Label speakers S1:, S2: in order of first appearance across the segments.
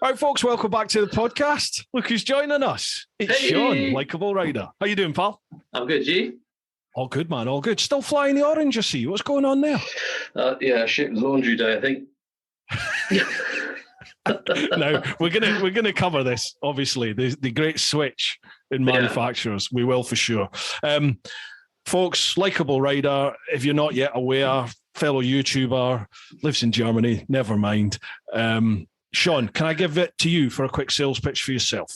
S1: Right, folks, welcome back to the podcast. Look who's joining us. It's Shaun, Likeable Rider. How you doing, pal?
S2: I'm good, you?
S1: All good, man, all good. Still flying the orange, I see. What's going on there?
S2: Shit, it was laundry day, I think.
S1: Now, we're gonna cover this, obviously, the great switch in manufacturers. We will for sure. Folks, Likeable Rider, if you're not yet aware, fellow YouTuber, lives in Germany, never mind. Shaun, can I give it to you for a quick sales pitch for yourself?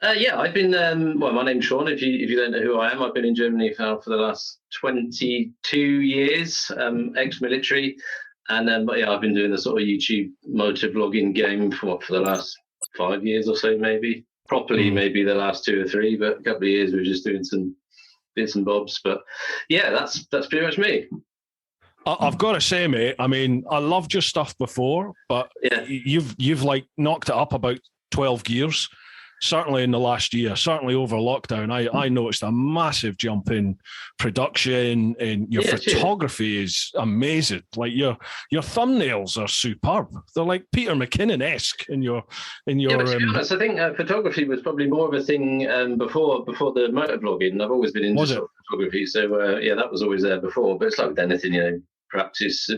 S2: I've been, my name's Shaun. If you don't know who I am, I've been in Germany for the last 22 years, ex-military. And I've been doing the sort of YouTube motovlogging game for the last 5 years or so, maybe. Properly, maybe the last 2 or 3, but a couple of years we were just doing some bits and bobs. But yeah, that's pretty much me.
S1: I've got to say, mate, I mean, I loved your stuff before, but you've like knocked it up about 12 gears. Certainly in the last year, certainly over lockdown, I noticed a massive jump in production, and your photography is amazing. Like your thumbnails are superb. They're like Peter McKinnon-esque in your. But
S2: to be honest, I think photography was probably more of a thing before the motovlogging. I've always been into photography, so that was always there before. But it's like with anything, you practice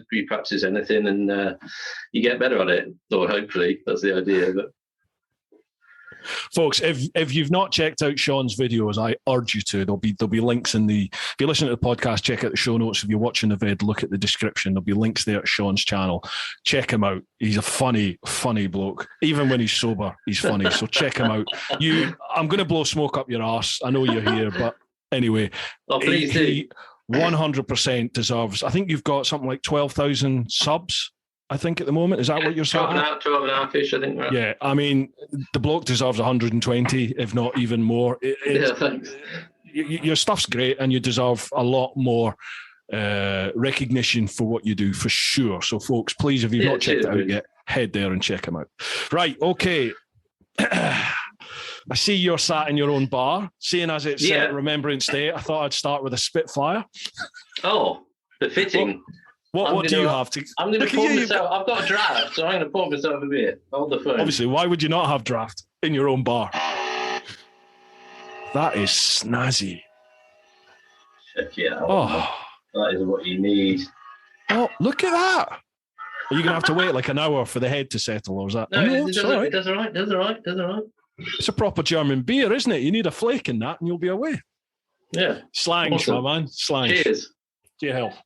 S2: anything, and you get better at it. Or hopefully, that's the idea. But
S1: folks, if you've not checked out Shaun's videos, I urge you to. There'll be links in the. If you're listening to the podcast, check out the show notes. If you're watching the vid, look at the description. There'll be links there at Shaun's channel. Check him out. He's a funny bloke. Even when he's sober, he's funny. So check him out. I'm going to blow smoke up your arse. I know you're here, but anyway,
S2: please do.
S1: 100% deserves. I think you've got something like 12,000 subs. I think at the moment, is that what you're saying?
S2: 12 and a half-ish, I think. Right?
S1: Yeah, I mean, the bloke deserves 120, if not even more.
S2: Thanks.
S1: Your stuff's great, and you deserve a lot more recognition for what you do, for sure. So, folks, please, if you've not checked it out yet, head there and check them out. Right, okay. I see you're sat in your own bar. Seeing as it's Remembrance Day, I thought I'd start with a Spitfire.
S2: Oh, befitting.
S1: What do you have to?
S2: I'm going to pour myself. I've got a draft, so I'm going to pour myself a beer. Hold the phone.
S1: Obviously, why would you not have draft in your own bar? That is snazzy.
S2: Check it out. That is what you need.
S1: Oh, look at that. Are you going to have to wait like an hour for the head to settle, or is that?
S2: No, it does all right.
S1: It's a proper German beer, isn't it? You need a flake in that, and you'll be away.
S2: Yeah.
S1: Slangs, my man. Slangs.
S2: Cheers.
S1: To your health.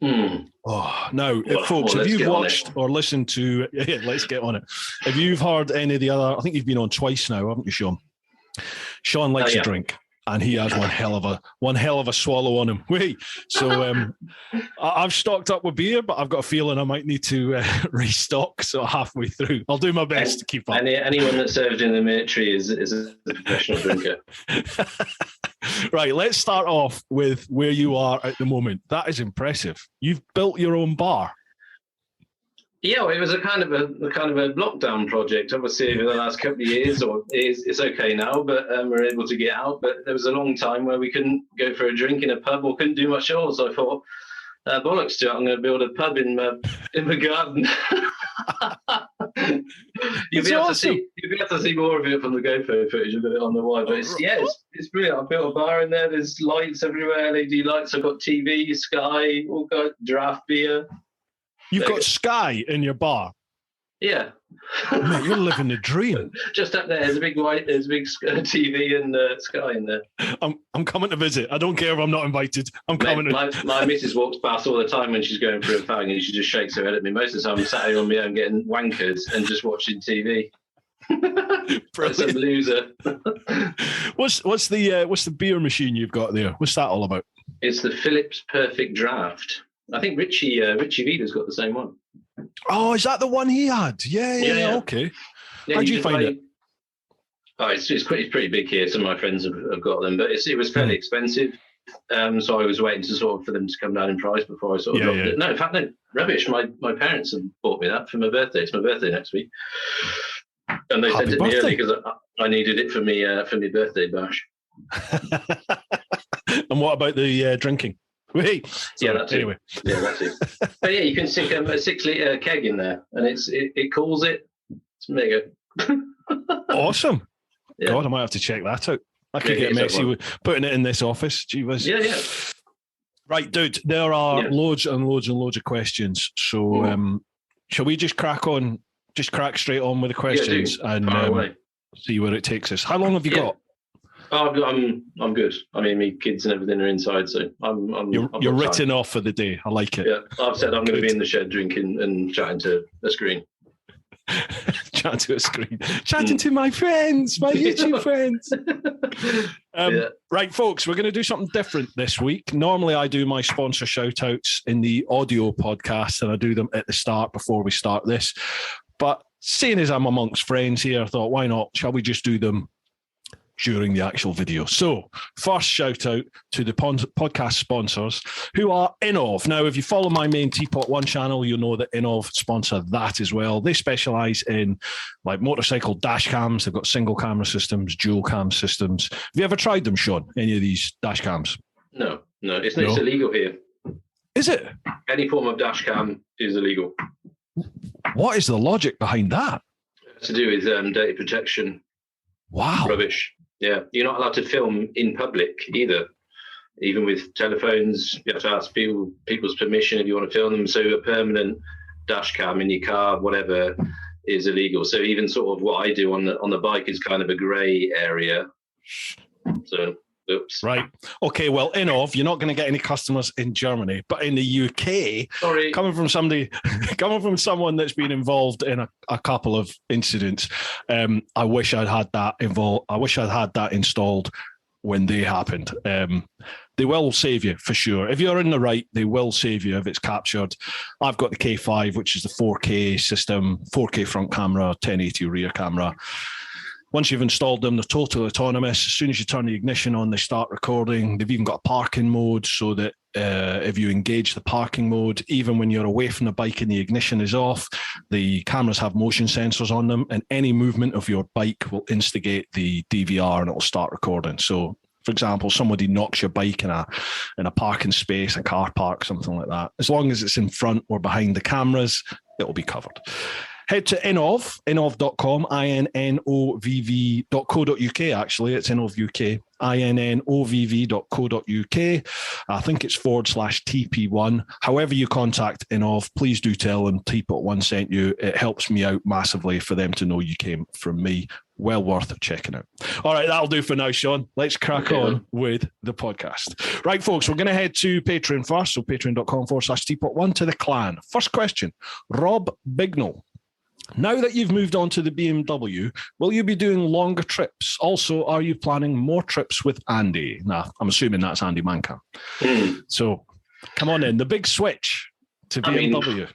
S1: Now, folks, if you've watched or listened to, let's get on it. If you've heard any of the other, I think you've been on twice now, haven't you, Shaun? Shaun likes to drink, and he has one hell of a swallow on him. So I've stocked up with beer, but I've got a feeling I might need to restock. So halfway through, I'll do my best to keep up.
S2: Anyone that served in the military is a professional drinker.
S1: Right, let's start off with where you are at the moment. That is impressive. You've built your own bar.
S2: Yeah, well, it was a kind of a lockdown project. Obviously, over the last couple of years, it's okay now, but we're able to get out. But there was a long time where we couldn't go for a drink in a pub or couldn't do much else. So I thought, bollocks to it, I'm going to build a pub in my garden. You'll be able to see more of it from the GoPro footage a bit on the wide. But it's brilliant. I built a bar in there. There's lights everywhere, LED lights. I've got TV, Sky, all got draft beer.
S1: You've got Sky in your bar?
S2: Yeah.
S1: Mate, you're living the dream.
S2: Just up there, there's a big TV and Sky in there.
S1: I'm coming to visit. I don't care if I'm not invited. I'm coming.
S2: My missus walks past all the time when she's going for a fang, and she just shakes her head at me. Most of the time, I'm sat here on my own getting wankered and just watching TV. Some loser.
S1: What's the beer machine you've got there? What's that all about?
S2: It's the Philips Perfect Draft. I think Richie Vida's got the same one.
S1: Oh, is that the one he had? Yeah. Okay.
S2: Yeah,
S1: how'd you find it?
S2: Oh, it's pretty big here. Some of my friends have got them, but it was fairly expensive. So I was waiting for them to come down in price before I dropped it. No, in fact, no, rubbish. My parents have bought me that for my birthday. It's my birthday next week, and they sent it me early because I needed it for me birthday bash.
S1: And what about the drinking? Wait.
S2: Yeah, that's
S1: anyway.
S2: Yeah, that's it. But yeah, you can stick a 6-litre keg in there, and it cools it. It's mega.
S1: Awesome.
S2: Yeah.
S1: God, I might have to check that out. I could get messy with putting it in this office. Gee whiz.
S2: Yeah.
S1: Right, dude, there are loads and loads and loads of questions. So shall we just crack on? Just crack straight on with the questions and see where it takes us. How long have you got?
S2: Oh, I'm good. I mean, my kids and everything are inside, so
S1: you're written off for the day. I like it.
S2: Yeah, I've said I'm going to be in the shed drinking and chatting to a screen.
S1: Chatting to a screen. Chatting to my friends, my YouTube friends. Right, folks, we're going to do something different this week. Normally, I do my sponsor shout outs in the audio podcast, and I do them at the start before we start this. But seeing as I'm amongst friends here, I thought, why not? Shall we just do them during the actual video? So first shout out to the podcast sponsors who are Innov. Now, if you follow my main TeapotOne channel, you'll know that Innov sponsor that as well. They specialize in like motorcycle dash cams. They've got single camera systems, dual cam systems. Have you ever tried them, Shaun? Any of these dash cams?
S2: No. It's illegal here.
S1: Is it?
S2: Any form of dash cam is illegal.
S1: What is the logic behind that?
S2: It's to do with data protection.
S1: Wow.
S2: Rubbish. Yeah, you're not allowed to film in public either. Even with telephones, you have to ask people's permission if you want to film them. So a permanent dash cam in your car, whatever, is illegal. So even sort of what I do on the bike is kind of a grey area. So, oops.
S1: Right. Okay. Well, Innov, you're not going to get any customers in Germany, but in the UK, coming from someone that's been involved in a couple of incidents, I wish I'd had that involved. I wish I'd had that installed when they happened. They will save you for sure. If you're in the right, they will save you if it's captured. I've got the K5, which is the 4K system, 4K front camera, 1080 rear camera. Once you've installed them, they're totally autonomous. As soon as you turn the ignition on, they start recording. They've even got a parking mode so that if you engage the parking mode, even when you're away from the bike and the ignition is off, the cameras have motion sensors on them, and any movement of your bike will instigate the DVR and it'll start recording. So, for example, somebody knocks your bike in a parking space, a car park, something like that. As long as it's in front or behind the cameras, it'll be covered. Head to innov.com, INNOVV.co.uk, actually. It's Innov UK, INNOVV.co.uk. I think it's /TP1. However you contact Innov, please do tell them TeapotOne sent you. It helps me out massively for them to know you came from me. Well worth checking out. All right, that'll do for now, Shaun. Let's crack on with the podcast. Right, folks, we're going to head to Patreon first. So patreon.com/TeapotOne to the clan. First question, Rob Bignell. Now that you've moved on to the BMW, will you be doing longer trips? Also, are you planning more trips with Andy? Nah, I'm assuming that's Andy Mankamp. So, come on in. The big switch to BMW.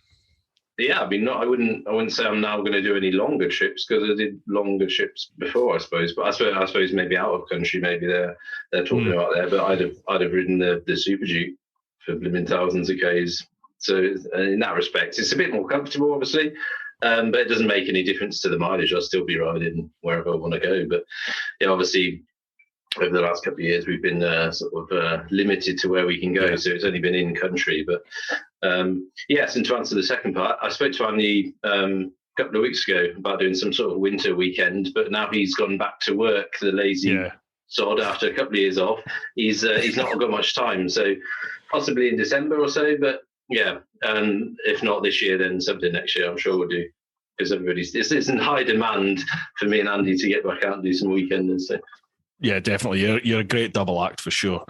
S2: I wouldn't say I'm now going to do any longer trips because I did longer trips before, I suppose. But I suppose maybe out of country, maybe they're talking about there. But I'd have ridden the Super Duke for blooming thousands of Ks. So in that respect, it's a bit more comfortable, obviously. But it doesn't make any difference to the mileage. I'll still be riding wherever I want to go. But obviously, over the last couple of years, we've been limited to where we can go. So it's only been in country. But yes, and to answer the second part, I spoke to Andy a couple of weeks ago about doing some sort of winter weekend. But now he's gone back to work, the lazy sod, after a couple of years off. He's not got much time. So possibly in December or so. But yeah, and if not this year, then something next year, I'm sure we'll do. Because it's in high demand for me and Andy to get back out and do some weekend and stuff.
S1: Yeah, definitely. You're a great double act for sure.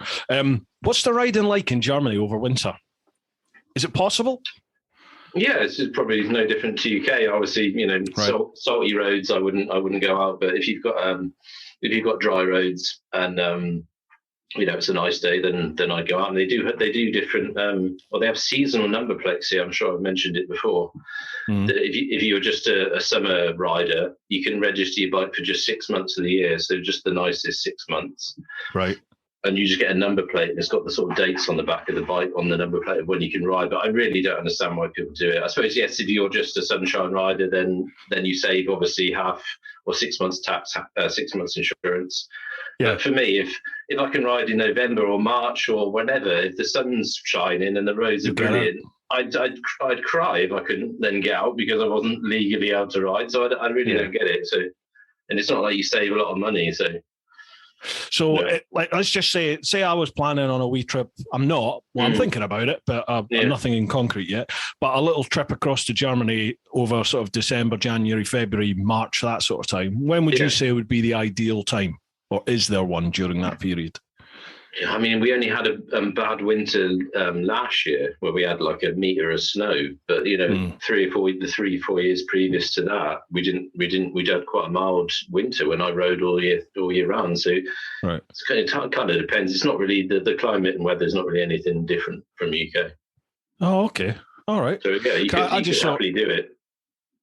S1: What's the riding like in Germany over winter? Is it possible?
S2: Yeah, it's probably no different to UK. Obviously, salty roads, I wouldn't go out. But if you've got dry roads and it's a nice day, then I'd go out. And they do different. They have seasonal number plates here. I'm sure I've mentioned it before. That if you're just a summer rider, you can register your bike for just 6 months of the year. So just the nicest 6 months.
S1: Right.
S2: and you just get a number plate, and it's got the sort of dates on the back of the bike on the number plate of when you can ride. But I really don't understand why people do it. I suppose, yes, if you're just a sunshine rider, then you save obviously half or 6 months tax, 6 months insurance. Yeah. But for me, if I can ride in November or March or whenever, if the sun's shining and the roads are brilliant, I'd cry if I couldn't then get out because I wasn't legally able to ride. So I really don't get it. So, and it's not like you save a lot of money. So
S1: like, let's just say I was planning on a wee trip. I'm not. Well, I'm thinking about it, but I'm nothing in concrete yet. But a little trip across to Germany over sort of December, January, February, March, that sort of time. When would you say would be the ideal time? Or is there one during that period?
S2: I mean, we only had a bad winter last year where we had like a metre of snow. But you know, the 3 or 4 years previous to that, we had quite a mild winter when I rode all year round. So it kind of depends. It's not really the climate and weather is not really anything different from UK.
S1: Oh, okay, all right.
S2: So yeah, you could happily do it.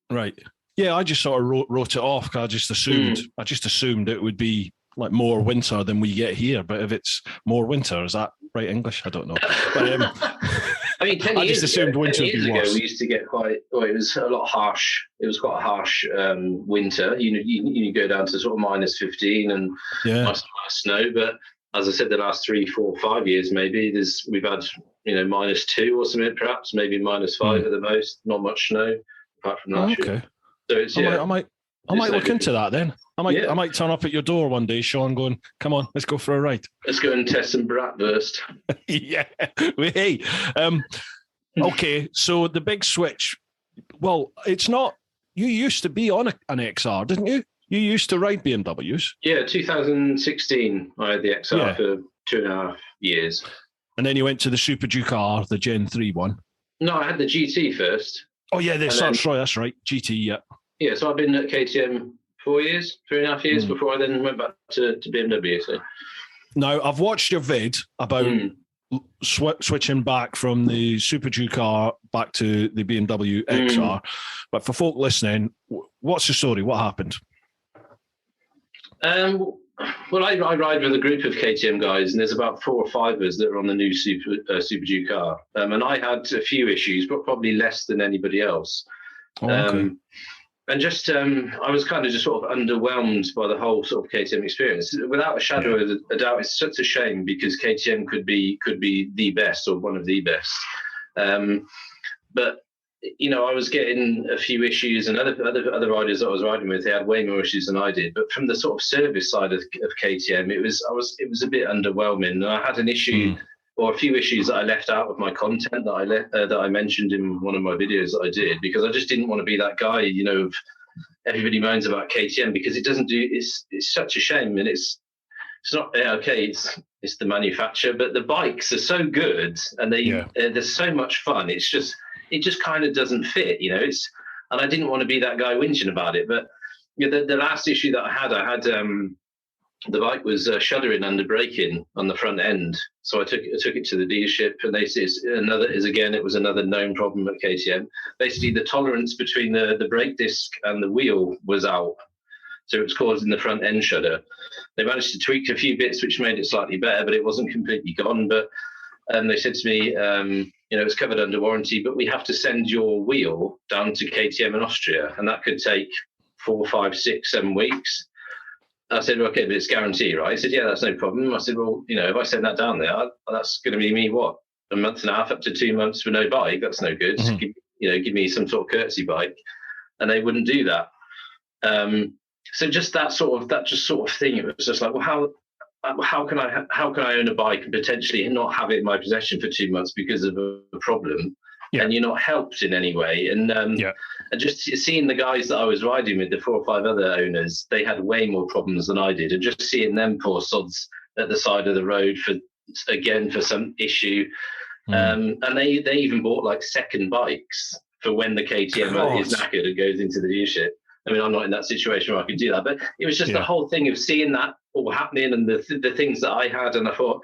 S1: Right. Yeah, I just sort of wrote it off because I just assumed it would be like more winter than we get here. But if it's more winter, is that right English? I don't know. But
S2: I mean, 10
S1: I just assumed winter would be worse.
S2: We used to get quite. Well, it was a lot harsh. It was quite a harsh winter. You go down to sort of -15 and snow. But as I said, the last 3, 4, 5 years, maybe we've had -2 or something, perhaps maybe -5 at the most. Not much snow apart from last year. Okay. So it's,
S1: I might look into that then. I might turn up at your door one day, Shaun, going, "Come on, let's go for a ride.
S2: Let's go and test some bratwurst."
S1: Yeah. Hey. Okay, so the big switch. Well, it's not. You used to be on an XR, didn't you? You used to ride BMWs.
S2: Yeah, 2016, I had the XR for 2.5 years.
S1: And then you went to the Super Duke R, the Gen 3 one.
S2: No, I had the GT first.
S1: Oh, yeah, that's right. GT, yeah.
S2: Yeah, so I've been at KTM 4 years, 3.5 years before I then went back to BMW. So.
S1: Now, I've watched your vid about switching back from the Super Duke R back to the BMW XR. But for folk listening, what's the story? What happened?
S2: Well, I ride with a group of KTM guys, and there's about 4 or 5 of us that are on the new Super Duke R. And I had a few issues, but probably less than anybody else. Oh, okay. And just, I was kind of just sort of underwhelmed by the whole sort of KTM experience. Without a shadow of a doubt, it's such a shame because KTM could be the best or one of the best. But I was getting a few issues, and other riders that I was riding with, they had way more issues than I did. But from the sort of service side of KTM, it was a bit underwhelming. And I had an issue. Or a few issues that I left out of my content that I mentioned in one of my videos that I did, because I just didn't want to be that guy, of everybody moans about KTM because it doesn't do. It's such a shame, and it's not okay. It's the manufacturer, but the bikes are so good and they're so much fun. It just kind of doesn't fit, and I didn't want to be that guy whinging about it. But the last issue that I had. The bike was shuddering under braking on the front end, so I took it to the dealership, and they said it was another known problem at KTM. Basically, the tolerance between the brake disc and the wheel was out, so it was causing the front end shudder. They managed to tweak a few bits, which made it slightly better, but it wasn't completely gone. But they said to me, it's covered under warranty, but we have to send your wheel down to KTM in Austria, and that could take 4, 5, 6, 7 weeks. I said, okay, but it's guaranteed, right? He said, yeah, that's no problem. I said, well, if I send that down there, that's going to be me, what, a month and a half up to 2 months for no bike? That's no good. Give me some sort of courtesy bike. And they wouldn't do that. So just that sort of thing, it was just like, well, how can I own a bike and potentially not have it in my possession for 2 months because of a problem? Yeah. And you're not helped in any way. And just seeing the guys that I was riding with, the 4 or 5 other owners, they had way more problems than I did. And just seeing them poor sods at the side of the road for some issue. And they even bought like second bikes for when the KTM is knackered and goes into the dealership. I mean, I'm not in that situation where I could do that, but it was just the whole thing of seeing that all happening and the things that I had. And I thought,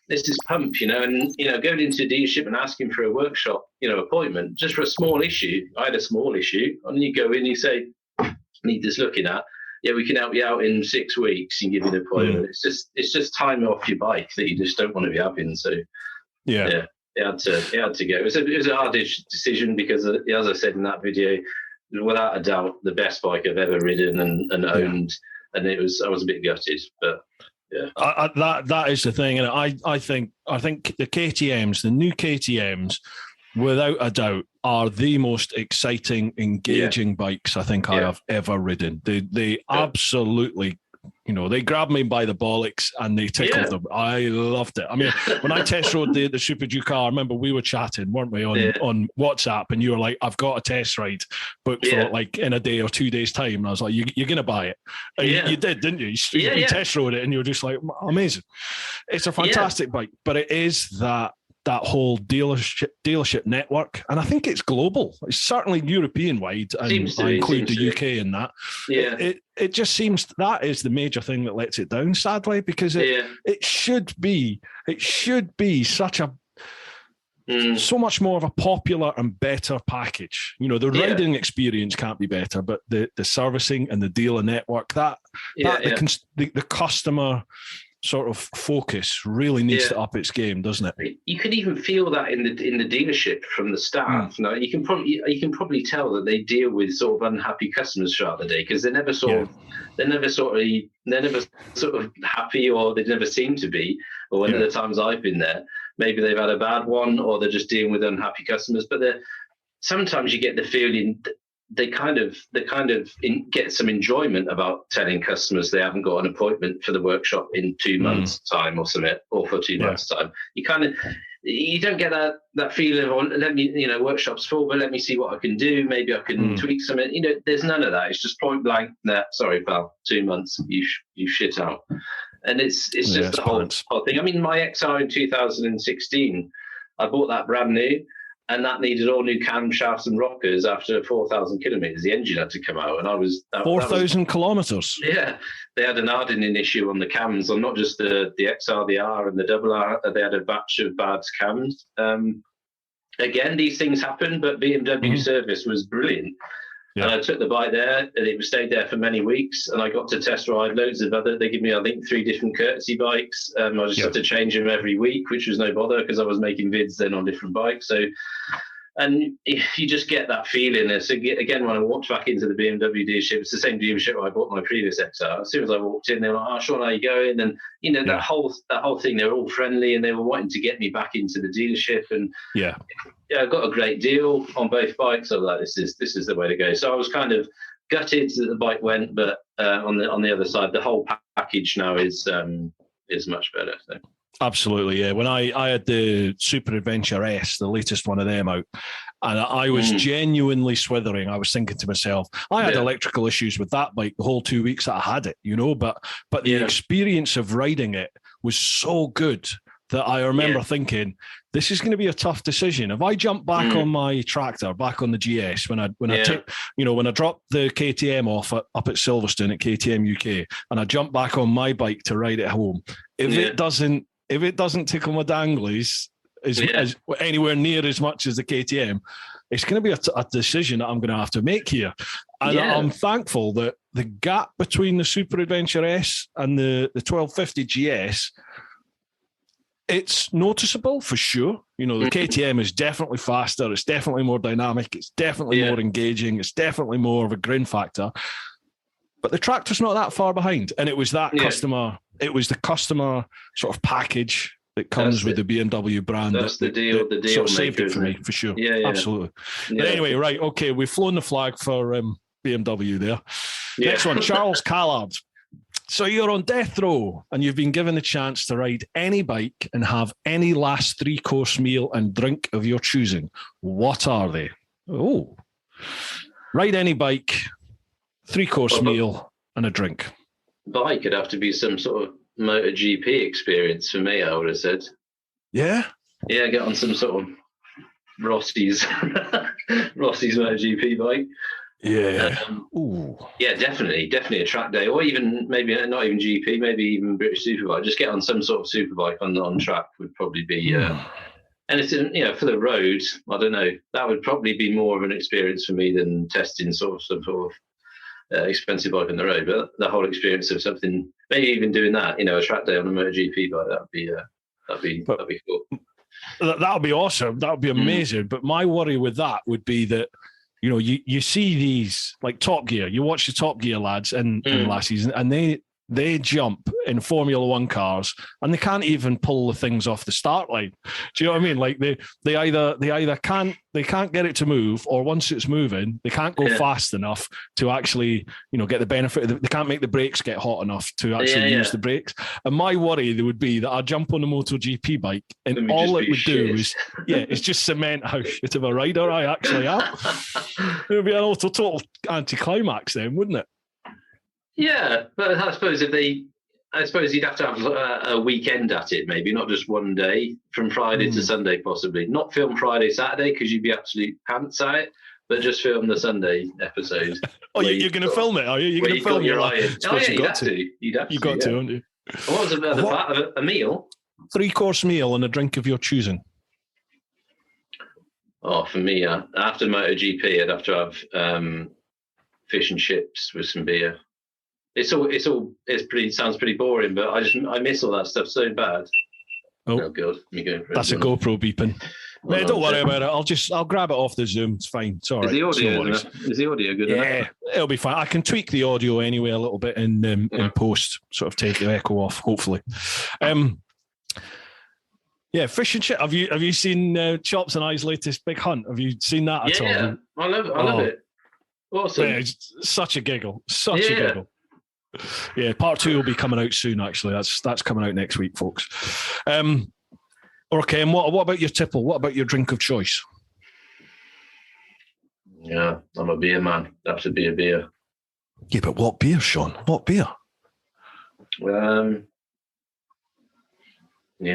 S2: this is pump, and, going into a dealership and asking for a workshop, appointment just for a small issue. I had a small issue, and you go in, you say, need this looking at. yeah, we can help you out in 6 weeks and give you an appointment. It's just time off your bike that you just don't want to be having. So yeah, it had to go. It was a hard decision because, as I said in that video, without a doubt, the best bike I've ever ridden and owned, and I was a bit gutted, but yeah.
S1: That is the thing, and I think the KTM's, the new KTM's, without a doubt, are the most exciting, engaging bikes I think I have ever ridden. They absolutely, they grabbed me by the bollocks and they tickled them. I loved it. I mean, when I test rode the Super Duke, I remember we were chatting, weren't we, on WhatsApp, and you were like, I've got a test ride booked for like in a day or 2 days' time. And I was like, you're going to buy it. And you did, didn't you? You test rode it and you were just like, amazing. It's a fantastic bike, but it is that whole dealership network, and I think it's global. It's certainly European wide, and I include the UK in that.
S2: Yeah,
S1: it just seems that is the major thing that lets it down, sadly, because it should be such a so much more of a popular and better package. The riding experience can't be better, but the servicing and the dealer network, the customer sort of focus really needs to up its game, doesn't it?
S2: You can even feel that in the dealership from the staff. You can probably tell that they deal with sort of unhappy customers throughout the day, because they're never sort of happy, or they never seem to be. Or one of the times I've been there, maybe they've had a bad one, or they're just dealing with unhappy customers. But sometimes you get the feeling they kind of get some enjoyment about telling customers they haven't got an appointment for the workshop in 2 months' time or something, or for 2 months' time. You don't get that feeling of, let me, workshop's full, but let me see what I can do. Maybe I can tweak something. There's none of that. It's just point blank. Nah, sorry, pal, 2 months, you shit out. And it's just the whole thing. I mean, my XR in 2016, I bought that brand new, and that needed all new camshafts and rockers after 4,000 kilometers. The engine had to come out, and
S1: 4,000 kilometers.
S2: Yeah, they had an hardening issue on the cams, on not just the XR, the R, and the double R. They had a batch of bad cams. Again, these things happen, but BMW service was brilliant. Yeah. And I took the bike there, and it stayed there for many weeks. And I got to test ride loads of other. They give me, I think, 3 different courtesy bikes. I just had to change them every week, which was no bother because I was making vids then on different bikes. So, and if you just get that feeling, so again, when I walked back into the BMW dealership, it's the same dealership where I bought my previous XR. As soon as I walked in, they were like, "Oh, Shaun, how you going?" And that whole thing, they were all friendly, and they were wanting to get me back into the dealership. And I got a great deal on both bikes. I was like, this is the way to go. So I was kind of gutted that the bike went, but on the other side, the whole package now is much better. So.
S1: Absolutely, yeah. When I had the Super Adventure S, the latest one of them out, and I was genuinely swithering. I was thinking to myself, I had electrical issues with that bike the whole 2 weeks that I had it, but the experience of riding it was so good that I remember thinking, this is going to be a tough decision. If I jump back on my tractor, back on the GS, when I dropped the KTM off up at Silverstone at KTM UK, and I jump back on my bike to ride it home, if it doesn't tickle my danglies as anywhere near as much as the KTM, it's going to be a decision that I'm going to have to make here. And I'm thankful that the gap between the Super Adventure S and the 1250 GS, it's noticeable for sure. The KTM is definitely faster. It's definitely more dynamic. It's definitely more engaging. It's definitely more of a grin factor. But the tractor's not that far behind. And it was that customer. It was the customer sort of package that comes with the BMW brand.
S2: That's the deal. The deal
S1: sort of saved it for me, for sure. Yeah, absolutely. But anyway, right. Okay. We've flown the flag for BMW there. Next one, Charles Callard. So you're on death row and you've been given the chance to ride any bike and have any last 3-course meal and drink of your choosing. What are they? Oh, ride any bike, 3-course meal and a drink.
S2: Bike could have to be some sort of MotoGP experience for me, I would have said.
S1: Yeah?
S2: Yeah, get on some sort of Rossi's MotoGP bike.
S1: Yeah.
S2: Yeah, definitely a track day, or even maybe not even GP, maybe even British Superbike. Just get on some sort of superbike on track would probably be. And it's for the road. I don't know. That would probably be more of an experience for me than testing some sort of expensive bike on the road. But the whole experience of something, maybe even doing that, a track day on a MotoGP bike, that'd be cool.
S1: That would be awesome. That would be amazing. But my worry with that would be that, you see these like Top Gear. You watch the Top Gear lads and lassies, and they jump in Formula One cars and they can't even pull the things off the start line. Do you know what I mean? Like they either can't get it to move, or once it's moving, they can't go fast enough to actually, get the benefit. They can't make the brakes get hot enough to actually use the brakes. And my worry would be that I'd jump on a MotoGP bike and all it would do is, it's just cement how shit of a rider I actually am. It would be an total anticlimax then, wouldn't it?
S2: Yeah, but I suppose you'd have to have a weekend at it, maybe not just one day, from Friday to Sunday, possibly. Not film Friday, Saturday, because you'd be absolute pants at it, but just film the Sunday episode.
S1: You're going to film it, are you? You're going to film
S2: your eye in.
S1: you'd have to. You'd have to, haven't you?
S2: What was the other part? A meal?
S1: 3-course meal and a drink of your choosing.
S2: Oh, for me, after MotoGP, I'd have to have fish and chips with some beer. Sounds pretty boring, but I miss all that stuff so bad. Oh God,
S1: that's a GoPro beeping. No, don't worry about it. I'll grab it off the Zoom. It's fine. It's all right.
S2: Is the audio good enough?
S1: Yeah, it'll be fine. I can tweak the audio anyway a little bit in post, sort of take the echo off. Hopefully. Fish and chip. Have you seen Chops and I's latest big hunt? Have you seen that at all?
S2: Yeah, I love it. Awesome. Yeah,
S1: it's such a giggle. A giggle. Yeah, part 2 will be coming out soon. Actually, that's coming out next week, folks. Okay, and what about your tipple? What about your drink of choice?
S2: Yeah, I'm a beer man. Have to be a beer.
S1: Yeah, but what beer, Shaun? What beer?
S2: It'd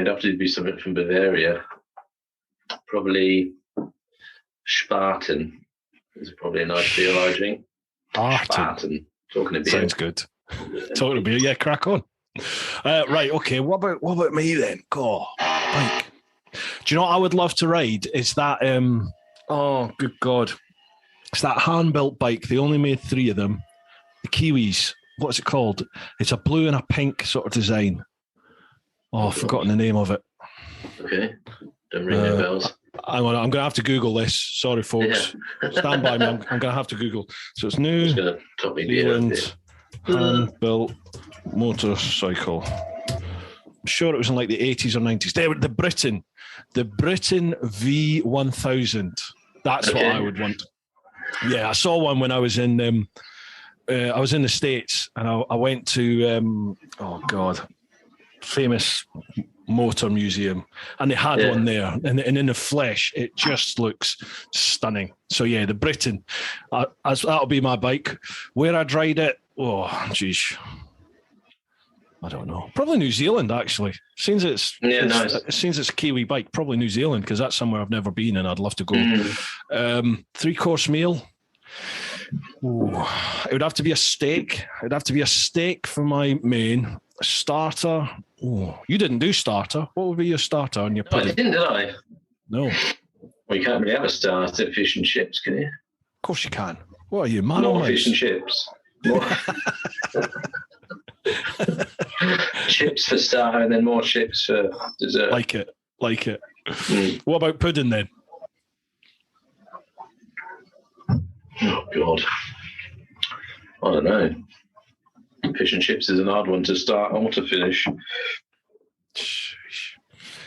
S2: have to be something from Bavaria. Probably Spaten is probably a nice beer I drink. Spaten. Talking to beer.
S1: Sounds good. Talking to beer, yeah, crack on. Right, okay. What about me then? Bike. Do you know what I would love to ride? Is that oh good God. It's that hand-built bike. They only made 3 of them. The Kiwis. What's it called? It's a blue and a pink sort of design. Oh, I've forgotten the name of it.
S2: Okay. Don't ring any bells.
S1: I'm going to have to Google this. Sorry, folks. Yeah. Stand by me. I'm going to have to Google. So it's New Zealand hand-built motorcycle. I'm sure it was in like the 80s or 90s. They were the Britain V1000. That's what I would want. Yeah, I saw one when I was in the States, and I went to famous motor museum, and they had one there, and in the flesh it just looks stunning. So yeah, the Britain, that'll be my bike. Where I'd ride it, geez, I don't know, probably New Zealand actually, since it's a Kiwi bike, probably New Zealand, because that's somewhere I've never been and I'd love to go. 3-course meal. It would have to be a steak. It'd have to be a steak for my main. A starter. You didn't do starter. What would be your starter on your pudding?
S2: I didn't, did I?
S1: No.
S2: Well, you can't really have a starter, fish and chips, can you?
S1: Of course you can. What are you, man?
S2: More fish and chips. Chips for starter and then more chips for dessert.
S1: Like it. What about pudding then?
S2: Oh, God. I don't know. Fish and chips is an hard one to start or to finish.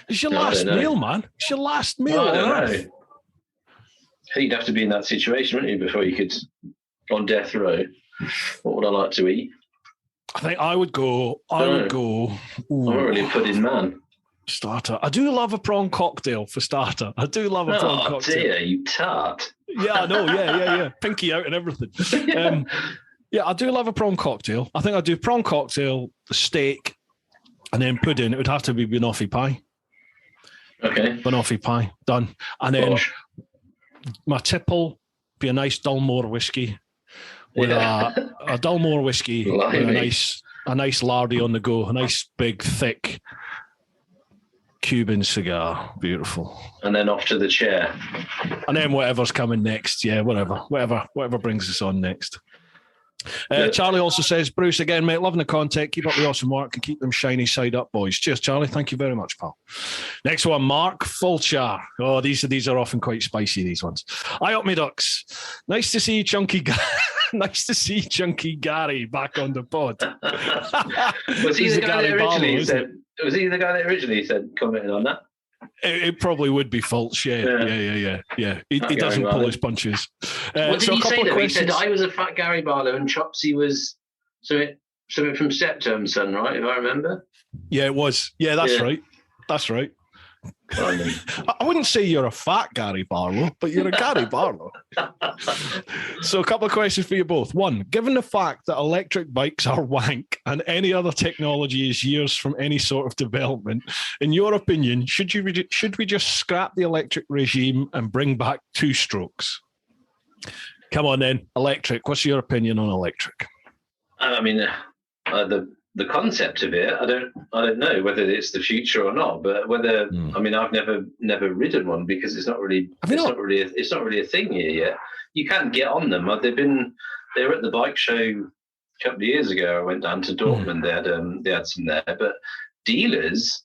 S1: It's your last meal, man. It's your last meal.
S2: I don't know. You'd have to be in that situation, wouldn't you, before you could, on death row. What would I like to eat?
S1: I think I would go.
S2: I'm not really a pudding man.
S1: Starter. I do love a prawn cocktail for starter. I do love a prawn cocktail.
S2: Oh dear, you tart.
S1: Yeah, I know. Yeah. Pinky out and everything. Yeah, I do love a prawn cocktail. I think I'd do prawn cocktail, the steak, and then pudding. It would have to be banoffee pie.
S2: Okay.
S1: Banoffee pie, done. And then my tipple be a nice Dulmore whiskey with a Dulmore whiskey with a nice lardy on the go, a nice big thick Cuban cigar. Beautiful.
S2: And then off to the chair.
S1: And then whatever's coming next. Yeah, whatever brings us on next. Charlie also says, Bruce, again, mate, loving the content. Keep up the awesome work and keep them shiny side up, boys. Cheers, Charlie. Thank you very much, pal. Next one, Mark Fulchar. Oh, these are often quite spicy, these ones. I up me ducks. Nice to see Chunky Nice to see Chunky Gary back on the pod.
S2: Was he the guy that originally said? Was he the guy that originally said commented on that?
S1: It probably would be Fulch, yeah. He doesn't pull his punches.
S2: What did he say though? He said, I was a fat Gary Barlow and Chopsy was something from Stepterm Son, right? If I remember.
S1: Yeah, it was. Yeah, that's right. That's right. I wouldn't say you're a fat Gary Barlow, but you're a Gary Barlow. So a couple of questions for you both. One, given the fact that electric bikes are wank and any other technology is years from any sort of development, in your opinion, should we just scrap the electric regime and bring back two-strokes? Come on then, electric. What's your opinion on electric?
S2: I mean, the concept of it, I don't know whether it's the future or not, but whether I mean, I've never ridden one because it's not really a thing here yet. You can get on them. They were at the bike show a couple of years ago. I went down to Dortmund. They had some there, but dealers,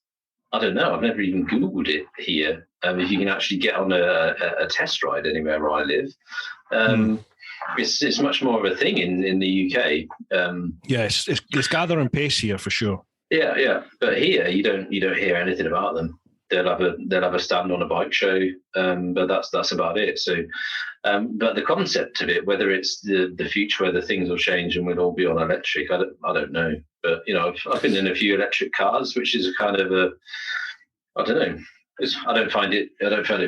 S2: I don't know. I've never even Googled it here. If you can actually get on a test ride anywhere where I live. It's much more of a thing in the UK.
S1: Yes, it's gathering pace here for sure.
S2: Yeah. But here you don't hear anything about them. They'll have a stand on a bike show, but that's about it. So, but the concept of it, whether it's the future, whether things will change and we'll all be on electric, I don't know. But I've been in a few electric cars, which is kind of I don't know. I don't find it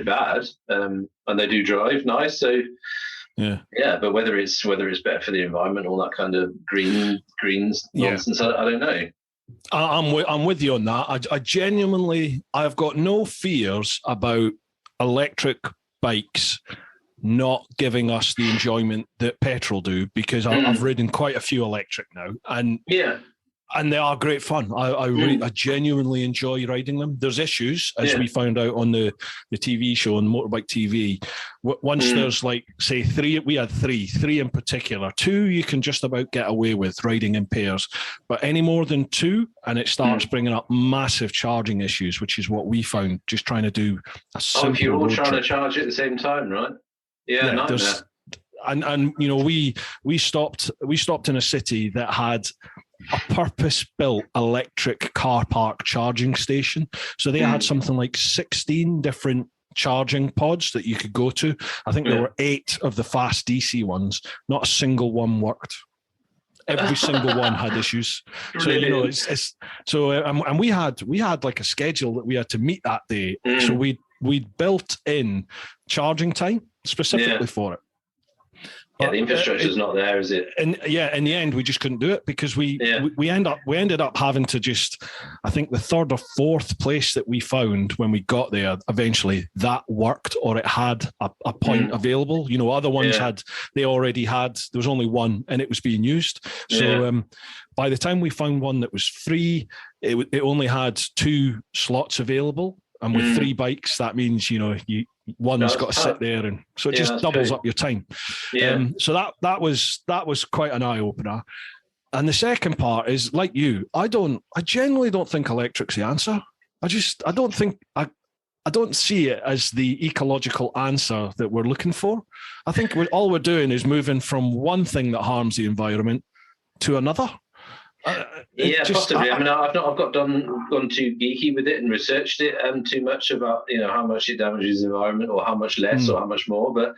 S2: bad, and they do drive nice. So. Yeah, but whether it's better for the environment, all that kind of greens nonsense, I don't know.
S1: I'm with you on that. I genuinely, I've got no fears about electric bikes not giving us the enjoyment that petrol do, because I've ridden quite a few electric now, and they are great fun. I genuinely enjoy riding them. There's issues, as we found out on the TV show, on Motorbike TV. Once there's like, say, three, we had three in particular. Two you can just about get away with riding in pairs, but any more than two, and it starts bringing up massive charging issues, which is what we found just trying to do a simple
S2: if you're all
S1: road
S2: trying
S1: trip.
S2: to charge at the same time, right? Yeah, nightmare.
S1: And we stopped in a city that had a purpose-built electric car park charging station. So they had something like 16 different charging pods that you could go to. I think there were 8 of the fast DC ones. Not a single one worked. Every single one had issues. So it's so and we had like a schedule that we had to meet that day. So we built in charging time specifically for it.
S2: Yeah, the infrastructure's not there, is it?
S1: And in the end, we just couldn't do it because we ended up having to just, I think the third or fourth place that we found when we got there, eventually that worked, or it had a point available. Other ones they already had, there was only one and it was being used. So by the time we found one that was free, it only had 2 slots available. And with 3 bikes, that means, one's got to sit there, and so it just doubles up your time. So that was quite an eye opener. And the second part is, like you, I genuinely don't think electric's the answer. I don't see it as the ecological answer that we're looking for. I think all we're doing is moving from one thing that harms the environment to another.
S2: Possibly. I've not gone too geeky with it and researched it too much about how much it damages the environment, or how much less, or how much more. But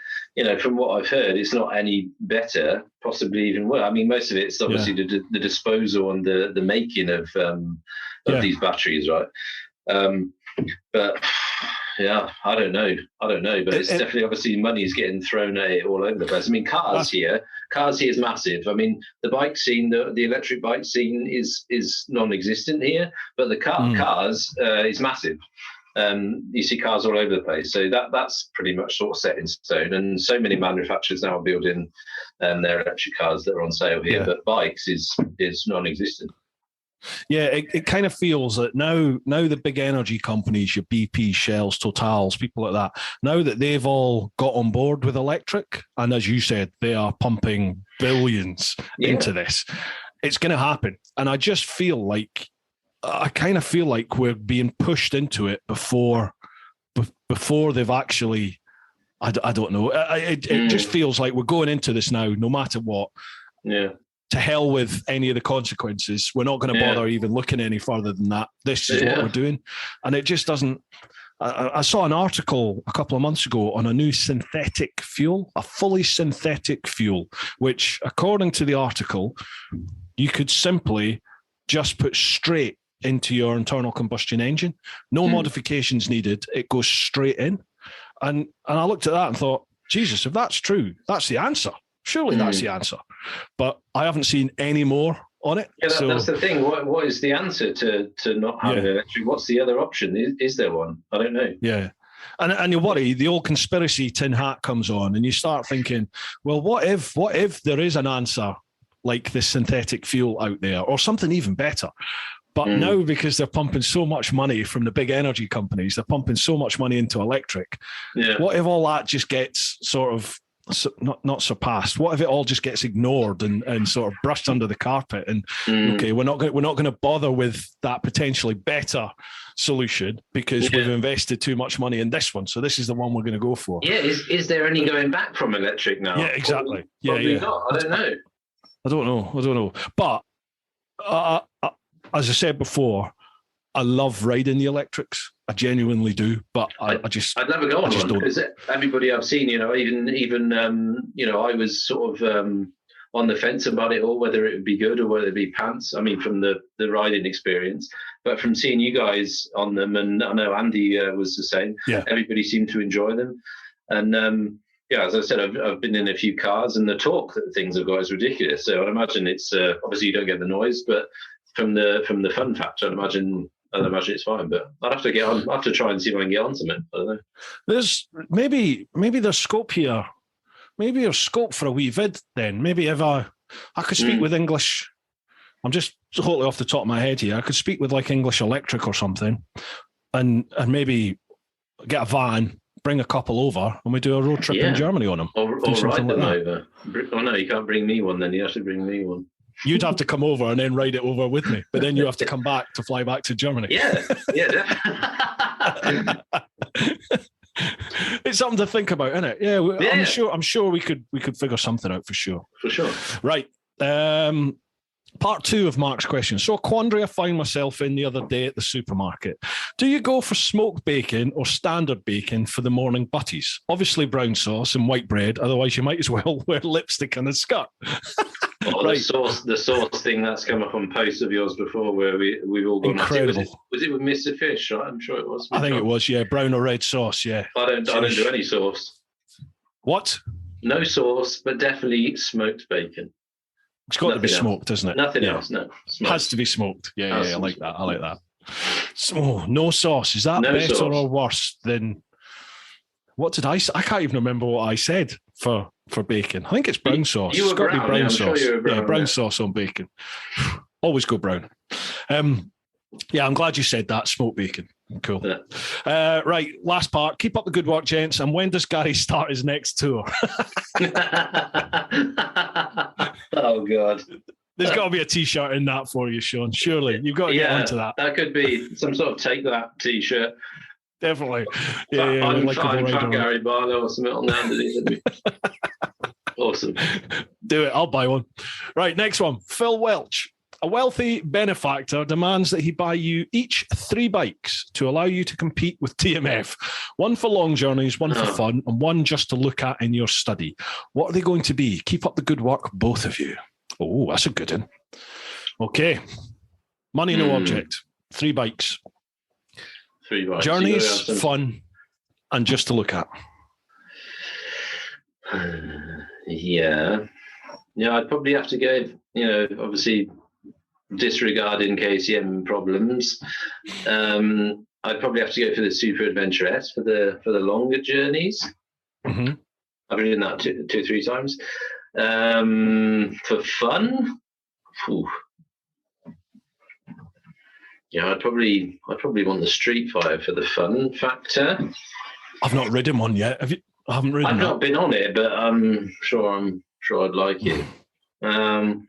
S2: from what I've heard, it's not any better. Possibly even worse. I mean, most of it's obviously the disposal and the making of these batteries, right? But I don't know. But it's definitely, obviously, money's getting thrown at it all over the place. I mean, cars here is massive. I mean, the bike scene, the electric bike scene is non-existent here, but the cars is massive. You see cars all over the place. So that's pretty much sort of set in stone. And so many manufacturers now are building their electric cars that are on sale here, but bikes is non-existent.
S1: Yeah, it kind of feels that now the big energy companies, your BP, Shells, Totals, people like that, now that they've all got on board with electric, and as you said, they are pumping billions into this, it's going to happen. And I just feel like, we're being pushed into it before they've actually, I don't know. It just feels like we're going into this now, no matter what.
S2: Yeah.
S1: To hell with any of the consequences. We're not going to bother even looking any further than that. This is what we're doing. And it just doesn't... I saw an article a couple of months ago on a new synthetic fuel, a fully synthetic fuel, which, according to the article, you could simply just put straight into your internal combustion engine. No modifications needed. It goes straight in. And I looked at that and thought, Jesus, if that's true, that's the answer. Surely that's the answer. But I haven't seen any more on it.
S2: Yeah, that's the thing. What is the answer to not having electric? What's the other option? Is there one? I don't know.
S1: Yeah. And you worry, the old conspiracy tin hat comes on and you start thinking, well, what if there is an answer like this synthetic fuel out there, or something even better? But now, because they're pumping so much money from the big energy companies, they're pumping so much money into electric. Yeah. What if all that just gets sort of not surpassed? What if it all just gets ignored and sort of brushed under the carpet? And okay, we're not going to bother with that potentially better solution because we've invested too much money in this one. So this is the one we're going to go for.
S2: Yeah, is there any going back from electric now?
S1: Yeah, exactly.
S2: Probably not. I don't know.
S1: I don't know. But as I said before, I love riding the electrics. I genuinely do, but I'd
S2: never go on one because everybody I've seen, even I was sort of on the fence about it all, whether it would be good or whether it'd be pants. I mean, from the riding experience, but from seeing you guys on them, and I know Andy was the same. Yeah, everybody seemed to enjoy them, and as I said, I've been in a few cars, and the torque that things have got is ridiculous. So I'd imagine it's obviously you don't get the noise, but from the fun factor, I'd imagine it's fine, but I'd have to get on. I have to try and see if I can get onto it. I don't know.
S1: There's maybe there's scope here. Maybe there's scope for a wee vid then. Maybe if I could speak with English. I'm just totally off the top of my head here. I could speak with like English Electric or something, and maybe get a van, bring a couple over, and we do a road trip in Germany on them.
S2: Or ride them over. Oh no, you can't bring me one. Then you have to bring me one.
S1: You'd have to come over and then ride it over with me, but then you have to come back to fly back to Germany.
S2: Yeah.
S1: It's something to think about, isn't it? Yeah. I'm sure we could figure something out for sure.
S2: For sure.
S1: Right. Part 2 of Mark's question. So a quandary I found myself in the other day at the supermarket. Do you go for smoked bacon or standard bacon for the morning butties? Obviously brown sauce and white bread, otherwise you might as well wear lipstick and a skirt.
S2: Right. The sauce thing that's come up on posts of yours before where we've all gone.
S1: Incredible.
S2: Was it with Mr. Fish? I'm sure it was.
S1: I think it was, brown or red sauce, yeah.
S2: I don't do any sauce.
S1: What?
S2: No sauce, but definitely smoked bacon.
S1: It's got to be smoked, doesn't it?
S2: Nothing else, no. Smoked.
S1: Has to be smoked. Yeah, I like that. So, no sauce. Is that better sauce or worse than... What did I say? I can't even remember what I said for bacon. I think it's brown sauce.
S2: You were brown.
S1: Got to be brown sauce.
S2: Sure you were brown,
S1: brown sauce on bacon. Always go brown. I'm glad you said that. Smoked bacon. Cool. Yeah. Right, last part. Keep up the good work, gents. And when does Gary start his next tour?
S2: Oh, God.
S1: There's got to be a T-shirt in that for you, Shaun. Surely. You've got to get onto that.
S2: That could be some sort of Take That T-shirt.
S1: Definitely.
S2: I'm Fat Gary Barlow or something on there underneath. Awesome.
S1: Do it. I'll buy one. Right, next one. Phil Welch. A wealthy benefactor demands that he buy you each 3 bikes to allow you to compete with TMF. One for long journeys, one for fun, and one just to look at in your study. What are they going to be? Keep up the good work, both of you. Oh, that's a good one. Okay. Money, no object. 3 bikes.
S2: 3 bikes.
S1: Journeys, fun, and just to look at.
S2: Yeah, I'd probably have to go, obviously disregarding KCM problems. I'd probably have to go for the Super Adventure S for the longer journeys. Mm-hmm. I've been doing that 2-3 times. For fun, Yeah, I'd probably want the Street Fighter for the fun factor.
S1: I've not ridden one yet. Have you? I haven't ridden.
S2: I've not been on it, but I'm sure I'd like it. And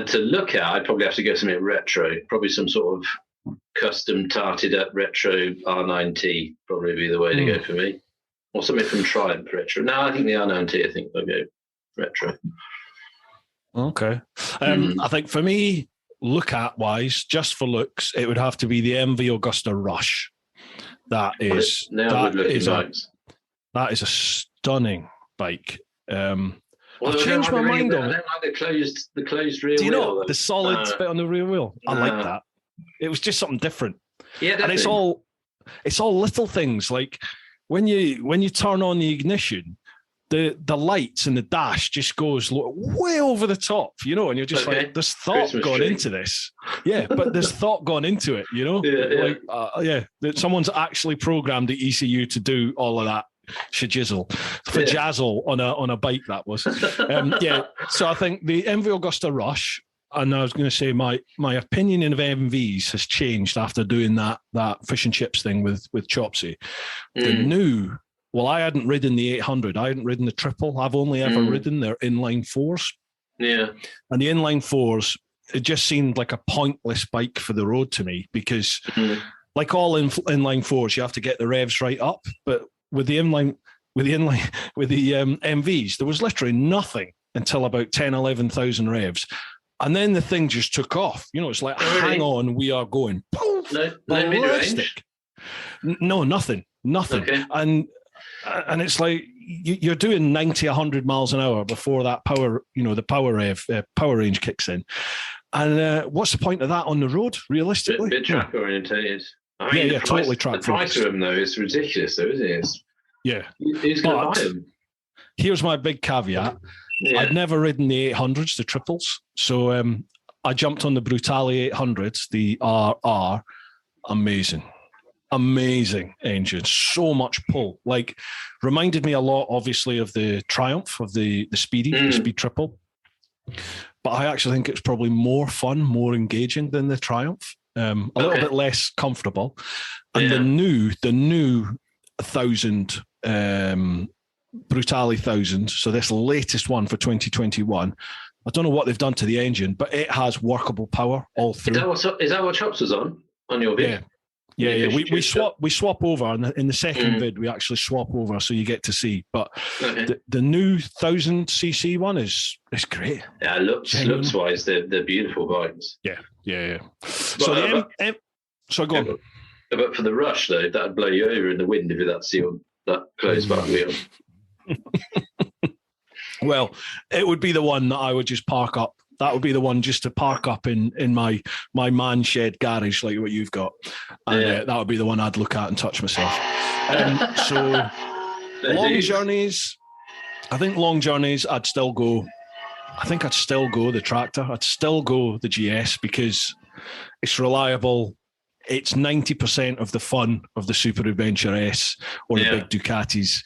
S2: to look at, I'd probably have to go something retro, probably some sort of custom tarted up retro R9T, probably be the way to go for me. Or something from Triumph retro. No, I think the R9T, I think I'll go retro.
S1: Okay. I think for me, look at wise, just for looks, it would have to be the MV Augusta Rush. That is a stunning bike. I've changed my mind on it.
S2: I don't like the closed rear wheel.
S1: Do you know the solid bit on the rear wheel? I like that. It was just something different.
S2: Yeah, definitely.
S1: And it's all little things, like when you turn on the ignition, the lights and the dash just goes way over the top, you know, and you're just like, there's thought
S2: Christmas
S1: gone
S2: tree.
S1: into this. Yeah, but there's thought gone into it, you know? That someone's actually programmed the ECU to do all of that fajazzle on a bike, that was. So I think the MV Augusta Rush, and I was going to say my opinion of MVs has changed after doing that fish and chips thing with Chopsy. The new, well, I hadn't ridden the 800. I hadn't ridden the triple. I've only ever ridden their inline fours.
S2: Yeah.
S1: And the inline fours, it just seemed like a pointless bike for the road to me, because like all inline fours, you have to get the revs right up. But with the MVs, there was literally nothing until about 10, 11,000 revs. And then the thing just took off. You know, it's like, hang on, we are going. Poof,
S2: no mid-range?
S1: No, nothing.
S2: Okay.
S1: And it's like you're doing 90, 100 miles an hour before that power, the power range kicks in. And what's the point of that on the road, realistically?
S2: Bit track orientated. I mean,
S1: totally track.
S2: The price of them, though, is ridiculous, though, isn't it? Who's going to buy them?
S1: Here's my big caveat. Yeah. I'd never ridden the 800s, the triples. So I jumped on the Brutale 800s, the RR. Amazing engine. So much pull. Like, reminded me a lot, obviously, of the Triumph, of the Speedy, the Speed Triple. But I actually think it's probably more fun, more engaging than the Triumph. A little bit less comfortable. And the new 1000 Brutale 1000, so this latest one for 2021, I don't know what they've done to the engine, but it has workable power all through.
S2: Is that what Chops was on your vid?
S1: Yeah. We swap over in the second vid. We actually swap over, so you get to see. But the new 1000cc one is great.
S2: Yeah, looks wise, they're beautiful bikes.
S1: Yeah. So so go on.
S2: But for the Rush though, that'd blow you over in the wind if that's that closed back wheel.
S1: Well, it would be the one that I would just park up. That would be the one just to park up in my man shed garage, like what you've got. And that would be the one I'd look at and touch myself. So long journeys, I'd still go. I think I'd still go the Tractor. I'd still go the GS because it's reliable. It's 90% of the fun of the Super Adventure S or the big Ducatis.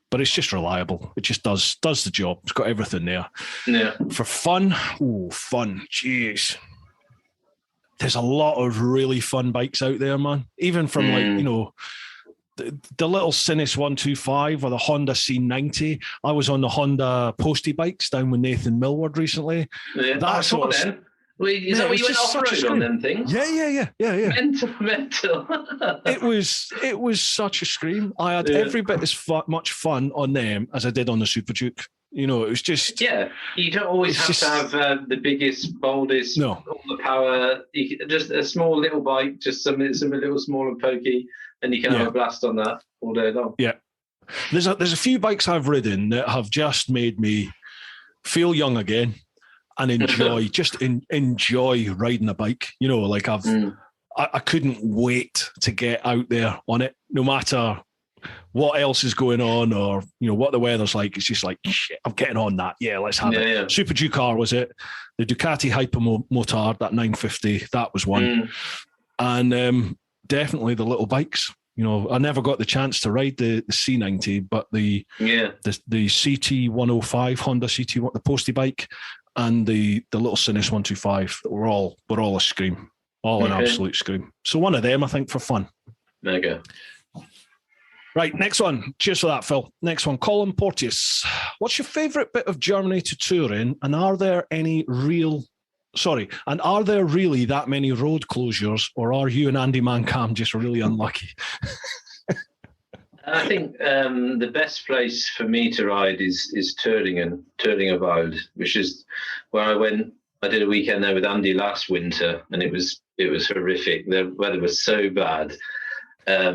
S1: But it's just reliable. It just does the job. It's got everything there.
S2: Yeah.
S1: For fun, jeez. There's a lot of really fun bikes out there, man. Even from the little Sinus 125 or the Honda C90. I was on the Honda Postie bikes down with Nathan Millward recently.
S2: Yeah. That's what then. Is that what you went off-road on them things?
S1: Yeah.
S2: Mental.
S1: It was such a scream. I had every bit as much fun on them as I did on the Super Duke. You know, it was just...
S2: Yeah, you don't always have to have the biggest, boldest, all the power. Just a small little bike, just something little small and pokey, and you can have a blast on that all day long.
S1: Yeah. There's a few bikes I've ridden that have just made me feel young again. And enjoy riding a bike. You know, like I couldn't wait to get out there on it, no matter what else is going on or, what the weather's like. It's just like, shit, I'm getting on that. Yeah, let's have it. Yeah. Super Ducar was it. The Ducati Hypermotard, that 950, that was one. And definitely the little bikes. I never got the chance to ride the C90, but the CT105, Honda CT1, the Postie bike, and the little Sinus 125 were all a scream. All an absolute scream. So one of them, I think, for fun.
S2: Mega.
S1: Right, next one. Cheers for that, Phil. Next one, Colin Porteous. What's your favourite bit of Germany to tour in? And are there really that many road closures, or are you and Andy Mancam just really unlucky?
S2: I think the best place for me to ride is Thüringen Wald, which is where I went. I did a weekend there with Andy last winter, and it was horrific. The weather was so bad. I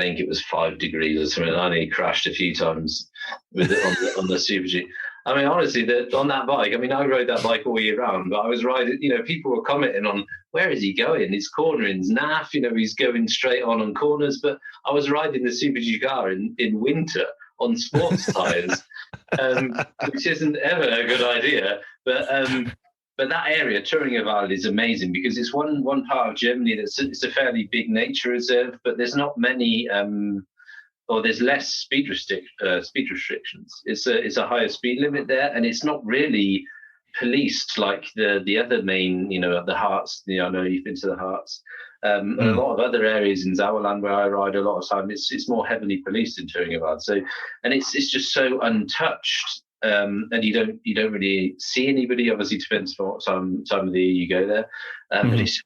S2: think it was 5 degrees or something. I only crashed a few times with it on the Super G. I mean, honestly, on that bike, I mean, I rode that bike all year round, but I was riding, people were commenting on, where is he going? He's cornering, he's naff, he's going straight on corners. But I was riding the Super G car in winter on sports tyres, which isn't ever a good idea. But that area, Thüringen Wald, is amazing because it's one part of Germany it's a fairly big nature reserve, but there's not many, or there's less speed restrictions. It's a higher speed limit there, and it's not really policed like the other main, the Harz. I know you've been to the Harz. And a lot of other areas in Sauerland where I ride a lot of time, it's more heavily policed in Thüringen Wald. So, and it's just so untouched. And you don't really see anybody. Obviously, depends on what time of the year you go there. But it's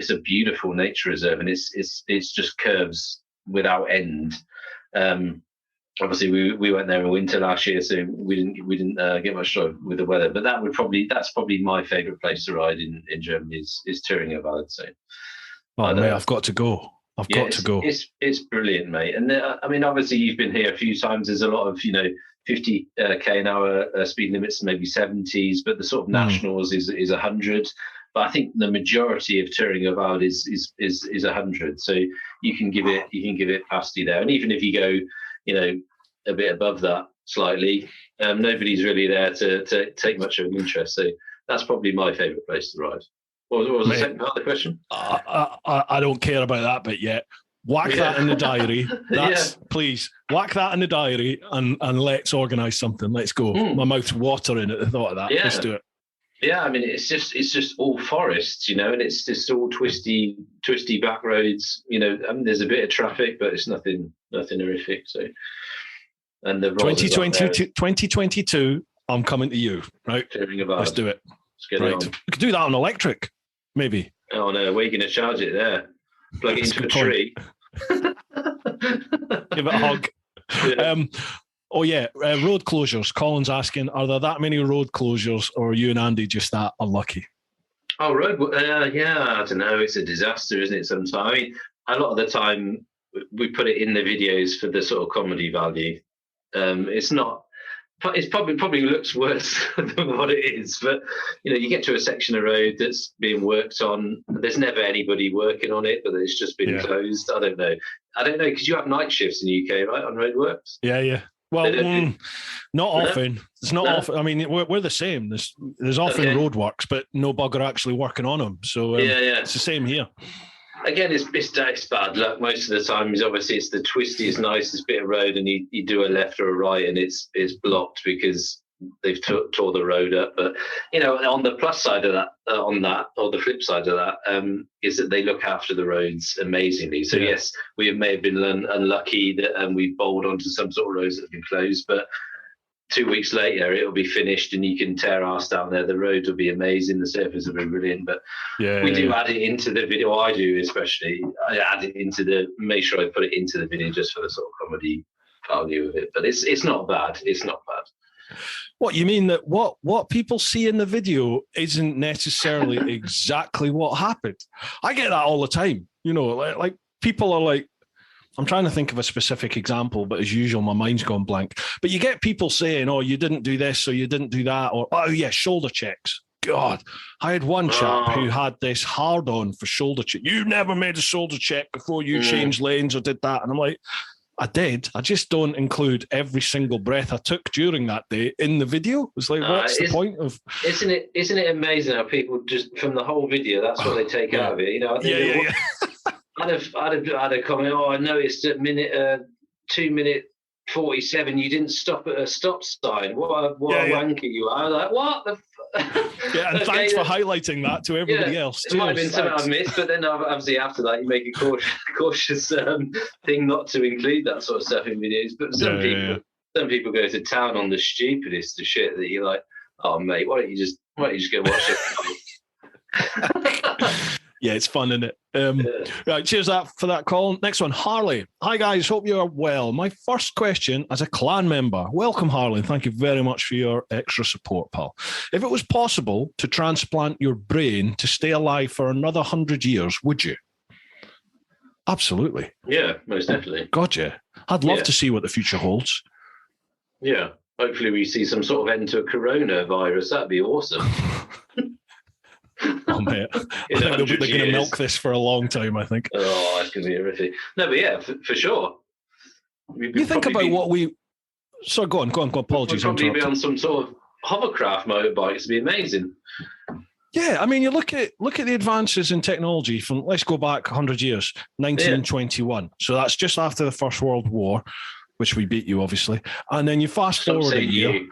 S2: a beautiful nature reserve, and it's just curves without end. Obviously, we went there in winter last year, so we didn't get much joy with the weather. But that's probably my favourite place to ride in Germany is Thüringen Wald. So,
S1: mate, I've got to go. I've got to go.
S2: It's brilliant, mate. And I mean, obviously, you've been here a few times. There's a lot of 50 k an hour speed limits, maybe 70s, but the sort of nationals is 100. But I think the majority of Thüringen Wald is 100. So you can give it pasty there, and even if you go, a bit above that slightly, nobody's really there to take much of an interest. So that's probably my favourite place to ride. What was the second part of the question?
S1: I don't care about that bit yet. Whack that in the diary. Please whack that in the diary and let's organise something. Let's go. My mouth's watering at the thought of that. Yeah. Let's do it.
S2: Yeah, I mean, it's just all forests, and it's just all twisty back roads. I mean, there's a bit of traffic, but it's nothing horrific. So, and the
S1: 2022, I'm coming to you, right? Let's do it.
S2: Let's get it on.
S1: We could do that on electric, maybe.
S2: Oh no, where are you going to charge it there? Plug it into a tree.
S1: Give it a hug. Yeah. Road closures. Colin's asking, are there that many road closures, or are you and Andy just that unlucky?
S2: Oh, road. Yeah, I don't know. It's a disaster, isn't it? Sometimes. I mean, a lot of the time we put it in the videos for the sort of comedy value. It's not. It probably looks worse than what it is, but you get to a section of road that's being worked on. There's never anybody working on it, but it's just been closed. I don't know because you have night shifts in the UK, right, on roadworks?
S1: Yeah. Well, not often. It's not often. I mean, we're the same. There's often roadworks, but no bugger actually working on them. So it's the same here.
S2: Again, it's bad luck most of the time. Obviously it's the twistiest, nicest bit of road, and you do a left or a right, and it's blocked because they've tore the road up. But on the plus side of that, or the flip side of that, is that they look after the roads amazingly. So yes, we may have been unlucky that we bowled onto some sort of roads that have been closed, but 2 weeks later it'll be finished and you can tear ass down there. The roads will be amazing, the surface will be brilliant, but we do add it into the video. I do, especially I add it into make sure I put it into the video just for the sort of comedy value of it. But it's not bad. It's not bad.
S1: What you mean that what people see in the video isn't necessarily exactly what happened? I get that all the time. Like people are like, I'm trying to think of a specific example, but as usual, my mind's gone blank. But you get people saying, oh, you didn't do this, or you didn't do that, or, oh, yeah, shoulder checks. God, I had one chap who had this hard on for shoulder check. You never made a shoulder check before you changed lanes or did that. And I'm like, I did. I just don't include every single breath I took during that day in the video. It's like, what's the point of... Isn't
S2: it amazing how people just, from the whole video, that's what they take out of it?
S1: Yeah.
S2: I'd have a comment. Oh, I noticed at 2 minute 47, you didn't stop at a stop sign. What a wanker you are! I was like, what the?
S1: Yeah, and thanks for highlighting that to everybody else.
S2: It might have been something I've missed, but then obviously after that, you make a cautious thing not to include that sort of stuff in videos. But some people go to town on the stupidest of shit that you're like, oh mate, why don't you just go watch it?
S1: Yeah, it's fun, isn't it? Right, cheers for that call. Next one, Harley. Hi, guys. Hope you are well. My first question as a clan member. Welcome, Harley. Thank you very much for your extra support, pal. If it was possible to transplant your brain to stay alive for another 100 years, would you? Absolutely.
S2: Yeah, most definitely.
S1: God, yeah. I'd love to see what the future holds.
S2: Yeah. Hopefully we see some sort of end to a coronavirus. That'd be awesome.
S1: Oh, mate. I think they're going to milk this for a long time, I think.
S2: Oh, it's going to be horrific. No, but yeah, for sure.
S1: You think about what we... So go on. Apologies.
S2: We'd probably be on some sort of hovercraft motorbikes. It'd be amazing. Yeah,
S1: I mean, you look at the advances in technology from, let's go back 100 years, 1921. So that's just after the First World War, which we beat you, obviously. And then you fast forward a year.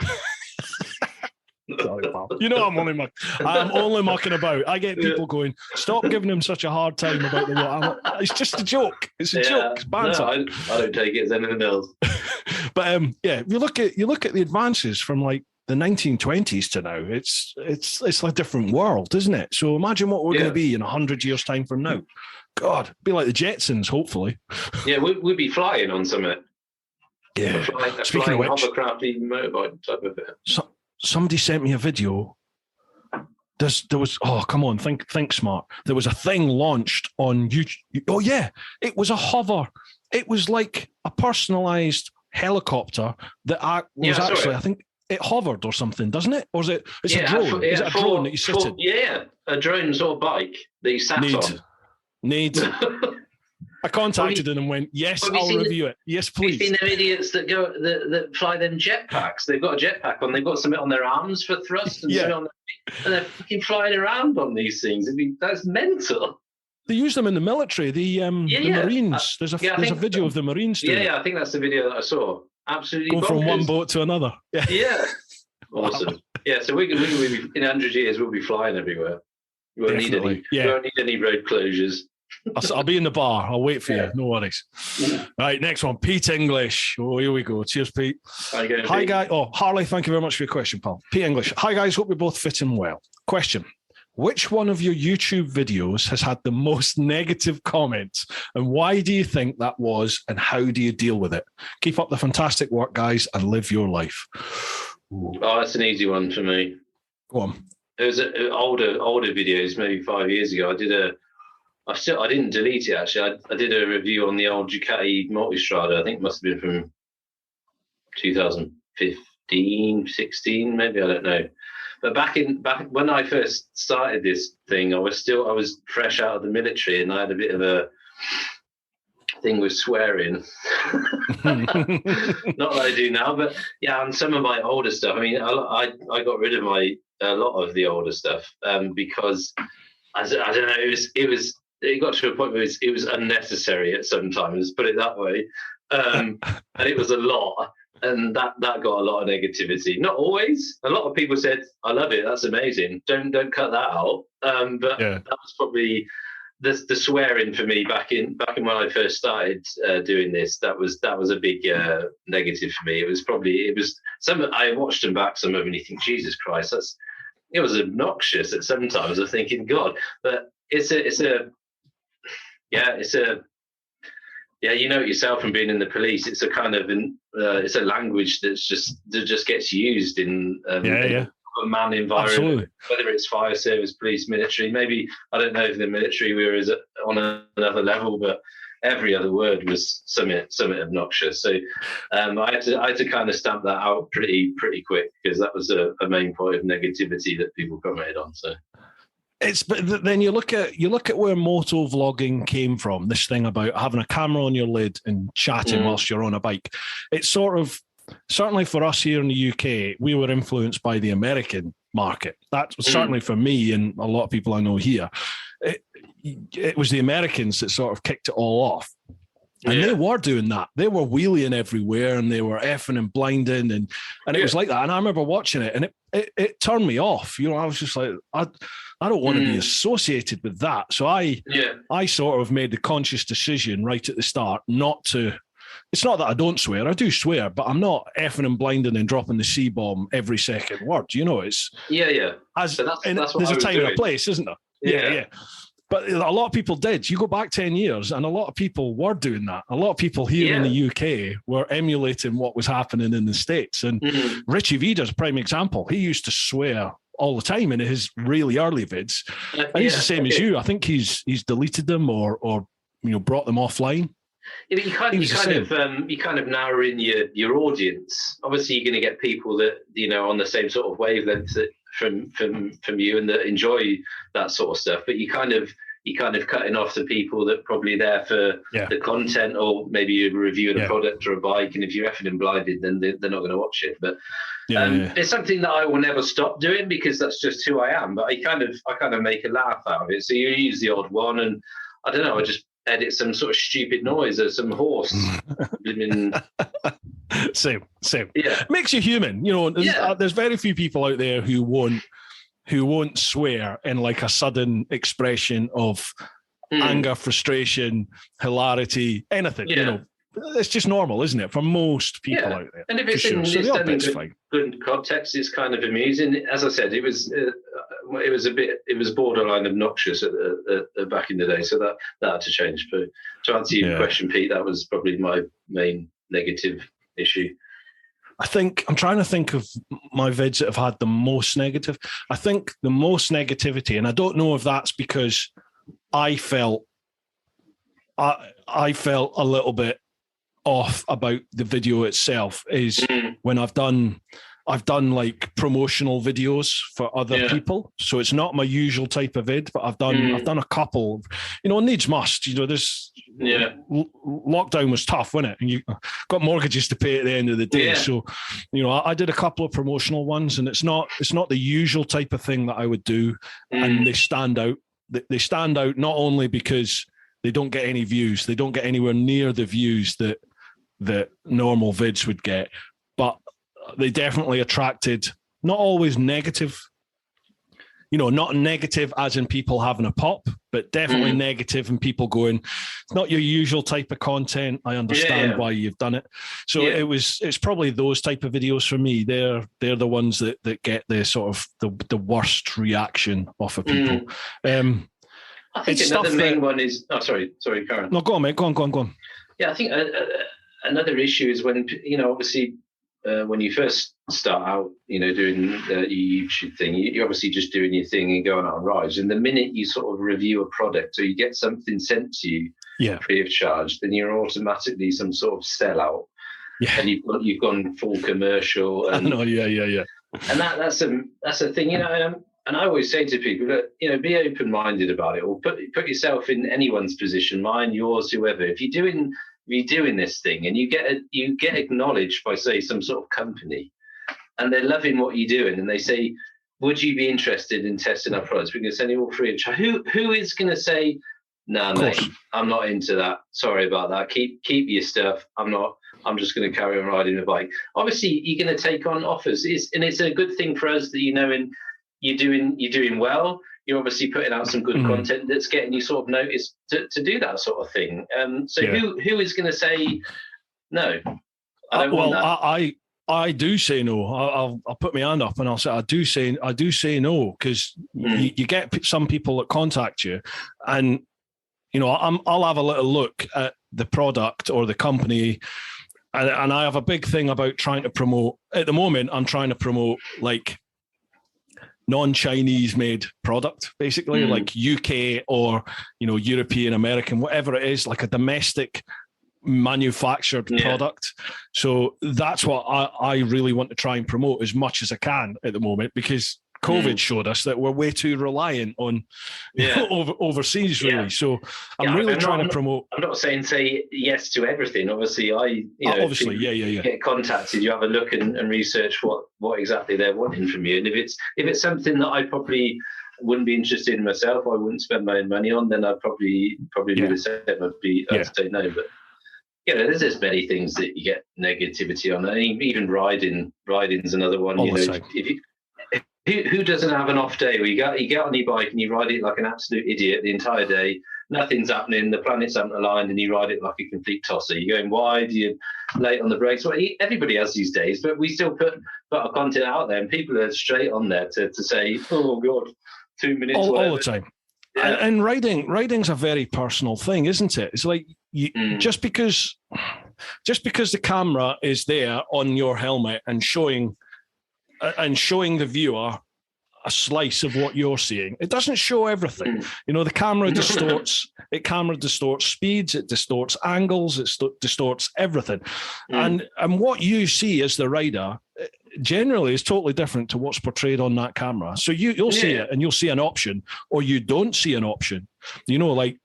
S1: Sorry, pal. You know I'm only mucking about. I get people going, stop giving him such a hard time about the war. It's just a joke. It's a joke. It's banter.
S2: No, I don't take it as anything else.
S1: But you look at the advances from like the 1920s to now. It's like a different world, isn't it? So imagine what we're going to be in 100 years' time from now. God, be like the Jetsons, hopefully.
S2: Yeah, we'd be flying on something.
S1: Yeah.
S2: Speaking of which, hovercrafty motorbike type of it.
S1: Somebody sent me a video. There was come on, think smart. There was a thing launched on YouTube. Oh yeah, it was a hover. It was like a personalized helicopter that was actually, I think it hovered or something, doesn't it? Or is it? It's a drone. Is it a drone that you sit in?
S2: Yeah, a drone sort of bike that you sat on.
S1: I contacted them and went, yes, I'll review it. Yes, please.
S2: Have you seen them idiots that fly them jetpacks? They've got a jetpack on. They've got something on their arms for thrust and something on their feet, and they're fucking flying around on these things. That's mental.
S1: They use them in the military. The Marines. There's a video of the Marines doing it.
S2: I think that's the video that I saw. Absolutely.
S1: Going from one boat to another.
S2: Yeah. Awesome. Wow. Yeah, so we in 100 years, we'll be flying everywhere. We won't need any road closures.
S1: I'll be in the bar. I'll wait for you. No worries. Right, next one. Pete English. Oh, here we go. Cheers, Pete. Hi, guys. Oh, Harley, thank you very much for your question, pal. Pete English. Hi, guys. Hope you're both fitting well. Question. Which one of your YouTube videos has had the most negative comments, and why do you think that was, and how do you deal with it? Keep up the fantastic work, guys, and live your life.
S2: Ooh. Oh, that's an easy one for me.
S1: Go on.
S2: It was older videos, maybe 5 years ago. I didn't delete it, actually. I did a review on the old Ducati Multistrada. I think it must have been from 2015, 16, maybe, I don't know. But back when I first started this thing, I was fresh out of the military, and I had a bit of a thing with swearing. Not that I do now, but yeah, on some of my older stuff. I mean, I got rid of a lot of the older stuff because I don't know. It got to a point where it was unnecessary at some times, put it that way. And it was a lot. And that got a lot of negativity. Not always. A lot of people said, I love it. That's amazing. Don't cut that out. But that was probably the swearing for me back in when I first started doing this. That was a big negative for me. It was some. I watched them back, some of them, and you think, Jesus Christ, it was obnoxious at some times. I'm thinking, God, but you know it yourself from being in the police. It's a kind of it's a language that just gets used in a man environment. Absolutely. Whether it's fire service, police, military. Maybe I don't know if the military we were on another level, but every other word was something obnoxious. So I had to kind of stamp that out pretty quick, because that was a main point of negativity that people commented on. So.
S1: But then you look at where motovlogging came from. This thing about having a camera on your lid and chatting whilst you're on a bike. It's sort of, certainly for us here in the UK, we were influenced by the American market. That was certainly for me and a lot of people I know here. It was the Americans that sort of kicked it all off. And they were doing that. They were wheeling everywhere and they were effing and blinding and it was like that. And I remember watching it and it turned me off. You know, I was just like, I don't want to be associated with that. So I sort of made the conscious decision right at the start not to. It's not that I don't swear. I do swear, but I'm not effing and blinding and dropping the C-bomb every second word. You know, it's...
S2: Yeah. So that's
S1: there's a time and a place, isn't there? Yeah. But a lot of people did. You go back 10 years and a lot of people were doing that. A lot of people here in the UK were emulating what was happening in the States. And Richie Vida's a prime example. He used to swear all the time in his really early vids. And he's the same as you. I think he's deleted them or brought them offline.
S2: Yeah, but you kind of narrow in your audience. Obviously, you're going to get people that on the same sort of wavelength from you and that enjoy that sort of stuff. But you kind of cutting off the people that probably there for the content, or maybe you're reviewing a product or a bike, and if you're effing and blinded, then they're not going to watch it. But it's something that I will never stop doing because that's just who I am. But I kind of make a laugh out of it. So you use the odd one, and I don't know, I just edit some sort of stupid noise or some horse.
S1: Same.
S2: Yeah,
S1: makes you human. There's very few people out there who won't swear in like a sudden expression of anger, frustration, hilarity, anything. It's just normal, isn't it, for most people out there?
S2: And if it's in good context, it's kind of amusing. As I said, it was borderline obnoxious back in the day, so that had to change. But to answer your question, Pete, that was probably my main negative issue.
S1: I think I'm trying to think of my vids that have had the most negative. I think the most negativity, and I don't know if that's because I felt a little bit off about the video itself, is when I've done like promotional videos for other people. So it's not my usual type of vid, but I've done a couple, needs must, this lockdown was tough, wasn't it? And you got mortgages to pay at the end of the day. Yeah. So, I did a couple of promotional ones, and it's not the usual type of thing that I would do. And they stand out. They stand out not only because they don't get any views, they don't get anywhere near the views that normal vids would get, but they definitely attracted, not always negative, not negative as in people having a pop, but definitely negative and people going, it's not your usual type of content. I understand why you've done it. So it's probably those type of videos for me. They're the ones that get the sort of the worst reaction off of people.
S2: I think another main one is, sorry, Karen.
S1: No, go on, mate. Go on.
S2: Yeah, I think another issue is when, obviously, when you first start out, doing your YouTube thing, you're obviously just doing your thing and going on rides. And the minute you sort of review a product or you get something sent to you free of charge, then you're automatically some sort of sellout. Yeah. And you've gone full commercial. And,
S1: I know, yeah.
S2: And that's a thing, and I always say to people that, be open-minded about it, or put yourself in anyone's position, mine, yours, whoever. If you're doing this thing and you get acknowledged by, say, some sort of company, and they're loving what you're doing, and they say, would you be interested in testing our products? We're going to send you all free of charge. Who is going to say, nah, mate, I'm not into that. Sorry about that. Keep your stuff. I'm just going to carry on riding a bike. Obviously, you're going to take on offers. It's a good thing for us that and you're doing well. You're obviously putting out some good content that's getting you sort of noticed to do that sort of thing. Who is going to say no? I don't want that.
S1: I do say no. I'll put my hand up and I'll say I do say no, because you get some people that contact you, and I'll have a little look at the product or the company, and I have a big thing about trying to promote. At the moment, I'm trying to promote like non-Chinese made product, basically, like UK or European, American, whatever it is, like a domestic manufactured product. So that's what I really want to try and promote as much as I can at the moment, because COVID showed us that we're way too reliant on overseas, really. So I'm really trying to promote. I'm not
S2: saying say yes to everything. Obviously,
S1: obviously,
S2: get contacted, you have a look and research what exactly they're wanting from you. And if it's something that I probably wouldn't be interested in myself, I wouldn't spend my own money on, then I'd probably do the same. I'd say no, but. there's many things that you get negativity on. Even riding's another one.
S1: All
S2: you
S1: the
S2: know,
S1: time.
S2: Who doesn't have an off day where you get on your bike and you ride it like an absolute idiot the entire day? Nothing's happening, the planets haven't aligned, and you ride it like a complete tosser. You're going wide, you're late on the brakes. Well, everybody has these days, but we still put our content out there, and people are straight on there to say, oh God, 2 minutes.
S1: All the time. Yeah. And riding's a very personal thing, isn't it? It's like just because the camera is there on your helmet and showing the viewer a slice of what you're seeing, it doesn't show everything. You know, the camera distorts speeds, it distorts angles, it distorts everything. And what you see as the rider generally is totally different to what's portrayed on that camera. So you'll see it, and you'll see an option, or you don't see an option. You know, like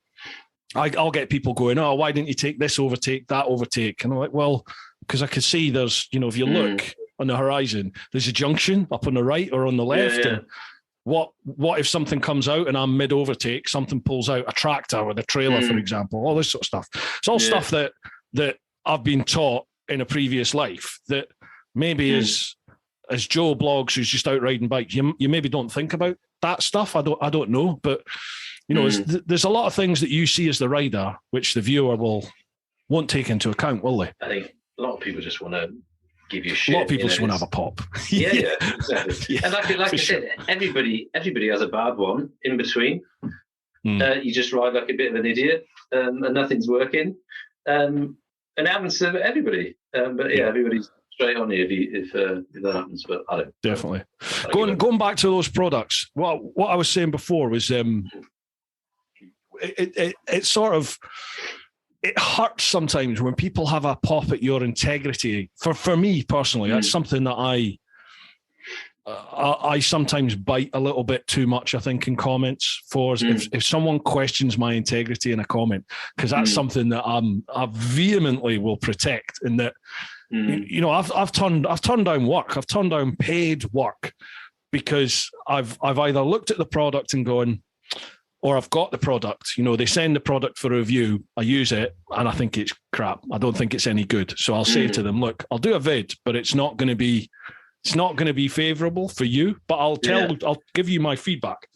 S1: I'll get people going, oh, why didn't you take this overtake, that overtake? And I'm like, well, because I could see there's, you know, if you look on the horizon, there's a junction up on the right or on the left. And what if something comes out and I'm mid overtake, something pulls out, a tractor with a trailer, for example, all this sort of stuff. It's all stuff that I've been taught in a previous life that maybe as Joe blogs who's just out riding bikes, you maybe don't think about that stuff. I don't know, but you know, there's a lot of things that you see as the rider which the viewer won't take into account, will they?
S2: I think a lot of people just want to give you shit.
S1: A lot of people just want to have a pop.
S2: Yeah, exactly. And like I said, everybody has a bad one in between. You just ride like a bit of an idiot, and nothing's working. And it happens to everybody. But everybody's straight on you if that happens. But I don't.
S1: Definitely. Going back to those products, what I was saying before was it sort of, it hurts sometimes when people have a pop at your integrity. For me personally, that's something that I sometimes bite a little bit too much, I think, in comments. If someone questions my integrity in a comment, because that's something that I vehemently will protect. In that, you know, I've turned down work, I've turned down paid work because I've either looked at the product and gone, or I've got the product, you know, they send the product for review, I use it, and I think it's crap. I don't think it's any good. So I'll say to them, look, I'll do a vid, but it's not going to be favourable for you, but I'll give you my feedback.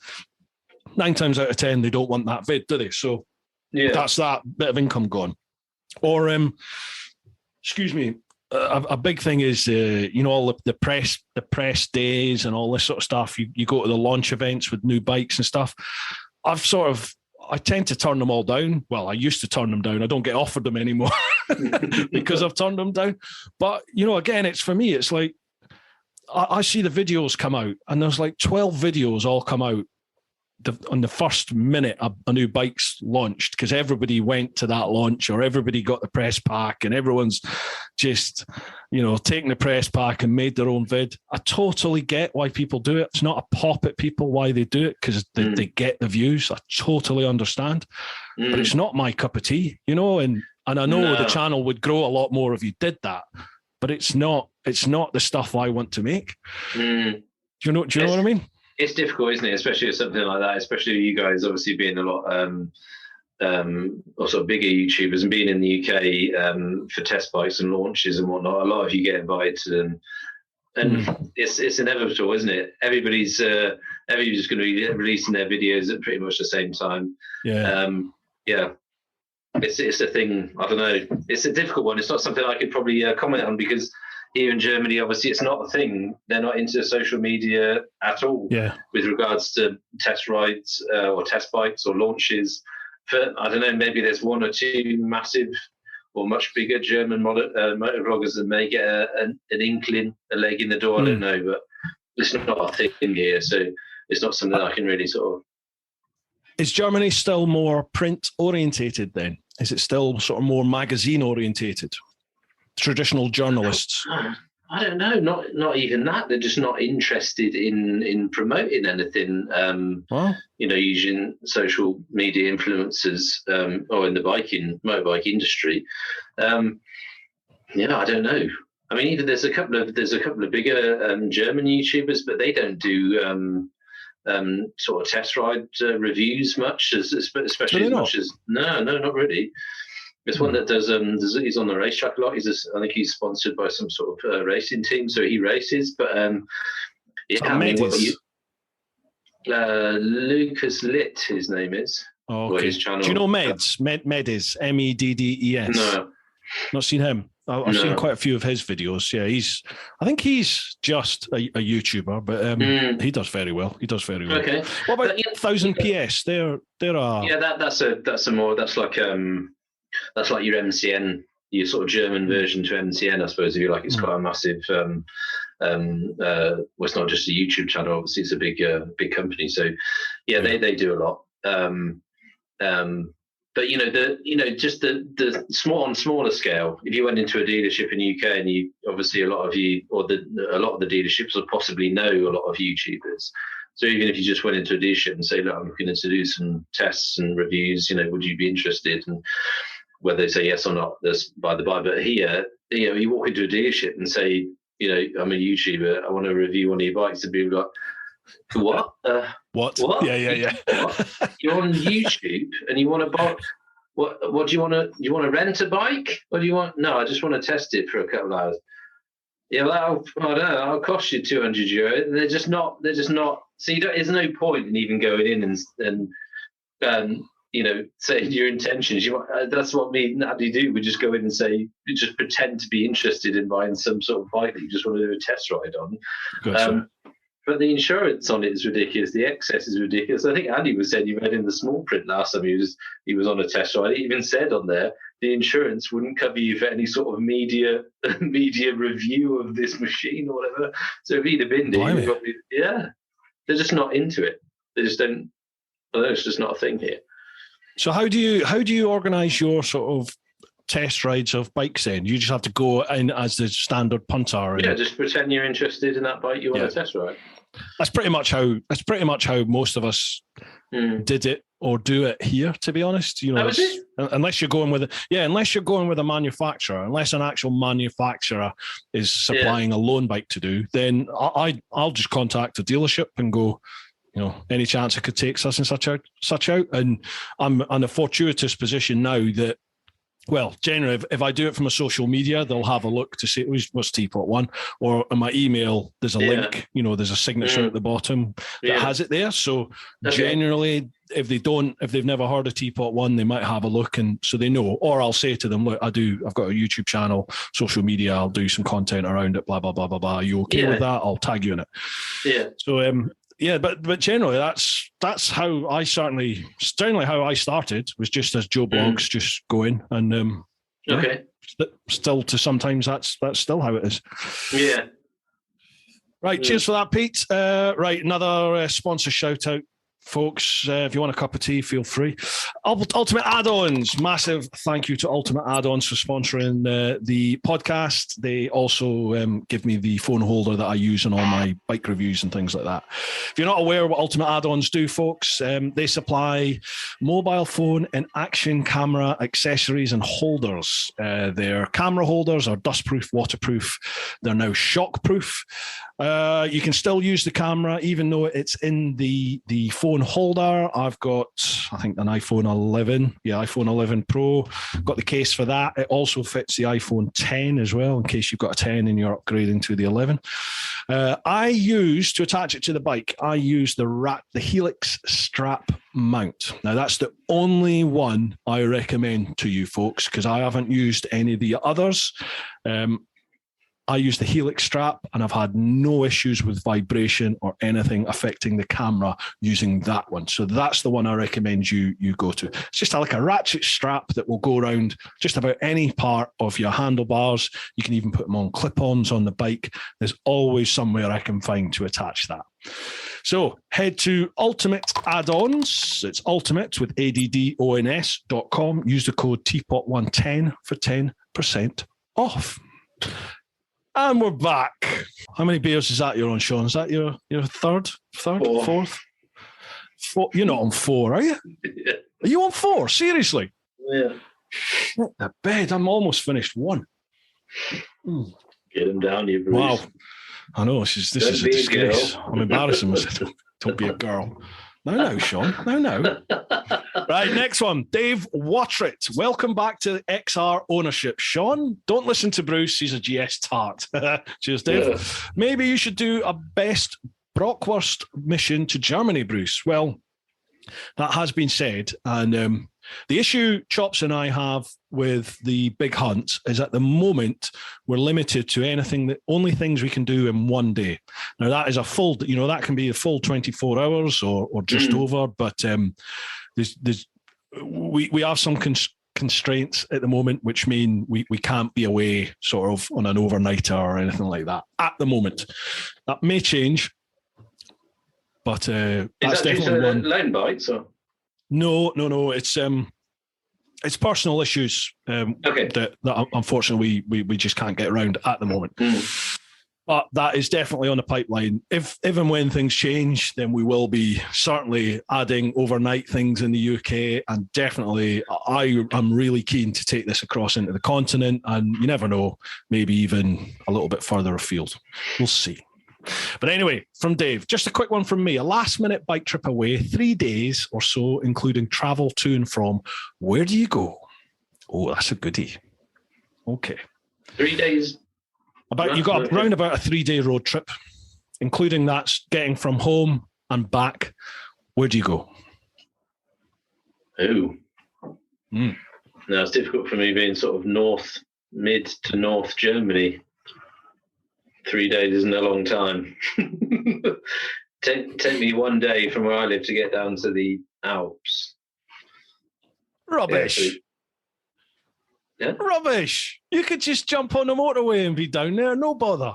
S1: 9 times out of 10, they don't want that vid, do they? So that's that bit of income gone. Or, excuse me, a big thing is, you know, all the press days and all this sort of stuff. You go to the launch events with new bikes and stuff. I tend to turn them all down. Well, I used to turn them down. I don't get offered them anymore because I've turned them down. But, you know, again, it's for me, it's like, I see the videos come out and there's like 12 videos all come out on the first minute a new bike's launched, because everybody went to that launch or everybody got the press pack and everyone's just, you know, taking the press pack and made their own vid. I totally get why people do it. It's not a pop at people why they do it, because they get the views. I totally understand, but it's not my cup of tea, you know, and I know the channel would grow a lot more if you did that, but it's not the stuff I want to make. Do you know what I mean?
S2: It's difficult, isn't it? Especially with something like that, especially you guys obviously being a lot also bigger YouTubers and being in the UK for test bikes and launches and whatnot. A lot of you get invited to them, and it's inevitable, isn't it? Everybody's going to be releasing their videos at pretty much the same time. It's a thing. I don't know. It's a difficult one. It's not something I could probably comment on, because here in Germany, obviously, it's not a thing. They're not into social media at all with regards to test rides or test bikes or launches. I don't know, maybe there's 1 or 2 massive or much bigger German motor vloggers that may get an inkling, a leg in the door. I don't know, but it's not a thing here. So it's not something I can really sort of...
S1: Is Germany still more print orientated then? Is it still sort of more magazine orientated? Traditional journalists?
S2: I don't know. Not even that. They're just not interested in promoting anything. You know, using social media influencers or in the motorbike industry. I don't know. I mean, even there's a couple of bigger German YouTubers, but they don't do sort of test ride reviews much, especially as much as no, not really. It's one that does. He's on the racetrack a lot. I think he's sponsored by some sort of racing team, so he races. But Lucas Litt, his name is.
S1: Oh, okay. His channel. Do you know Meds? Medis, Meddes.
S2: No,
S1: not seen him. I've seen quite a few of his videos. Yeah, I think he's just a YouTuber, but he does very well.
S2: Okay.
S1: What about 1000 PS? They're
S2: that's like your MCN, your sort of German version to MCN, I suppose. If you like, it's quite a massive. Well, it's not just a YouTube channel. Obviously, it's a big company. So, they do a lot. But just the smaller scale. If you went into a dealership in UK, and you obviously a lot of the dealerships will possibly know a lot of YouTubers. So even if you just went into a dealership and say, look, I'm looking to do some tests and reviews, would you be interested? And whether they say yes or not, that's by the by. But here, you walk into a dealership and say, I'm a YouTuber, I want to review one of your bikes, and people are like, what?
S1: What? Yeah.
S2: What? You're on YouTube and you want to buy. What do you want to? You want to rent a bike, or do you want? No, I just want to test it for a couple of hours. Yeah, well, I don't know. That'll cost you €200. They're just not. So there's no point in even going in and saying your intentions. That's what me and Natalie do. We just go in and say, just pretend to be interested in buying some sort of bike that you just want to do a test ride on.
S1: Gotcha.
S2: But the insurance on it is ridiculous. The excess is ridiculous. I think Andy was saying, you read in the small print last time he was on a test ride. He even said on there, the insurance wouldn't cover you for any sort of media review of this machine or whatever. So if he'd have been there, they're just not into it. They just don't. It's just not a thing here.
S1: So how do you organise your sort of test rides of bikes then? You just have to go in as the standard punter.
S2: Just pretend you're interested in that bike you want to test ride.
S1: That's pretty much how most of us did it or do it here, to be honest. Unless you're going with a manufacturer, unless an actual manufacturer is supplying a loan bike to do, then I'll just contact a dealership and go, any chance I could take such and such out. And I'm in a fortuitous position now that, well, generally, if I do it from a social media, they'll have a look to see what's TeapotOne, or in my email, there's a link, there's a signature at the bottom that has it there. So generally, if they've never heard of TeapotOne, they might have a look, and so they know. Or I'll say to them, look, I've got a YouTube channel, social media, I'll do some content around it, blah, blah, blah, blah, blah. Are you okay with that? I'll tag you in it.
S2: Yeah.
S1: So, but generally that's how I certainly how I started, was just as Joe Blogs, just going and still to sometimes that's still how it is.
S2: Yeah.
S1: Right. Cheers for that, Pete. Right. Another sponsor shout out. Folks, if you want a cup of tea, feel free. Ultimate Add-ons, massive thank you to Ultimate Add-ons for sponsoring the podcast. They also give me the phone holder that I use in all my bike reviews and things like that. If you're not aware what Ultimate Add-ons do, folks, they supply mobile phone and action camera accessories and holders. Their camera holders are dustproof, waterproof. They're now shockproof. You can still use the camera even though it's in the phone holder. I've got, I think, an iPhone 11. Yeah, iPhone 11 Pro. Got the case for that. It also fits the iPhone 10 as well, in case you've got a 10 and you're upgrading to the 11. I use, to attach it to the bike, I use the Helix strap mount. Now, that's the only one I recommend to you folks, because I haven't used any of the others. I use the Helix strap and I've had no issues with vibration or anything affecting the camera using that one. So that's the one I recommend you go to. It's just like a ratchet strap that will go around just about any part of your handlebars. You can even put them on clip-ons on the bike. There's always somewhere I can find to attach that. So head to Ultimate Add-ons. It's Ultimate with ADDONS.com. Use the code TeapotOne10 for 10% off. And we're back. How many beers is that you're on, Shaun? Is that your third, fourth? Four? You're not on 4, are you?
S2: Yeah.
S1: Are you on 4? Seriously?
S2: Yeah.
S1: Shit the bed. I'm almost finished 1.
S2: Get him down, you Bruce.
S1: Wow. I know. This is a disgrace. I'm embarrassing myself. Don't be a girl. No, Shaun. No. Right, next one. Dave Watrit. Welcome back to XR ownership. Shaun, don't listen to Bruce. He's a GS tart. Cheers, Dave. Yeah. Maybe you should do a best Brockwurst mission to Germany, Bruce. Well, that has been said. And the issue Chops and I have with the big hunt is at the moment we're limited to only things we can do in one day. Now that is a full, that can be a full 24 hours or just over, but we have some constraints at the moment, which mean we can't be away sort of on an overnighter or anything like that at the moment. That may change, but that's definitely one.
S2: Loan bites or?
S1: No. It's personal issues that unfortunately we just can't get around at the moment. But that is definitely on the pipeline. If and when things change, then we will be certainly adding overnight things in the UK, and definitely I'm really keen to take this across into the continent, and you never know, maybe even a little bit further afield. We'll see. But anyway, from Dave, just a quick one from me. A last-minute bike trip away, 3 days or so, including travel to and from. Where do you go? Oh, that's a goodie. Okay.
S2: 3 days?
S1: You got around about a 3-day road trip, including that's getting from home and back. Where do you go?
S2: Oh. No, it's difficult for me being sort of mid to north Germany. 3 days isn't a long time. Take me 1 day from where I live to get down to the Alps.
S1: Rubbish.
S2: Yeah.
S1: Rubbish. You could just jump on the motorway and be down there, no bother.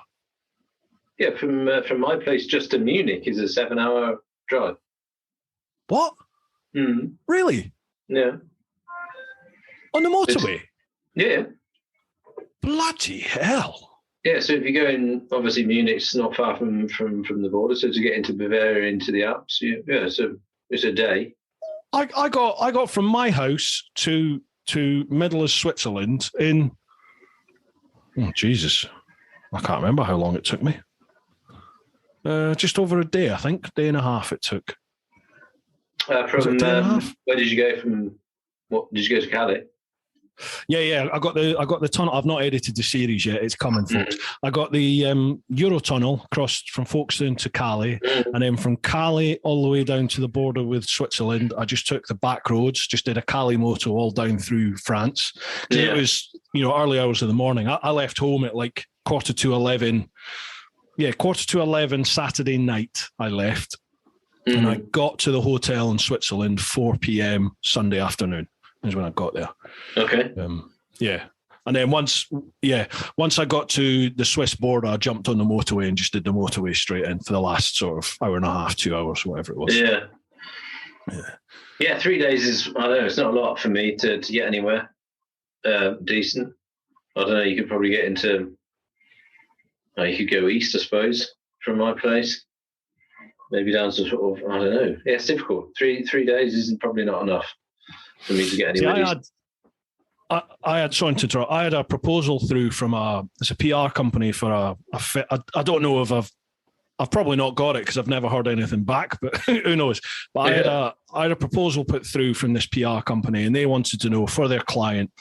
S2: Yeah, from my place just to Munich is a 7-hour drive.
S1: What? Really?
S2: Yeah.
S1: On the motorway?
S2: Yeah.
S1: Bloody hell.
S2: Yeah, so if you go in, obviously Munich's not far from the border, so to get into Bavaria, into the Alps, so it's a day.
S1: I got from my house to middle of Switzerland in, Jesus, I can't remember how long it took me. Just over a day, I think, day and a half it took.
S2: Where did you go from? What did you go to Calais?
S1: Yeah. I got the tunnel. I've not edited the series yet. It's coming, folks. I got the Eurotunnel crossed from Folkestone to Calais, and then from Calais all the way down to the border with Switzerland. I just took the back roads, just did a Calais moto all down through France. It was early hours of the morning. I left home at like 11:15. Yeah, 11:15 Saturday night. I left, and I got to the hotel in Switzerland 4 p.m. Sunday afternoon. Is when I got there.
S2: Okay.
S1: And then once I got to the Swiss border, I jumped on the motorway and just did the motorway straight in for the last sort of hour and a half, 2 hours, whatever it was.
S2: Yeah. 3 days is, I don't know, it's not a lot for me to get anywhere decent. I don't know, you could probably get into, you could go east, I suppose, from my place. Maybe down to sort of, I don't know. Yeah, it's difficult. Three days isn't probably not enough for me to get anywhere.
S1: I had a proposal through from a PR company for I don't know if I've probably not got it because I've never heard anything back, but who knows? But I had a proposal put through from this PR company, and they wanted to know for their client.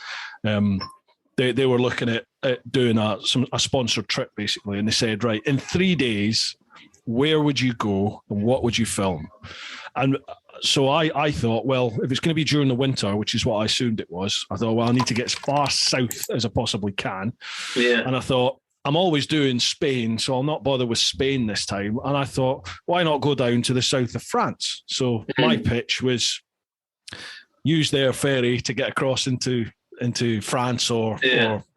S1: They were looking at doing a sponsored trip basically, and they said, right, in 3 days, where would you go and what would you film? And so I thought, well, if it's going to be during the winter, which is what I assumed it was, I thought, well, I need to get as far south as I possibly can.
S2: Yeah.
S1: And I thought, I'm always doing Spain, so I'll not bother with Spain this time. And I thought, why not go down to the south of France? So my pitch was use their ferry to get across into France or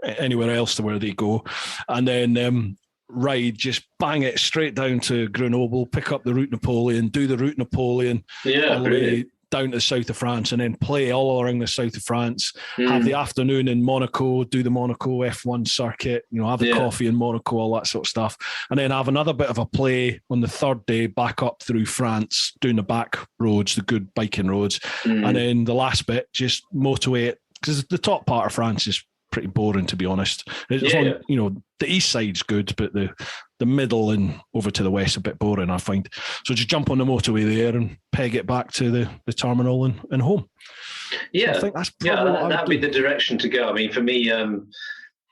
S1: anywhere else to where they go. And then ride, just bang it straight down to Grenoble, pick up the Route Napoleon, do the Route Napoleon all the way down to the south of France, and then play all around the south of France, have the afternoon in Monaco, do the Monaco F1 circuit, have a coffee in Monaco, all that sort of stuff, and then have another bit of a play on the third day back up through France, doing the back roads, the good biking roads, and then the last bit, just motorway it, because the top part of France is pretty boring, to be honest. The east side's good, but the the middle and over to the west a bit boring, I find. So just jump on the motorway there and peg it back to the terminal and home.
S2: Yeah,
S1: so I think that's probably what
S2: that'd be the direction to go. I mean, for me,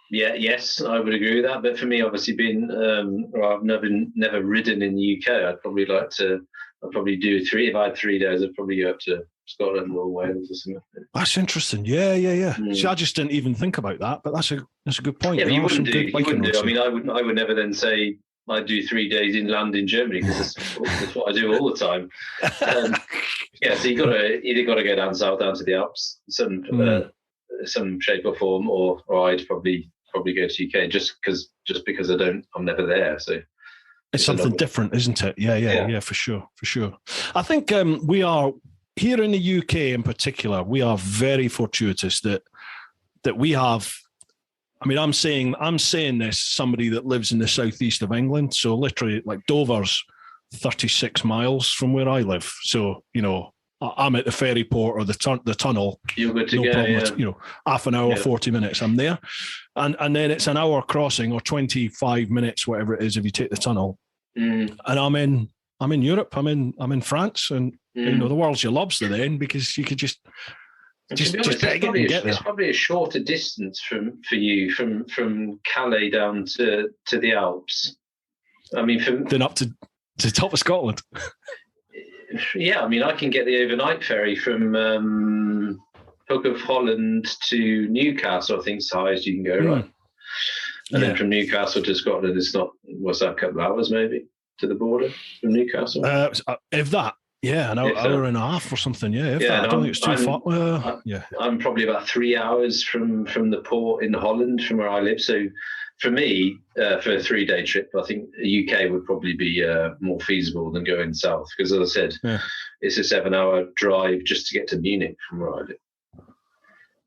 S2: yes, I would agree with that. But for me, obviously, I've never ridden in the UK. I'd probably do 3. If I had 3 days, I'd probably go up to Scotland or Wales or something.
S1: That's interesting. Yeah. See, I just didn't even think about that, but that's a good point.
S2: Yeah, but you wouldn't do. I mean, I would never then say I'd do 3 days inland in Germany, because that's what I do all the time. Yeah, so you either got to go down south, down to the Alps, some shape or form, or I'd probably go to UK just because I'm never there. So
S1: it's something different, isn't it? Yeah, for sure. I think we are here in the UK in particular. We are very fortuitous that we have. I mean, I'm saying this, somebody that lives in the southeast of England. So literally, like, Dover's 36 miles from where I live. So, I'm at the ferry port or the tunnel.
S2: You're good to
S1: no
S2: go,
S1: problem.
S2: yeah.
S1: Half an hour, 40 minutes, I'm there. And then it's an hour crossing, or 25 minutes, whatever it is, if you take the tunnel. And I'm in Europe, I'm in France, and the world's your lobster then, because you could just peg it and get there.
S2: It's probably a shorter distance for you from Calais down to the Alps. I mean,
S1: then up to the top of Scotland.
S2: Yeah, I mean, I can get the overnight ferry from Hook of Holland to Newcastle. I think it's the highest you can go, right? And then from Newcastle to Scotland, it's not, what's that, a couple of hours maybe to the border from Newcastle?
S1: If that. Yeah, an hour and a half or something. Yeah, I don't think it's too far.
S2: I'm probably about 3 hours from the port in Holland, from where I live. So for me, for a 3-day trip, I think the UK would probably be more feasible than going south. Because as I said, it's a 7-hour drive just to get to Munich from where I live.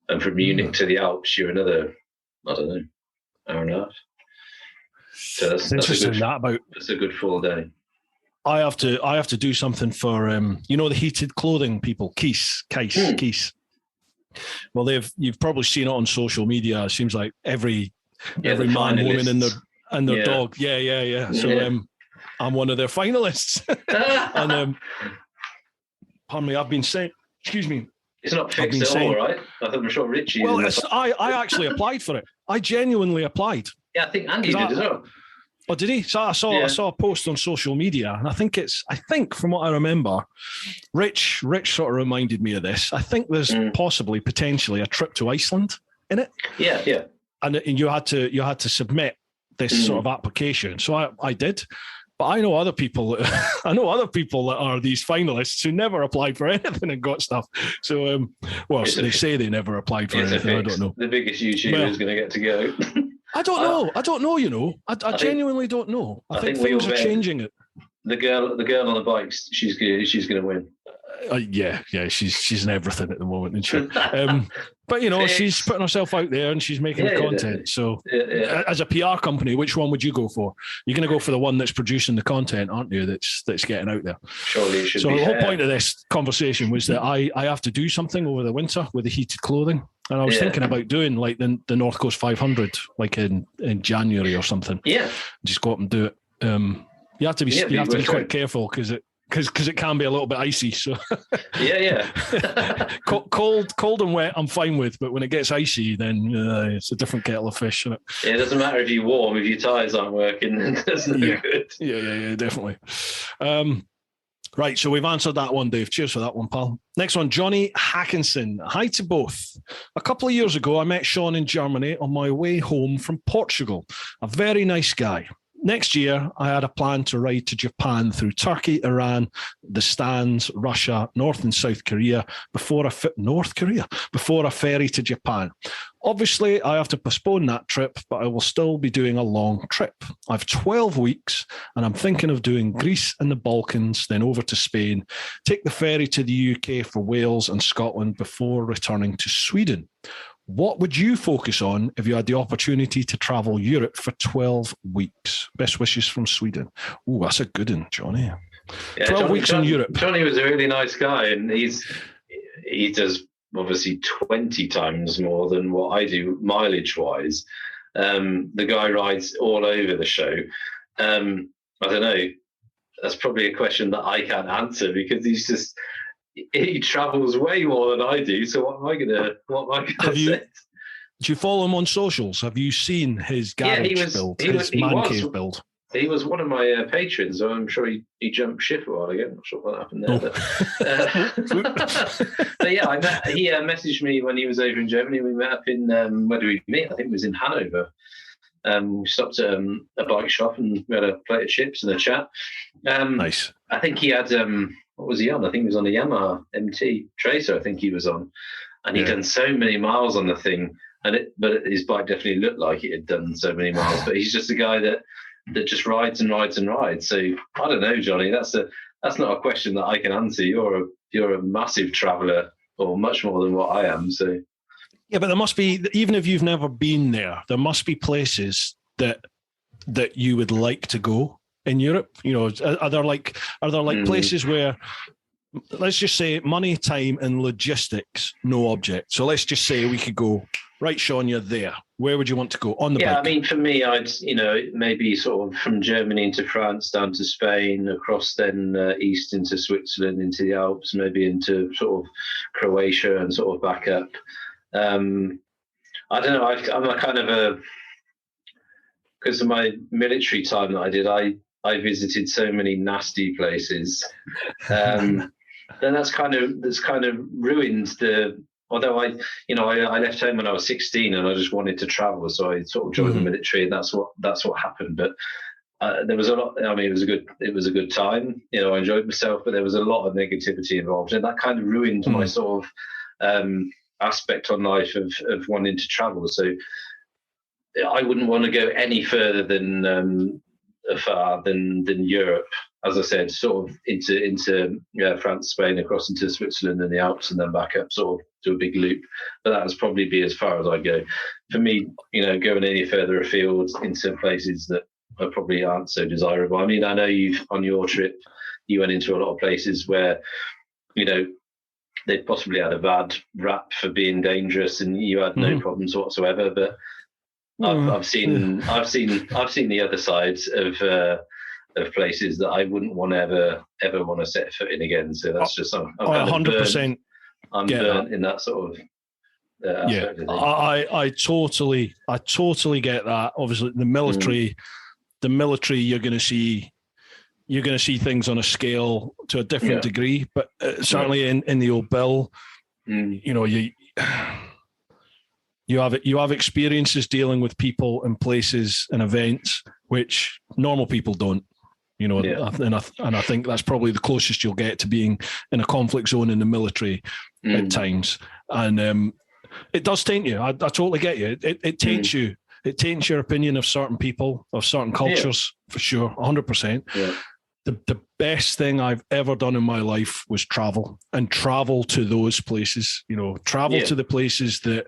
S2: And from Munich to the Alps, you're another, I don't know, hour and a half. So that's
S1: interesting.
S2: That's a good full day.
S1: I have to do something for the heated clothing people, Keys. Well, you've probably seen it on social media. It seems like every man, woman, and their dog. Yeah. So I'm one of their finalists, and pardon me, I've been saying. Excuse me.
S2: It's not fixed at all, right? I'm sure Richie.
S1: Well, I actually applied for it. I genuinely applied.
S2: Yeah, I think Andy did as well.
S1: Oh, did he? So I saw a post on social media, and I think from what I remember, Rich sort of reminded me of this. I think there's potentially a trip to Iceland in it.
S2: Yeah.
S1: And you had to submit this sort of application. So I did. But I know other people that are these finalists who never applied for anything and got stuff. So they say they never applied for anything. I don't know.
S2: The biggest YouTuber is going to get to go.
S1: I don't know. I genuinely don't know. I think things are changing it.
S2: The girl on the bikes, she's going to win.
S1: Yeah, she's in everything at the moment, isn't she? But she's putting herself out there and she's making content. So, as a PR company, which one would you go for? You're going to go for the one that's producing the content, aren't you? That's getting out there.
S2: Surely it should be.
S1: So the whole point of this conversation was that I have to do something over the winter with the heated clothing, and I was thinking about doing like the North Coast 500, like in January or something.
S2: Yeah,
S1: just go up and do it. You have to be quite careful because it can be a little bit icy. So cold and wet I'm fine with, but when it gets icy, then it's a different kettle of fish, isn't it?
S2: Yeah, it doesn't matter if you're warm, if your tyres aren't working, then that's no good.
S1: Yeah, definitely. Right, so we've answered that one, Dave. Cheers for that one, pal. Next one, Johnny Hackinson. Hi to both. A couple of years ago, I met Shaun in Germany on my way home from Portugal. A very nice guy. Next year, I had a plan to ride to Japan through Turkey, Iran, the Stans, Russia, North and South Korea before a ferry to Japan. Obviously, I have to postpone that trip, but I will still be doing a long trip. I've 12 weeks, and I'm thinking of doing Greece and the Balkans, then over to Spain, take the ferry to the UK for Wales and Scotland before returning to Sweden. What would you focus on if you had the opportunity to travel Europe for 12 weeks? Best wishes from Sweden. Oh, that's a good one, Johnny.
S2: Yeah,
S1: 12 weeks in Europe.
S2: Johnny was a really nice guy, and he does obviously 20 times more than what I do mileage-wise. The guy rides all over the show. I don't know. That's probably a question that I can't answer because he travels way more than I do. So what am I gonna say?
S1: Do you follow him on socials? Have you seen his garage build, his man cave build?
S2: He was one of my patrons, so I'm sure he jumped ship a while ago. I'm not sure what happened there. But yeah, he messaged me when he was over in Germany. We met up in, where did we meet? I think it was in Hanover. We stopped at a bike shop and we had a plate of chips and a chat.
S1: Nice.
S2: I think he had, what was he on? I think he was on a Yamaha MT Tracer, I think he was on. And he'd done so many miles on the thing. But his bike definitely looked like it had done so many miles. But he's just a guy that just rides and rides and rides. So I don't know, Johnny. That's not a question that I can answer. You're a massive traveller, or much more than what I am. So
S1: yeah, but there must be, even if you've never been there must be places that you would like to go in Europe. You know, are there like places where, let's just say, money, time, and logistics no object. So let's just say we could go, right, Shaun, you're there. Where would you want to go on the bike?
S2: Yeah, I mean, for me, I'd, maybe sort of from Germany into France, down to Spain, across then east into Switzerland, into the Alps, maybe into sort of Croatia and sort of back up. I don't know. I'm a kind of because of my military time that I did, I visited so many nasty places. Then that's kind of ruined the. Although I left home when I was 16 and I just wanted to travel, so I sort of joined the military, and that's what happened. But there was a lot. I mean, it was a good time. You know, I enjoyed myself, but there was a lot of negativity involved, and that kind of ruined my sort of aspect on life of wanting to travel. So I wouldn't want to go any further than Europe. As I said, sort of into France, Spain, across into Switzerland and the Alps, and then back up, sort of do a big loop. But that would probably be as far as I go. For me, going any further afield into places that probably aren't so desirable. I mean, I know on your trip, you went into a lot of places where, they possibly had a bad rap for being dangerous, and you had no problems whatsoever. But I've seen the other sides of places that I wouldn't want to ever want to set foot in again. So that's just I'm 100%. I'm burnt in that sort of aspect.
S1: I totally get that. Obviously, the military, you're going to see things on a scale to a different degree, but certainly in the old bill, you have experiences dealing with people and places and events which normal people don't. And I think that's probably the closest you'll get to being in a conflict zone in the military at times. And it does taint you. I totally get you. It taints you. It taints your opinion of certain people, of certain cultures, for sure, 100%. Yeah. The best thing I've ever done in my life was travel to those places. Travel to the places that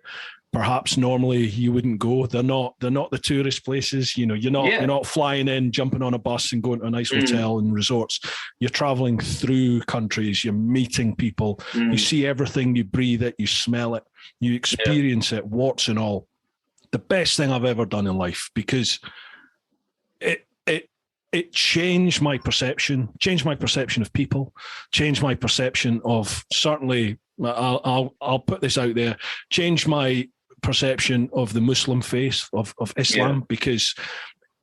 S1: perhaps normally you wouldn't go. They're not the tourist places. You're not flying in, jumping on a bus and going to a nice hotel and resorts. You're traveling through countries. You're meeting people. You see everything. You breathe it. You smell it. You experience it, warts and all. The best thing I've ever done in life, because it changed my perception of people, changed my perception of, certainly, I'll put this out there, changed my perception of the Muslim faith of Islam, because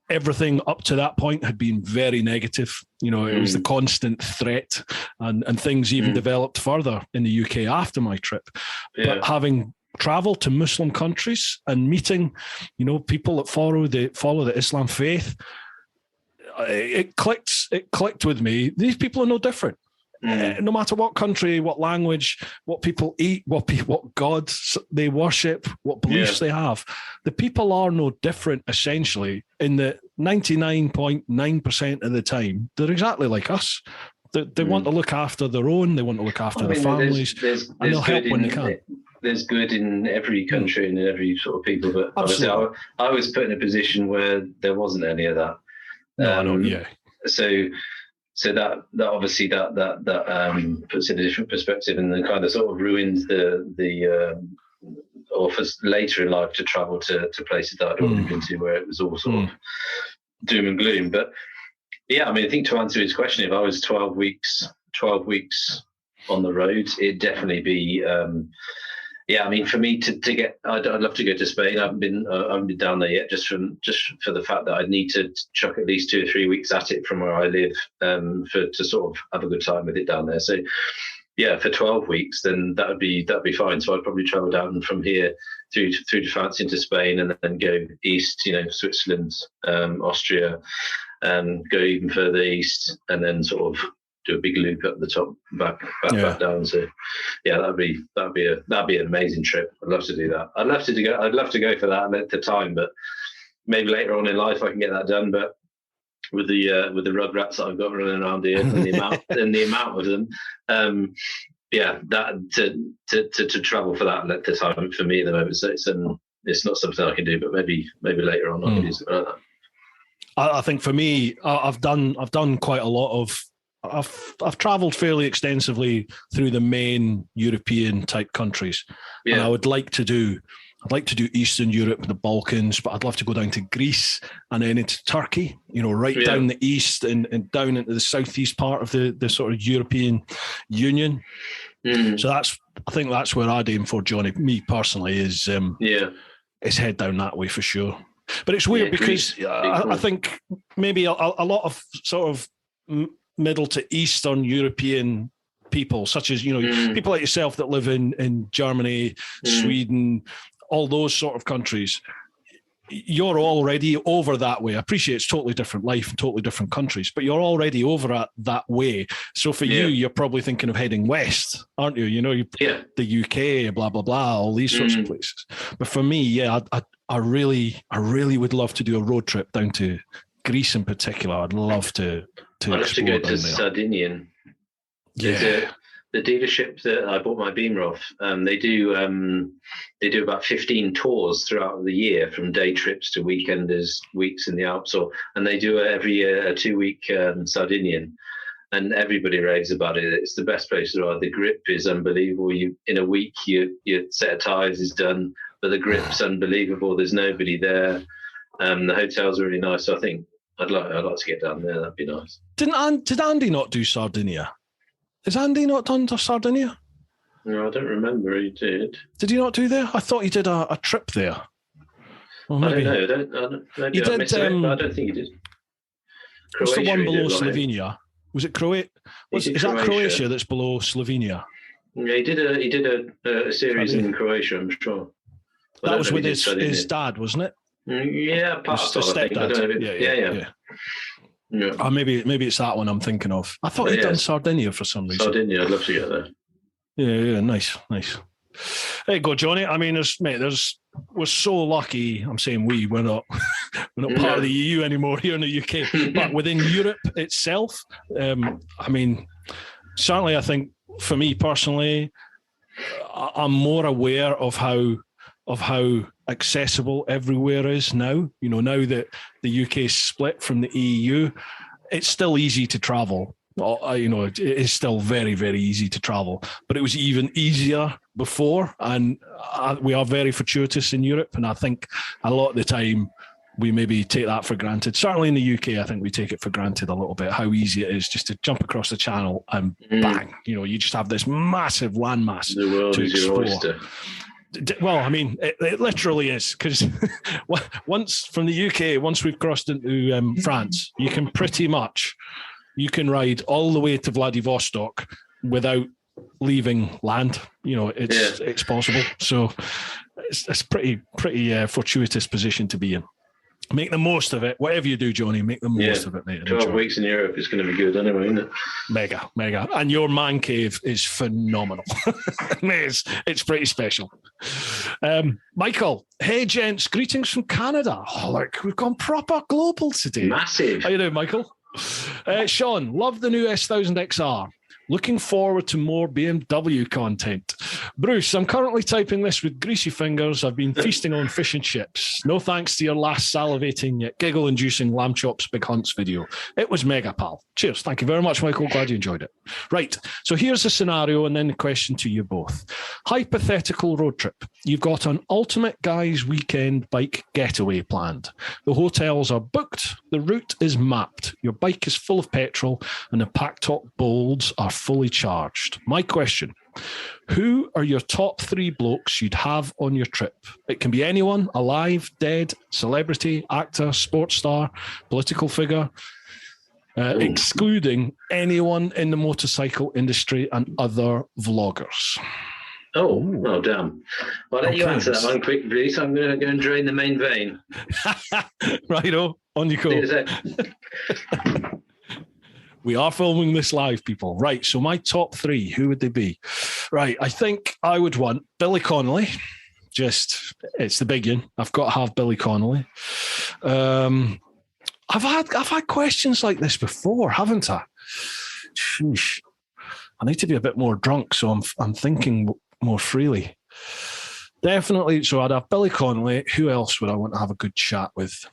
S1: everything up to that point had been very negative. It was the constant threat, and things even developed further in the UK after my trip. But having traveled to Muslim countries and meeting, people that follow the Islam faith, it clicked with me. These people are no different. No matter what country, what language, what people eat, what gods they worship, what beliefs they have, the people are no different. Essentially, in the 99.9% of the time, they're exactly like us. They want to look after their own. They want to look after their families, and they'll help when they can.
S2: There's good in every country and in every sort of people, but obviously I was put in a position where there wasn't any of that. So that obviously that puts in a different perspective, and then kind of sort of ruins the or for later in life to travel to places that I'd already been to, where it was all sort of doom and gloom. But yeah, I mean, I think to answer his question, if I was 12 weeks on the road, it'd definitely be. Yeah, I mean, for me to get, I'd love to go to Spain. I haven't been down there yet, just for the fact that I'd need to chuck at least 2 or 3 weeks at it from where I live, to sort of have a good time with it down there. So, yeah, for 12 weeks, then that'd be fine. So I'd probably travel down from here through to France into Spain, and then go east, Switzerland, Austria, go even further east, and then sort of do a big loop up the top, back down. So yeah, that'd be an amazing trip. I'd love to do that. I'd love to go for that at the time, but maybe later on in life I can get that done. But with the rugrats that I've got running around here and the amount of them, that to travel for that at the time for me at the moment, so it's not something I can do, but maybe later on I can do something like that.
S1: I think for me, I've done quite a lot of. I've travelled fairly extensively through the main European type countries, and I'd like to do Eastern Europe, the Balkans, but I'd love to go down to Greece and then into Turkey. Down the east and down into the southeast part of the sort of European Union. So I think that's where I'd aim for, Johnny. Me personally is head down that way for sure. But it's weird because I think maybe a lot of sort of Middle to Eastern European people, such as people like yourself that live in Germany, Sweden, all those sort of countries, you're already over that way. I appreciate it's totally different life and totally different countries, but you're already over at that way. So for you, you're probably thinking of heading west, aren't you? The UK, blah blah blah, all these sorts of places. But for me, I really would love to do a road trip down to Greece in particular. I'd love to
S2: I'd love to go to Sardinia. The dealership that I bought my Beamer off, they do about 15 tours throughout the year, from day trips to weekenders, weeks in the Alps, and they do every year a 2-week Sardinian, and everybody raves about it. It's the best place to ride. The grip is unbelievable. In a week, your set of tyres is done, but the grip's unbelievable. There's nobody there. The hotels are really nice. So I think I'd like to get down there. That'd be nice.
S1: Did Andy not do Sardinia? Has Andy not done to Sardinia?
S2: No, I don't remember he did.
S1: Did he not do there? I thought he did a trip there.
S2: Well, maybe. I don't know. Maybe I missed it, but I don't think he did.
S1: What's the one below Slovenia? Was it Croatia? Is that Croatia that's below Slovenia?
S2: Yeah, he did a series in Croatia, I'm sure.
S1: That was with his dad, wasn't it?
S2: Yeah, past stepdad. Yeah.
S1: Oh, maybe it's that one I'm thinking of. I thought he'd done Sardinia for some reason.
S2: Sardinia, I'd love to get there.
S1: Yeah, nice. There you go, Johnny. I mean, we're so lucky. I'm saying we're not part of the EU anymore here in the UK, but within Europe itself, I mean, certainly I think for me personally, I'm more aware of how accessible everywhere is now. Now that the UK is split from the EU, it's still easy to travel. It is still very, very easy to travel, but it was even easier before. And we are very fortuitous in Europe. And I think a lot of the time we maybe take that for granted. Certainly in the UK, I think we take it for granted a little bit, how easy it is just to jump across the channel and bang, you just have this massive landmass
S2: the world
S1: to
S2: is
S1: explore.
S2: Your oyster.
S1: Well, I mean, it literally is, because once from the UK, once we've crossed into France, you can ride all the way to Vladivostok without leaving land. It's possible. So it's pretty fortuitous position to be in. Make the most of it. Whatever you do, Johnny, make the most of it, mate.
S2: 12 weeks in Europe is going to be good anyway, isn't it?
S1: Mega. And your man cave is phenomenal. It's pretty special. Michael, hey, gents, greetings from Canada. Oh, look, we've gone proper global today.
S2: Massive.
S1: How you doing, Michael? Sean, love the new S1000XR. Looking forward to more BMW content. Bruce, I'm currently typing this with greasy fingers. I've been feasting on fish and chips. No thanks to your last salivating yet giggle-inducing lamb chops big hunts video. It was mega, pal. Cheers. Thank you very much, Michael. Glad you enjoyed it. Right. So here's the scenario and then the question to you both. Hypothetical road trip. You've got an ultimate guys weekend bike getaway planned. The hotels are booked. The route is mapped. Your bike is full of petrol and the pack top bowls are fully charged. My question, who are your top 3 blokes you'd have on your trip? It can be anyone, alive, dead, celebrity, actor, sports star, political figure, excluding anyone in the motorcycle industry and other vloggers.
S2: Oh, damn. Well, I'll let you answer that one quick, Bruce. I'm going to go and drain the main vein.
S1: Righto, on you go. We are filming this live, people. Right, so my top 3, who would they be? Right, I think I would want Billy Connolly. It's the big one. I've got to have Billy Connolly. I've had questions like this before, haven't I? Sheesh. I need to be a bit more drunk, so I'm thinking more freely. Definitely. So I'd have Billy Connolly. Who else would I want to have a good chat with?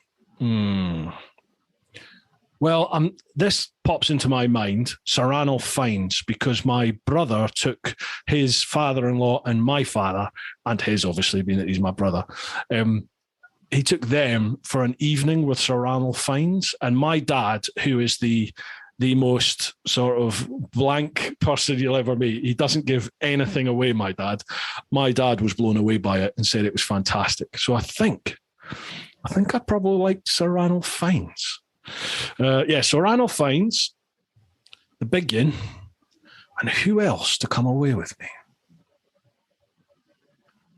S1: Well, this pops into my mind, Sir Ranulph Fiennes, because my brother took his father-in-law and my father, and his obviously being that he's my brother, he took them for an evening with Sir Ranulph Fiennes, and my dad, who is the most sort of blank person you'll ever meet. He doesn't give anything away, my dad. My dad was blown away by it and said it was fantastic. So I think I probably liked Sir Ranulph Fiennes. Sir Ranulph Fiennes, the big yin, and who else to come away with me?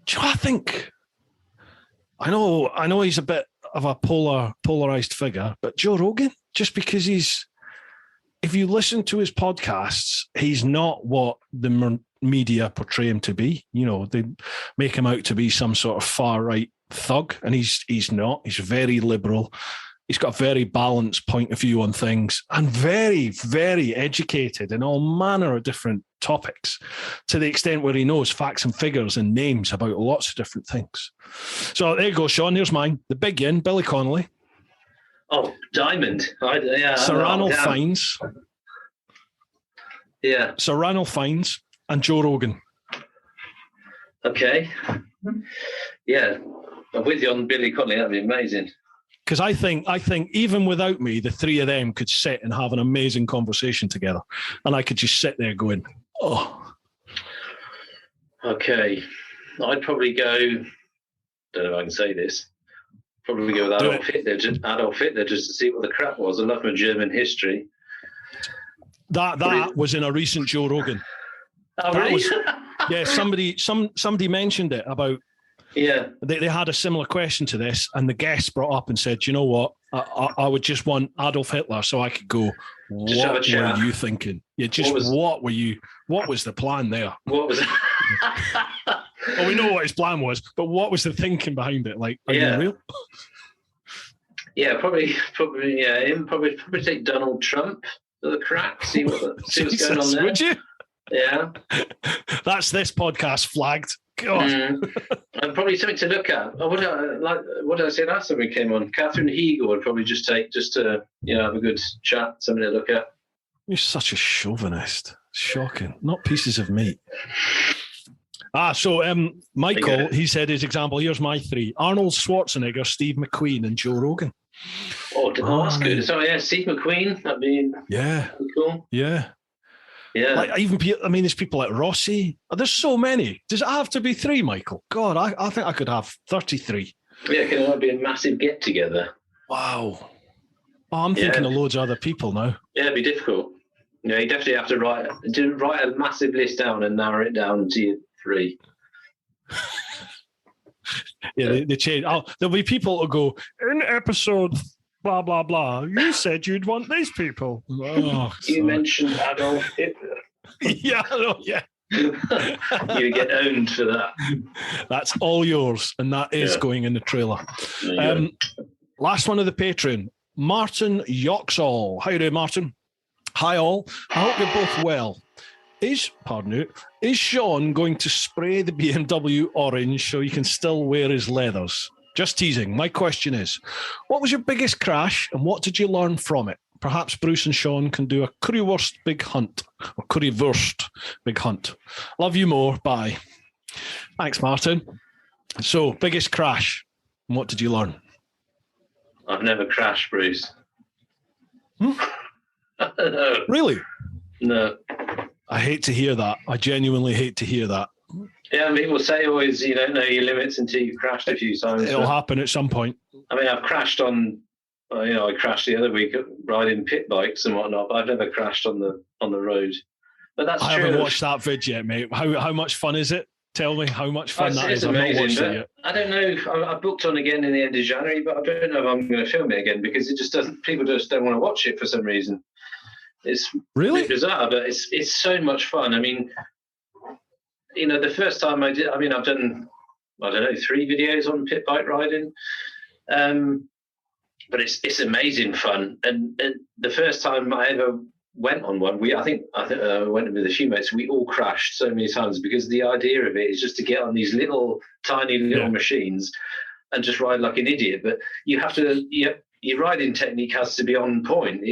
S1: Do you know what I think? I know he's a bit of a polarized figure, but Joe Rogan, just because if you listen to his podcasts, he's not what the media portray him to be. You know, they make him out to be some sort of far right thug, and he's not. He's very liberal. He's got a very balanced point of view on things and very, very educated in all manner of different topics, to the extent where he knows facts and figures and names about lots of different things. So there you go, Shaun. Here's mine. The big yin, Billy Connolly.
S2: Oh, Diamond.
S1: Sir Ranulph Fiennes.
S2: Yeah.
S1: Sir Ranulph Fiennes and Joe Rogan.
S2: Okay. Yeah. I'm with you on Billy Connolly. That'd be amazing.
S1: Because I think even without me, the 3 of them could sit and have an amazing conversation together. And I could just sit there going, oh.
S2: Okay. I'd probably go, don't know if I can say this, probably go with Adolf Hitler just to see what the crap was. I love my German history.
S1: That was in a recent Joe Rogan.
S2: Oh, really?
S1: Yeah, somebody mentioned it about.
S2: Yeah,
S1: they had a similar question to this, and the guest brought up and said, "You know what? I would just want Adolf Hitler, so I could go.
S2: Just
S1: what were you thinking? Yeah, what were you? What was the plan there?
S2: What was?
S1: Well, we know what his plan was, but what was the thinking behind it? Like, are you real?
S2: Yeah, probably, yeah. Him probably take Donald Trump to the crack. See what's going on there.
S1: Would you?
S2: Yeah.
S1: That's this podcast flagged. God.
S2: And probably something to look at. What did I say last time we came on? Catherine Hegel would probably just to have a good chat, something to look at.
S1: You're such a chauvinist. Shocking. Not pieces of meat. So Michael, he said his example. Here's my 3: Arnold Schwarzenegger, Steve McQueen, and Joe Rogan.
S2: Oh, that's good. So yeah, Steve McQueen. That'd be cool.
S1: Yeah.
S2: Yeah.
S1: Like even, there's people like Rossi. There's so many. Does it have to be 3, Michael? God, I think I could have 33.
S2: Yeah, can it be a massive get together?
S1: Wow. Oh, I'm thinking of loads of other people now. Yeah,
S2: it'd be difficult. Yeah, you definitely have to write a massive list down and narrow it down to your 3.
S1: They change. There'll be people who go, in episode blah, blah, blah, you said you'd want these people. Oh,
S2: you mentioned Adolf Hitler.
S1: Yeah, I know, yeah.
S2: You get owned for that.
S1: That's all yours, and that is going in the trailer. Last one of the Patreon, Martin Yoxall. How are you doing, Martin? Hi all. I hope you're both well. Is Shaun going to spray the BMW orange so he can still wear his leathers? Just teasing. My question is, what was your biggest crash and what did you learn from it? Perhaps Bruce and Shaun can do a currywurst big hunt or currywurst big hunt. Love you more. Bye. Thanks, Martin. So, biggest crash. And what did you learn?
S2: I've never crashed, Bruce. No.
S1: Really?
S2: No.
S1: I hate to hear that. I genuinely hate to hear that.
S2: Yeah, people say always you don't know your limits until you've crashed a few times.
S1: It'll happen at some point.
S2: I mean, I've crashed on, I crashed the other week riding pit bikes and whatnot, but I've never crashed on the road. But that's true.
S1: I haven't watched that vid yet, mate. How much fun is it? Tell me how much fun that is.
S2: Amazing,
S1: I've not watched it yet.
S2: I don't know. I booked on again in the end of January, but I don't know if I'm going to film it again because it just doesn't. People just don't want to watch it for some reason. It's really bizarre, but it's so much fun. I mean, the first time I did, I've done, 3 videos on pit bike riding, but it's amazing fun. And the first time I ever went on one, I think I went with a few mates. We all crashed so many times because the idea of it is just to get on these tiny little machines and just ride like an idiot. But you have to, your riding technique has to be on point.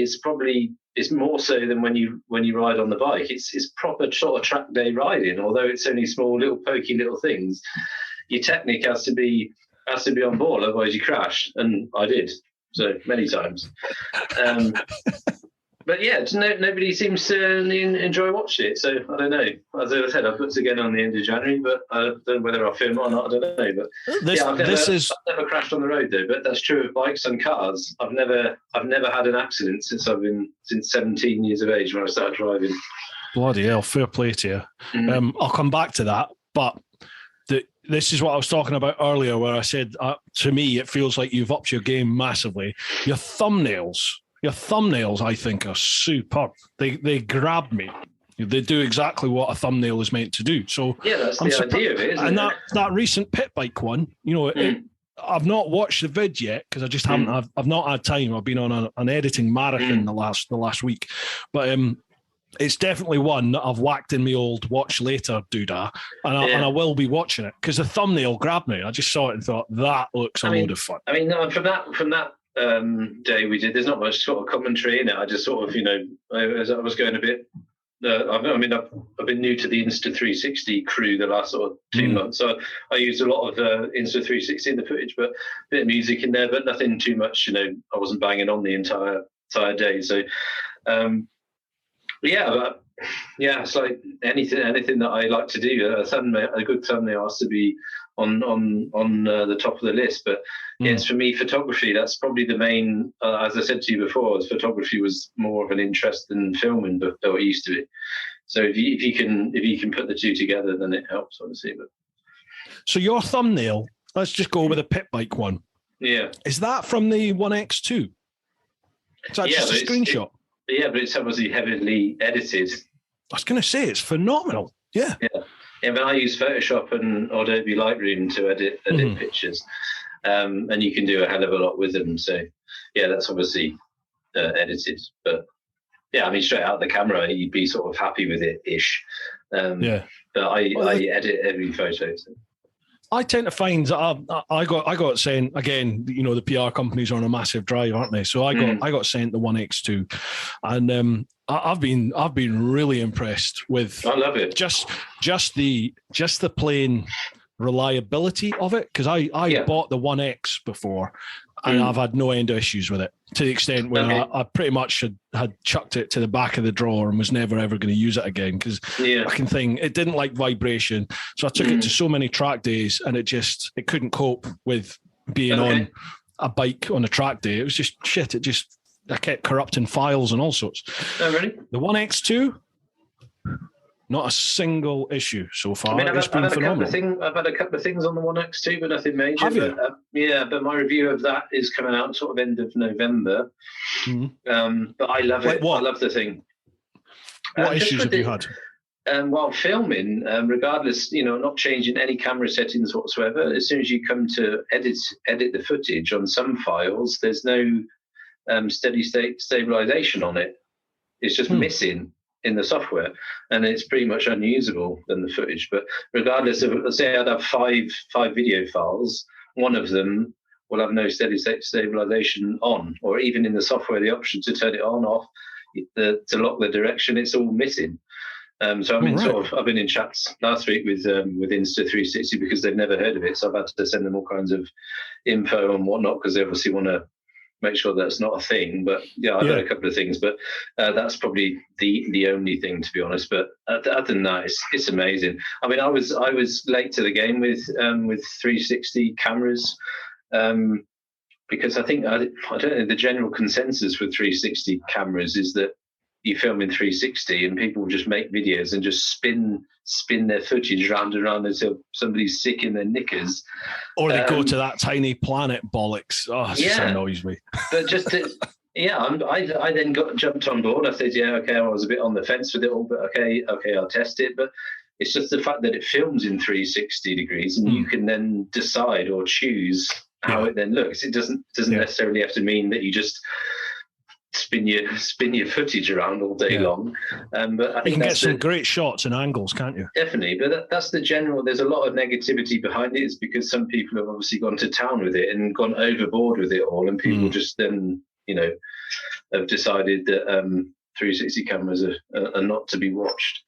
S2: It's more so than when you ride on the bike. It's proper sort of track day riding, although it's only small little pokey little things. Your technique has to be on board, otherwise you crash, and I did so many times. But yeah, nobody seems to enjoy watching it. So I don't know. As I said, I put it again on the end of January, but I don't know whether I'll film it or not. I don't know. But I've never crashed on the road though. But that's true of bikes and cars. I've never had an accident since 17 years of age when I started driving.
S1: Bloody hell! Fair play to you.
S2: Mm.
S1: I'll come back to that, but this is what I was talking about earlier, where I said to me it feels like you've upped your game massively. Your thumbnails, I think, are superb. They grab me. They do exactly what a thumbnail is meant to do. So
S2: yeah, that's the idea of it, isn't it?
S1: That recent pit bike one, I've not watched the vid yet because I just haven't. I've not had time. I've been on an editing marathon the last week, but it's definitely one that I've whacked in my old watch later doodah, and I will be watching it because the thumbnail grabbed me. I just saw it and thought that looks a load of fun.
S2: I mean, from that day we did, there's not much sort of commentary in it. I just sort of, as I was going a bit, I've been new to the Insta360 crew the last sort of 2 months, so I used a lot of Insta360 in the footage, but a bit of music in there, but nothing too much. I wasn't banging on the entire day. So, it's like anything that I like to do. A good thumbnail has to be on the top of the list, but yes, for me, photography, that's probably the main, as I said to you before, photography was more of an interest than filming, but it used to be. So if you can put the two together, then it helps, obviously. But
S1: so your thumbnail, let's just go with a pit bike one.
S2: Yeah.
S1: Is that from the 1X2? Is that just a screenshot?
S2: But it's obviously heavily edited.
S1: I was going to say, it's phenomenal. Yeah.
S2: Yeah, but I use Photoshop and Adobe Lightroom to edit pictures, and you can do a hell of a lot with them. So, yeah, that's obviously edited. But, yeah, I mean, straight out the camera, you'd be sort of happy with it-ish. But I edit every photo. So.
S1: I tend to find that I got sent again. The PR companies are on a massive drive, aren't they? So I got sent the 1X2, and I've been really impressed with.
S2: I love it.
S1: Just the plain reliability of it, because I bought the 1X before, and I've had no end of issues with it, to the extent where I pretty much had chucked it to the back of the drawer and was never ever going to use it again, because fucking thing, it didn't like vibration. So I took it to so many track days, and it couldn't cope with being on a bike on a track day. It was just shit. I kept corrupting files and all sorts.
S2: Oh, really?
S1: The 1X2, not a single issue so far. It's been phenomenal.
S2: I've had a couple of things on the 1X2, but nothing major.
S1: Have you?
S2: But my review of that is coming out sort of end of November. But I love it.
S1: What?
S2: I love the thing.
S1: What issues have you had?
S2: While filming, regardless, not changing any camera settings whatsoever, as soon as you come to edit the footage on some files, there's no steady state stabilization on it. It's just missing in the software, and it's pretty much unusable in the footage. But regardless of, let's say I'd have five video files, one of them will have no steady state stabilization on, or even in the software, the option to turn it on, off, to lock the direction, it's all missing. So I'm I've been in chats last week with Insta360 because they've never heard of it. So I've had to send them all kinds of info and whatnot because they obviously want to make sure that's not a thing. But yeah, I've done a couple of things, but that's probably the only thing, to be honest. But other than that, it's amazing. I mean, I was late to the game with 360 cameras. Because I think I don't know, the general consensus with 360 cameras is that you film in 360 and people just make videos and just spin their footage round and round until somebody's sick in their knickers,
S1: or they go to that tiny planet bollocks. Oh, it just annoys me.
S2: But I then jumped on board. I said, I was a bit on the fence with it all, but okay, I'll test it. But it's just the fact that it films in 360 degrees and you can then decide or choose how it then looks. It doesn't necessarily have to mean that you just spin your footage around all day long. But I think you can
S1: get some great shots and angles, can't you?
S2: Definitely. But that's the general. There's a lot of negativity behind it. It's because some people have obviously gone to town with it and gone overboard with it all, and people just then have decided that 360 cameras are not to be watched.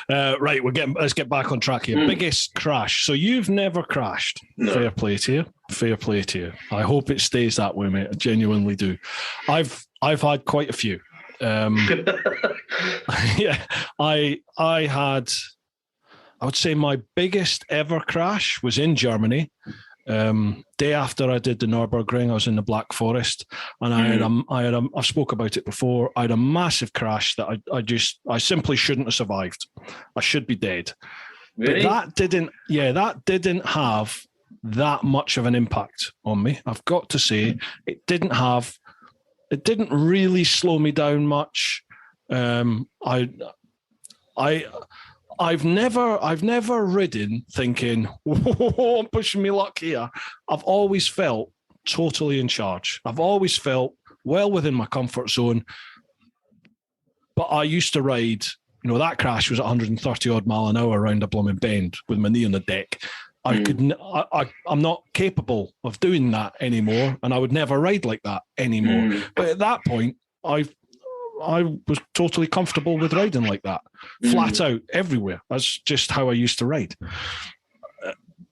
S1: Right, let's get back on track here. Biggest crash. So you've never crashed. No. Fair play to you. I hope it stays that way, mate. I genuinely do. I've had quite a few. I would say my biggest ever crash was in Germany. Day after I did the Nürburgring, I was in the Black Forest, and I've spoke about it before. I had a massive crash that I simply shouldn't have survived. I should be dead. Really? But that didn't have that much of an impact on me. I've got to say, it didn't really slow me down much. I've never ridden thinking, whoa, I'm pushing my luck here. I've always felt totally in charge. I've always felt well within my comfort zone. But I used to ride, that crash was at 130 odd mile an hour around a blooming bend with my knee on the deck. I'm not capable of doing that anymore, and I would never ride like that anymore. But at that point, I was totally comfortable with riding like that, flat out everywhere. That's just how I used to ride.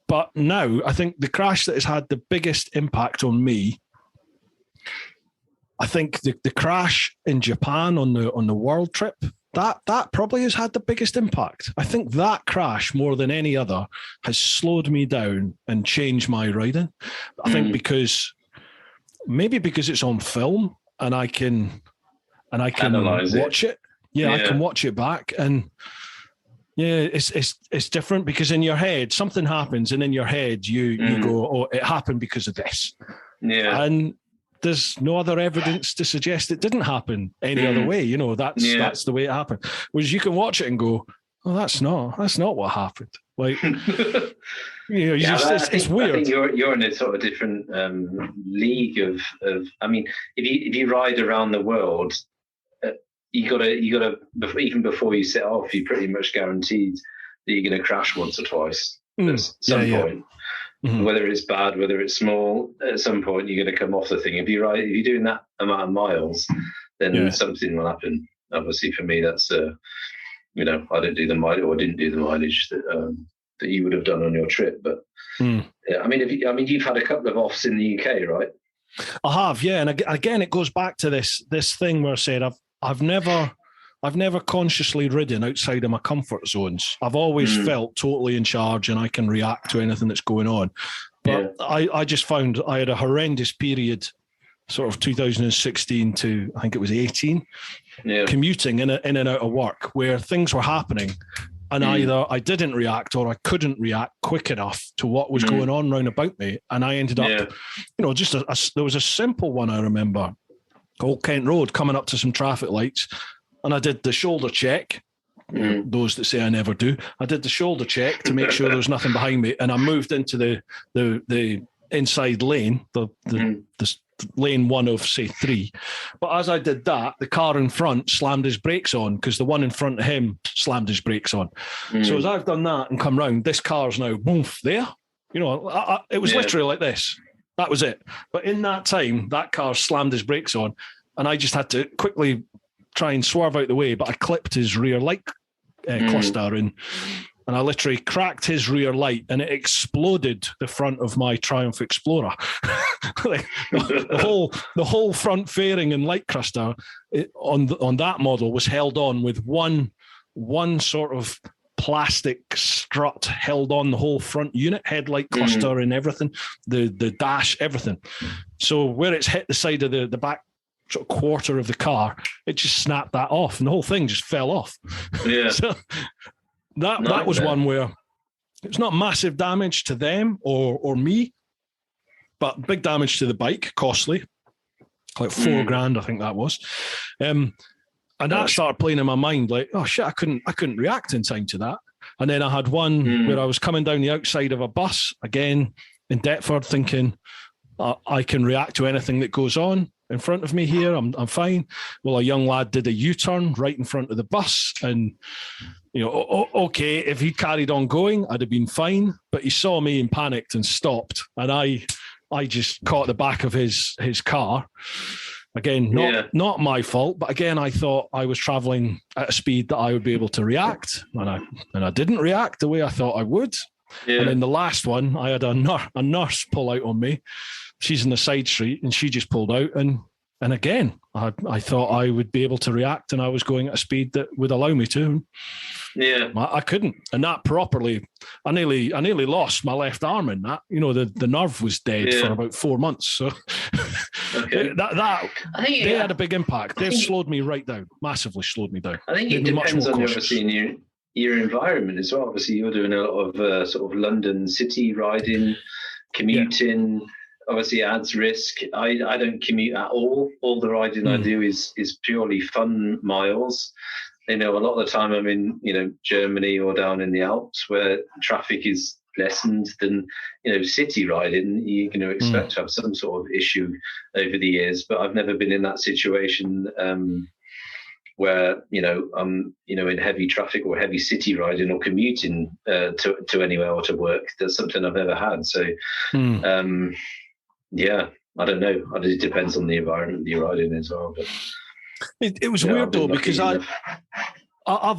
S1: But now I think the crash that has had the biggest impact on me, I think the crash in Japan on the world trip, that probably has had the biggest impact. I think that crash, more than any other, has slowed me down and changed my riding. I think because it's on film and I can watch it. I can watch it back, and it's different because in your head something happens, and in your head you go, oh, it happened because of this. Yeah. And there's no other evidence to suggest it didn't happen any other way. That's the way it happened. Whereas you can watch it and go, oh, that's not what happened. Like, it's weird.
S2: I think you're in a sort of different league of. I mean, if you ride around the world, you gotta even before you set off, you're pretty much guaranteed that you're going to crash once or twice at some point. Whether it's bad, whether it's small, at some point you're going to come off the thing. If you're doing that amount of miles, then something will happen. Obviously, for me, that's I didn't do the mileage that you would have done on your trip. But I mean, you've had a couple of offs in the UK, right?
S1: I have, yeah. And again, it goes back to this thing where I said I've never consciously ridden outside of my comfort zones. I've always felt totally in charge and I can react to anything that's going on. But I just found I had a horrendous period, sort of 2016 to, I think it was 18, commuting in and out of work where things were happening. And either I didn't react or I couldn't react quick enough to what was going on round about me. And I ended up, there was a simple one I remember, Old Kent Road, coming up to some traffic lights. And I did the shoulder check. Those that say I never do. I did the shoulder check to make sure there was nothing behind me. And I moved into the inside lane, the lane one of, say, 3. But as I did that, the car in front slammed his brakes on because the one in front of him slammed his brakes on. So as I've done that and come round, this car's now, boof, there. It was literally like this. That was it. But in that time, that car slammed his brakes on and I just had to quickly try and swerve out the way, but I clipped his rear light cluster, and I literally cracked his rear light, and it exploded the front of my Triumph Explorer. Like, the whole front fairing and light cluster on that model was held on with one sort of plastic strut held on the whole front unit, headlight cluster and everything, the dash, everything. So where it's hit the side of the back sort of quarter of the car, it just snapped that off, and the whole thing just fell off. Yeah. So that was one where it's not massive damage to them or me, but big damage to the bike, costly, like $4,000, I think that was. And that started playing in my mind, like, oh shit, I couldn't react in time to that. And then I had one where I was coming down the outside of a bus, again in Deptford, thinking I can react to anything that goes on in front of me here. I'm fine. Well, a young lad did a U-turn right in front of the bus, and okay, if he'd carried on going, I'd have been fine. But he saw me and panicked and stopped, and I just caught the back of his car. Again, not my fault, but again, I thought I was traveling at a speed that I would be able to react, and I didn't react the way I thought I would. Yeah. And then the last one, I had a nurse pull out on me. She's in the side street, and she just pulled out, and again, I thought I would be able to react, and I was going at a speed that would allow me to. Yeah, I couldn't, and that properly. I nearly lost my left arm in that. The nerve was dead for about 4 months. So
S2: okay.
S1: They had a big impact. They've slowed me right down, massively slowed me down.
S2: I think it depends on your environment as well. Obviously, you're doing a lot of sort of London city riding, commuting. Yeah. Obviously, it adds risk. I don't commute at all. All the riding I do is purely fun miles. A lot of the time I'm in, Germany or down in the Alps where traffic is lessened than, city riding. You're going to expect to have some sort of issue over the years, but I've never been in that situation where, I'm, in heavy traffic or heavy city riding or commuting to anywhere or to work. That's something I've never had. So, yeah, I don't know. It depends on the environment you're riding as well. But
S1: it was weird though, because I've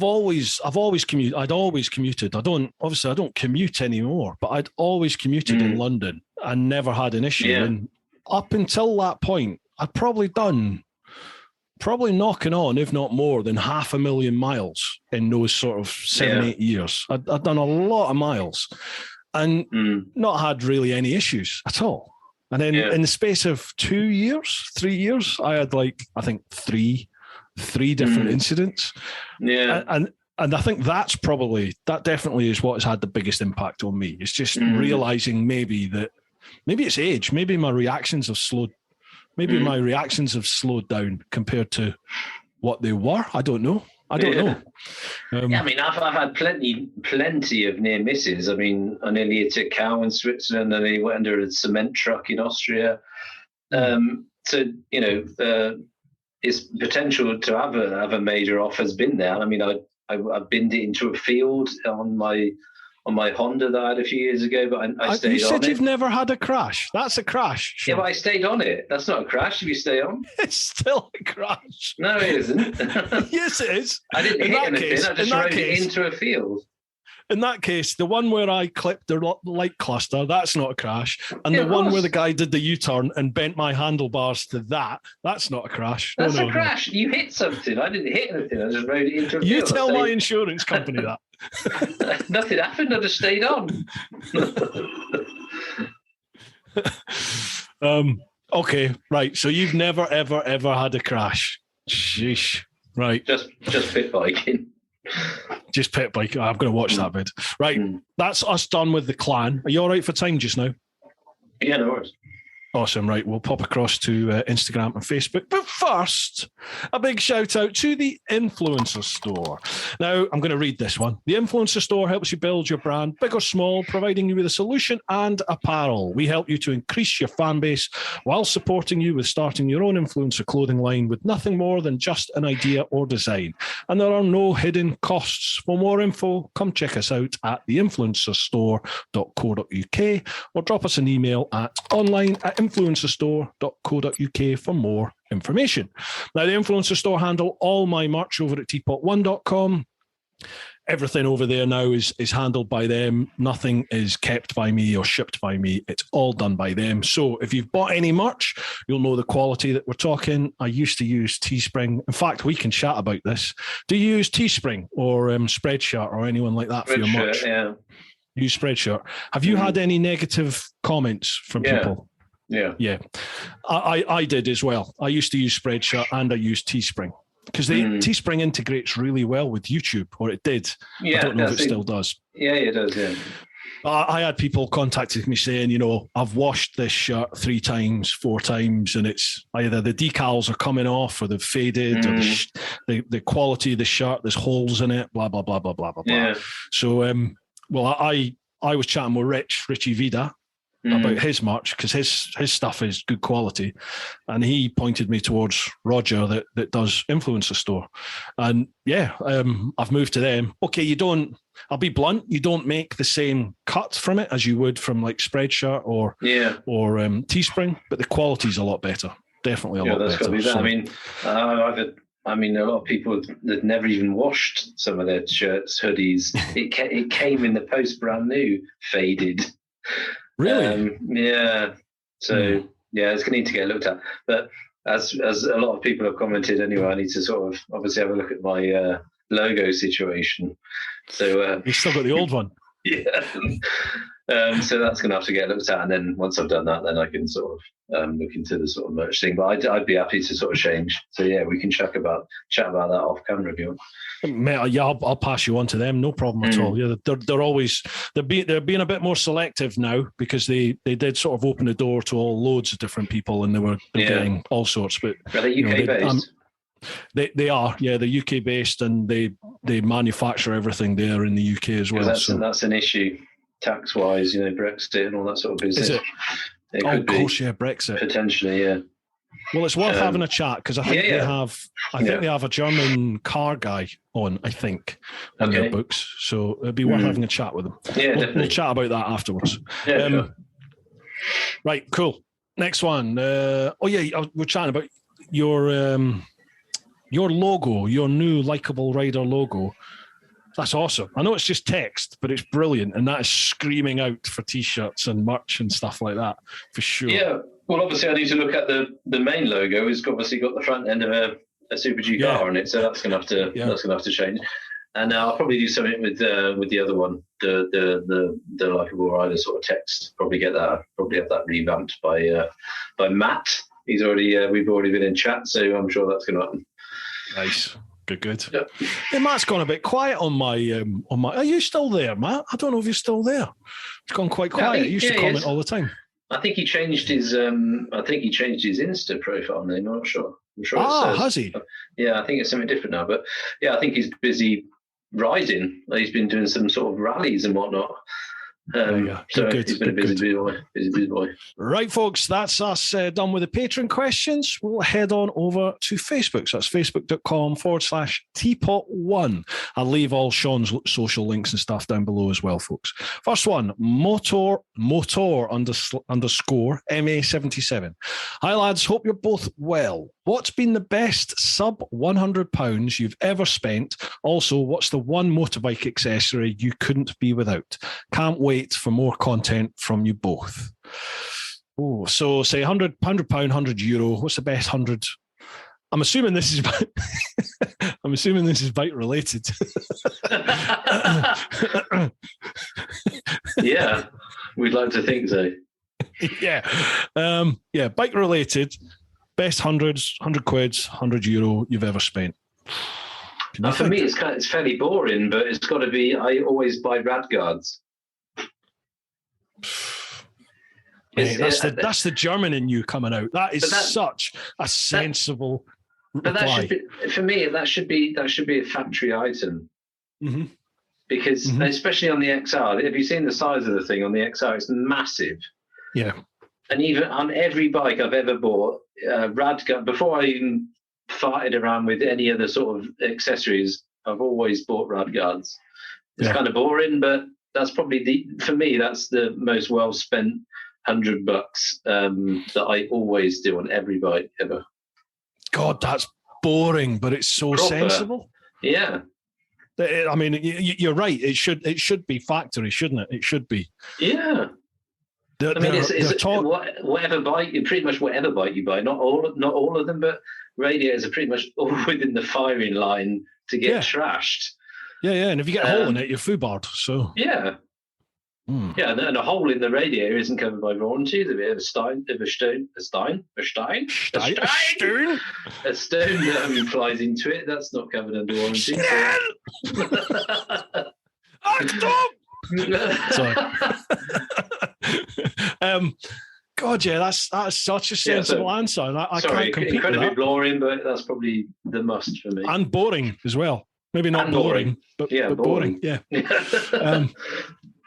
S1: always commuted. I'd always commuted. I don't commute anymore, but I'd always commuted in London and never had an issue. Yeah. And up until that point, I'd probably knocking on, if not more than 500,000 miles in those sort of 7-8 years. I'd done a lot of miles and not had really any issues at all. And then in the space of 3 years, I had I think three different incidents. Yeah. And I think that definitely is what has had the biggest impact on me. It's just realizing maybe it's age. Maybe my reactions have slowed. Maybe my reactions have slowed down compared to what they were. I don't know. I mean, I've had plenty of near misses. I mean, I nearly hit a cow in Switzerland, and I went under a cement truck in Austria. So its potential to have a major off has been there. I mean, I binned it into a field on my Honda that I had a few years ago, but I stayed on it. You said you've never had a crash. That's a crash. Sure.
S2: Yeah, but I stayed on it. That's not a crash if you stay on.
S1: It's still a crash.
S2: No, it isn't.
S1: Yes, it is.
S2: I didn't hit anything. I just rode it into a field.
S1: In that case, the one where I clipped the light cluster, that's not a crash. And the one where the guy did the U-turn and bent my handlebars to that's not a crash.
S2: That's a crash. You hit something. I didn't hit anything. I just rode it into a field.
S1: You tell my insurance company that.
S2: Nothing happened. I just stayed on.
S1: Okay, right. So you've never, ever, ever had a crash. Sheesh. Right.
S2: Just pit biking.
S1: Just pit biking. I'm going to watch that bit. Right. That's us done with the clan. Are you all right for time just now?
S2: Yeah, no worries.
S1: Awesome. Right. We'll pop across to Instagram and Facebook. But first, a big shout out to the Influencer Store. Now, I'm going to read this one. The Influencer Store helps you build your brand, big or small, providing you with a solution and apparel. We help you to increase your fan base while supporting you with starting your own influencer clothing line with nothing more than just an idea or design. And there are no hidden costs. For more info, come check us out at theinfluencerstore.co.uk or drop us an email at online@influencerstore.co.uk for more information. Now, the Influencer Store handle all my merch over at TeapotOne.com. everything over there now is handled by them. Nothing is kept by me or shipped by me. It's all done by them. So if you've bought any merch, you'll know the quality that we're talking. I used to use Teespring. In fact, we can chat about this. Do you use Teespring or Spreadshirt or anyone like that for your merch?
S2: Yeah.
S1: Use Spreadshirt. Have you had any negative comments from people?
S2: Yeah.
S1: I did as well. I used to use Spreadshirt and I used Teespring. Because Teespring integrates really well with YouTube, or it did.
S2: Yeah,
S1: I don't know if it still does.
S2: Yeah, it does, yeah.
S1: I had people contacting me saying, I've washed this shirt 3 times, 4 times, and it's either the decals are coming off or they've faded, or the quality of the shirt, there's holes in it, blah, blah, blah, blah, blah, blah, blah. So, I was chatting with Richie Vida, about his merch, because his stuff is good quality, and he pointed me towards Roger that does Influencer Store, and I've moved to them. Okay, I'll be blunt, you don't make the same cut from it as you would from like Spreadshirt or Teespring, but the quality's a lot better, definitely a lot better. Got to be
S2: that. I mean, a lot of people that never even washed some of their shirts, hoodies. It came in the post brand new, faded.
S1: Really?
S2: So it's going to need to get looked at. But as a lot of people have commented anyway, I need to sort of obviously have a look at my logo situation. So
S1: you still got the old one.
S2: Yeah. So that's going to have to get looked at, and then once I've done that, then I can sort of look into the sort of merch thing. But I'd be happy to sort of change. So we can chat about that off camera if you want.
S1: Mate, I'll pass you on to them, no problem at all. Yeah, they're being a bit more selective now, because they did sort of open the door to loads of different people, and they were getting all sorts. But
S2: are they UK based?
S1: They are, they're UK based, and they manufacture everything there in the UK as well.
S2: That's an issue, tax wise, Brexit and all that sort of business.
S1: Is it? Of course, Brexit
S2: potentially, yeah.
S1: Well, it's worth having a chat, because I think they have. I think they have a German car guy on. I think on their books, so it'd be worth having a chat with them.
S2: Yeah,
S1: we'll chat about that afterwards.
S2: Sure.
S1: Right, cool. Next one. We're chatting about your logo, your new Likeable Rider logo. That's awesome. I know it's just text, but it's brilliant, and that is screaming out for T-shirts and merch and stuff like that, for sure.
S2: Yeah. Well, obviously, I need to look at the main logo. It's obviously got the front end of a Super G car on it, so that's going to have to change. And I'll probably do something with the other one, the Likeable Rider sort of text. Probably have that revamped by Matt. He's we've already been in chat, so I'm sure that's going to happen.
S1: Nice. Good. Yeah. Hey, Matt's gone a bit quiet on my. Are you still there, Matt? I don't know if you're still there. It's gone quite quiet. He used to comment all the time.
S2: I think he changed his. Insta profile name. I'm not sure.
S1: Has he?
S2: Yeah, I think it's something different now. But I think he's busy riding. He's been doing some sort of rallies and whatnot. So he's been a busy boy.
S1: Right, folks, that's us done with the Patreon questions. We'll head on over to Facebook. So that's facebook.com/TeapotOne. I'll leave all Shaun's social links and stuff down below as well, folks. First one, motor underscore MA77. Hi, lads. Hope you're both well. What's been the best sub £100 you've ever spent? Also, what's the one motorbike accessory you couldn't be without? Can't wait for more content from you both. Oh, so say £100, €100. What's the best 100? I'm assuming this is bike related.
S2: Yeah, we'd like to think so.
S1: Bike related. Best hundreds, £100, €100 you've ever spent.
S2: For me, it's fairly boring, but it's got to be. I always buy rad guards.
S1: Mate, that's the German in you coming out. That is such a sensible.
S2: But that should be, for me. That should be a factory item. Mm-hmm. Because especially on the XR, have you seen the size of the thing on the XR? It's massive.
S1: Yeah.
S2: And even on every bike I've ever bought, rad guard, before I even farted around with any other sort of accessories, I've always bought rad guards. It's kind of boring, but that's probably for me, that's the most well spent $100 that I always do on every bike ever.
S1: God, that's boring, but it's so sensible.
S2: Yeah.
S1: I mean, you're right. It should be factory, shouldn't it? It should be.
S2: Yeah. I mean, whatever bike, pretty much whatever bike you buy, not all of them, but radiators are pretty much all within the firing line to get trashed.
S1: Yeah, and if you get a hole in it, you're foobarred. So
S2: yeah. Yeah, and a hole in the radiator isn't covered by warranty. There's a bit of a stone that flies into it. That's not covered under warranty.
S1: Sorry. God, yeah, that's such a sensible answer. I can't compete
S2: incredibly
S1: with that.
S2: boring, but that's probably the must for me.
S1: And boring as well. Maybe not boring, but boring. Yeah.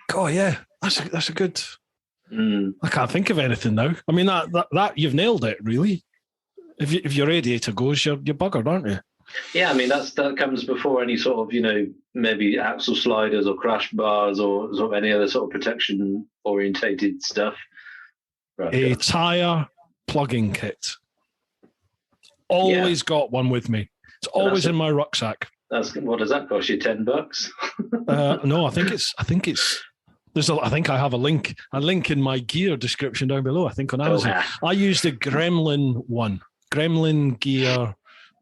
S1: God, yeah, that's a good. I can't think of anything now. I mean, that you've nailed it, really. If your radiator goes, you're buggered, aren't you?
S2: Yeah, I mean that comes before any sort of maybe axle sliders or crash bars or sort of any other sort of protection orientated stuff. Right,
S1: a tire plugging kit. Always got one with me. It's always in my rucksack.
S2: What does that cost you? $10?
S1: No, I think it's. I think I have a link in my gear description down below. I think on Amazon. I use the Gremlin one, Gremlin Gear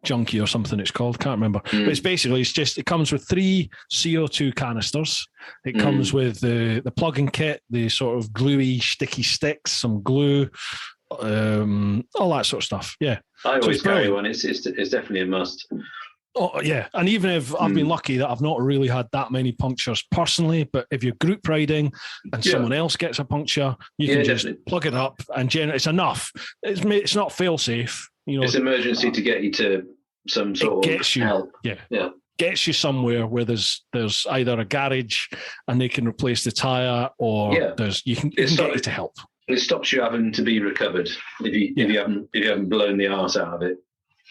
S1: Junkie or something it's called. Can't remember. But it's basically it comes with 3 CO2 canisters. It comes with the plug-in kit, the sort of gluey, sticky sticks, some glue, all that sort of stuff. Yeah,
S2: I always carry one. It's definitely a must.
S1: Oh, yeah. And even if I've been lucky that I've not really had that many punctures personally, but if you're group riding and someone else gets a puncture, you can just plug it up and it's enough. It's not fail-safe.
S2: It's emergency to get you to some sort of help.
S1: Yeah. Gets you somewhere where there's either a garage and they can replace the tyre or you can get you to help.
S2: It stops you having to be recovered if you haven't blown the arse out of it.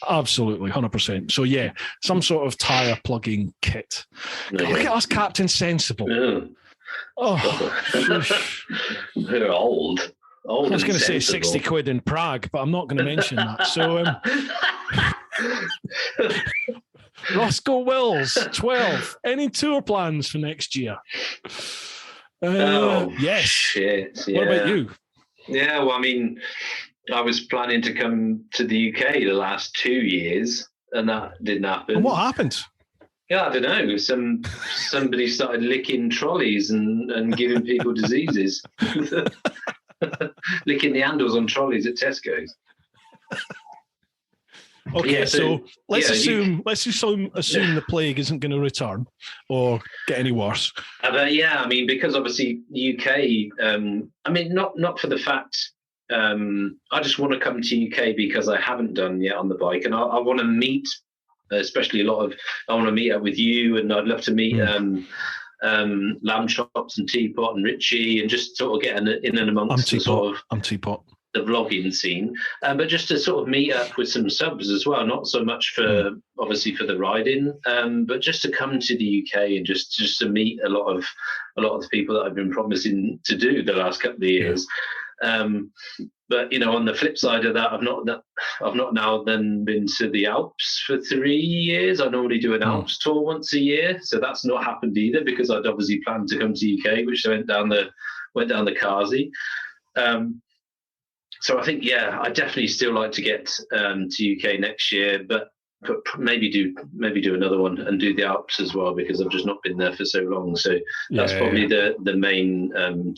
S1: Absolutely, 100%. So yeah, some sort of tyre plugging kit. Look at us, Captain Sensible.
S2: Yeah.
S1: Oh,
S2: they're old.
S1: I was going to say 60 quid in Prague, but I'm not going to mention that. So, Roscoe Wills, 12. Any tour plans for next year? Yes.
S2: Shit. Yeah.
S1: What about you?
S2: Yeah, well, I mean, I was planning to come to the UK the last 2 years, and that didn't happen.
S1: And what happened?
S2: Yeah, I don't know. Somebody started licking trolleys and giving people diseases. Licking the handles on trolleys at Tesco's.
S1: Okay, so let's assume the plague isn't going to return or get any worse.
S2: I mean, because obviously UK. I mean, not for the fact. I just want to come to UK because I haven't done yet on the bike, and I want to meet, especially I want to meet up with you, and I'd love to meet Lamb Chops and Teapot and Richie, and just sort of get in and amongst
S1: I'm Teapot.
S2: The vlogging scene, but just to sort of meet up with some subs as well, not so much for obviously for the riding, but just to come to the UK and just to meet a lot of the people that I've been promising to do the last couple of years. But on the flip side of that, I've not now then been to the Alps for 3 years. I normally do an Alps tour once a year, so that's not happened either because I'd obviously planned to come to UK, which I went down the Kazi. So I think I definitely still like to get to UK next year, but maybe do another one and do the Alps as well because I've just not been there for so long. So that's probably the main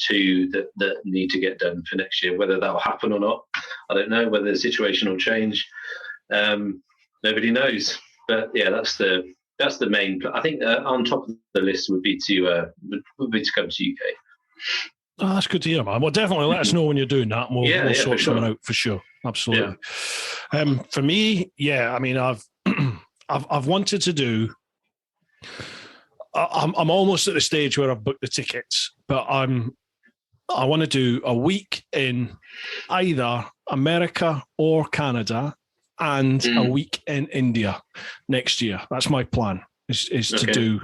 S2: 2 that need to get done for next year. Whether that will happen or not, I don't know. Whether the situation will change, nobody knows. But yeah, that's the main. I think on top of the list would be to come to UK.
S1: Oh, that's good to hear, man. Well, definitely let us know when you're doing that, and we'll sort something out for sure. Absolutely. Yeah. For me, I mean, I've wanted to do. I'm almost at the stage where I've booked the tickets, but I want to do a week in either America or Canada, and a week in India next year. That's my plan. Is to do.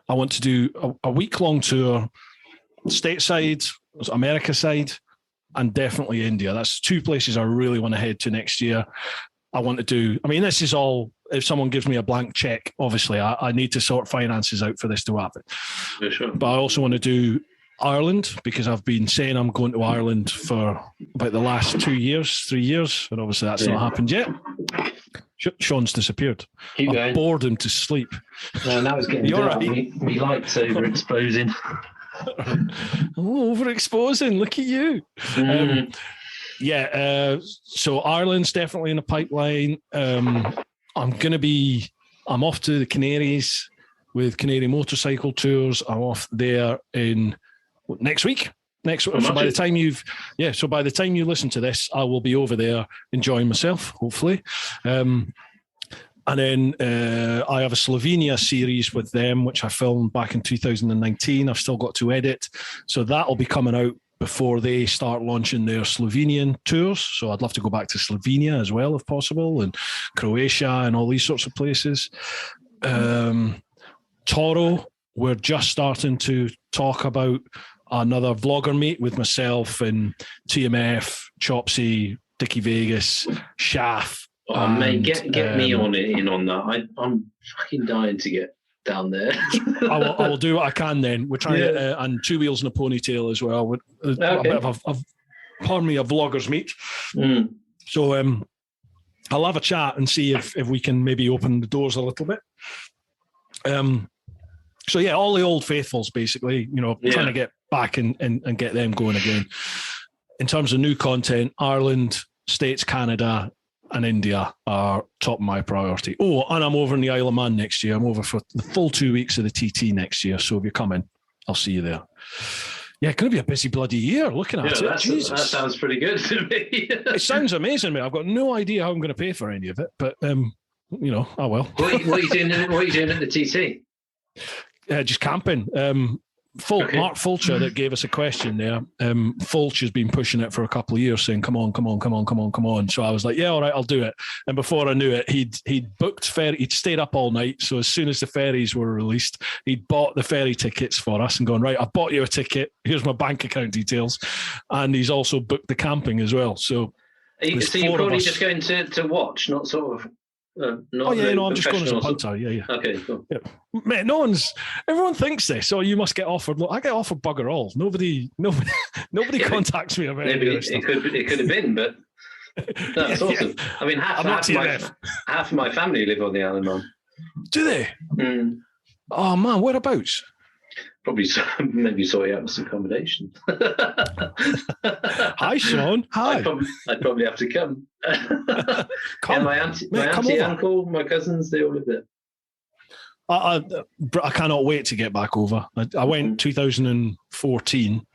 S1: I want to do a week-long tour. Stateside, America side, and definitely India. That's 2 places I really want to head to next year. I want to do, I mean, this is all if someone gives me a blank check, obviously I need to sort finances out for this to happen.
S2: For sure.
S1: But I also want to do Ireland, because I've been saying I'm going to Ireland for about the last 3 years, and obviously that's not happened yet. Shaun's disappeared. I bored him to sleep.
S2: No, now it's getting dark. Right. We liked overexposing.
S1: Overexposing. Look at you. So Ireland's definitely in the pipeline. I'm off to the Canaries with Canary Motorcycle Tours. I'm off there in next week. So by the time you listen to this, I will be over there enjoying myself, hopefully. And then I have a Slovenia series with them, which I filmed back in 2019. I've still got to edit. So that'll be coming out before they start launching their Slovenian tours. So I'd love to go back to Slovenia as well, if possible, and Croatia and all these sorts of places. Toro, we're just starting to talk about another vlogger meet with myself and TMF, Chopsy, Dickie Vegas, Shaff.
S2: Oh, mate, get me in on that. I'm fucking dying to get down there.
S1: I will do what I can then. We're trying to, and Two Wheels and a Ponytail as well. A bit of a vloggers meet. So I'll have a chat and see if we can maybe open the doors a little bit. So yeah, all the old faithfuls basically, trying to get back and get them going again. In terms of new content, Ireland, States, Canada, and India are top of my priority. Oh, and I'm over in the Isle of Man next year. I'm over for the full 2 weeks of the TT next year. So if you're coming, I'll see you there. Yeah, it's going to be a busy bloody year looking at it. Jesus.
S2: That sounds pretty good to me.
S1: It sounds amazing, mate. I've got no idea how I'm going to pay for any of it, but, oh well.
S2: What are you doing at the TT?
S1: Just camping. Mark Fulcher that gave us a question there. Fulch has been pushing it for a couple of years, saying, come on. So I was like, yeah, all right, I'll do it. And before I knew it, he'd booked ferry. He'd stayed up all night. So as soon as the ferries were released, he'd bought the ferry tickets for us and gone, right, I've bought you a ticket. Here's my bank account details. And he's also booked the camping as well. So
S2: you're probably just going to watch, not sort of... I'm
S1: just going as a punter. Yeah.
S2: Okay, cool.
S1: Yeah. Mate, everyone thinks this. So you must get offered. Look, I get offered bugger all. Nobody contacts me about it.
S2: It could have been, but that's awesome. Yeah. I mean, half of my family live on the Isle of Man.
S1: Do they? Oh man, whereabouts?
S2: Probably maybe sort out some accommodation.
S1: Hi, Shaun. Hi.
S2: I'd probably have to come. Come. My auntie, uncle, my cousins, they all live there.
S1: I cannot wait to get back over. I went 2014,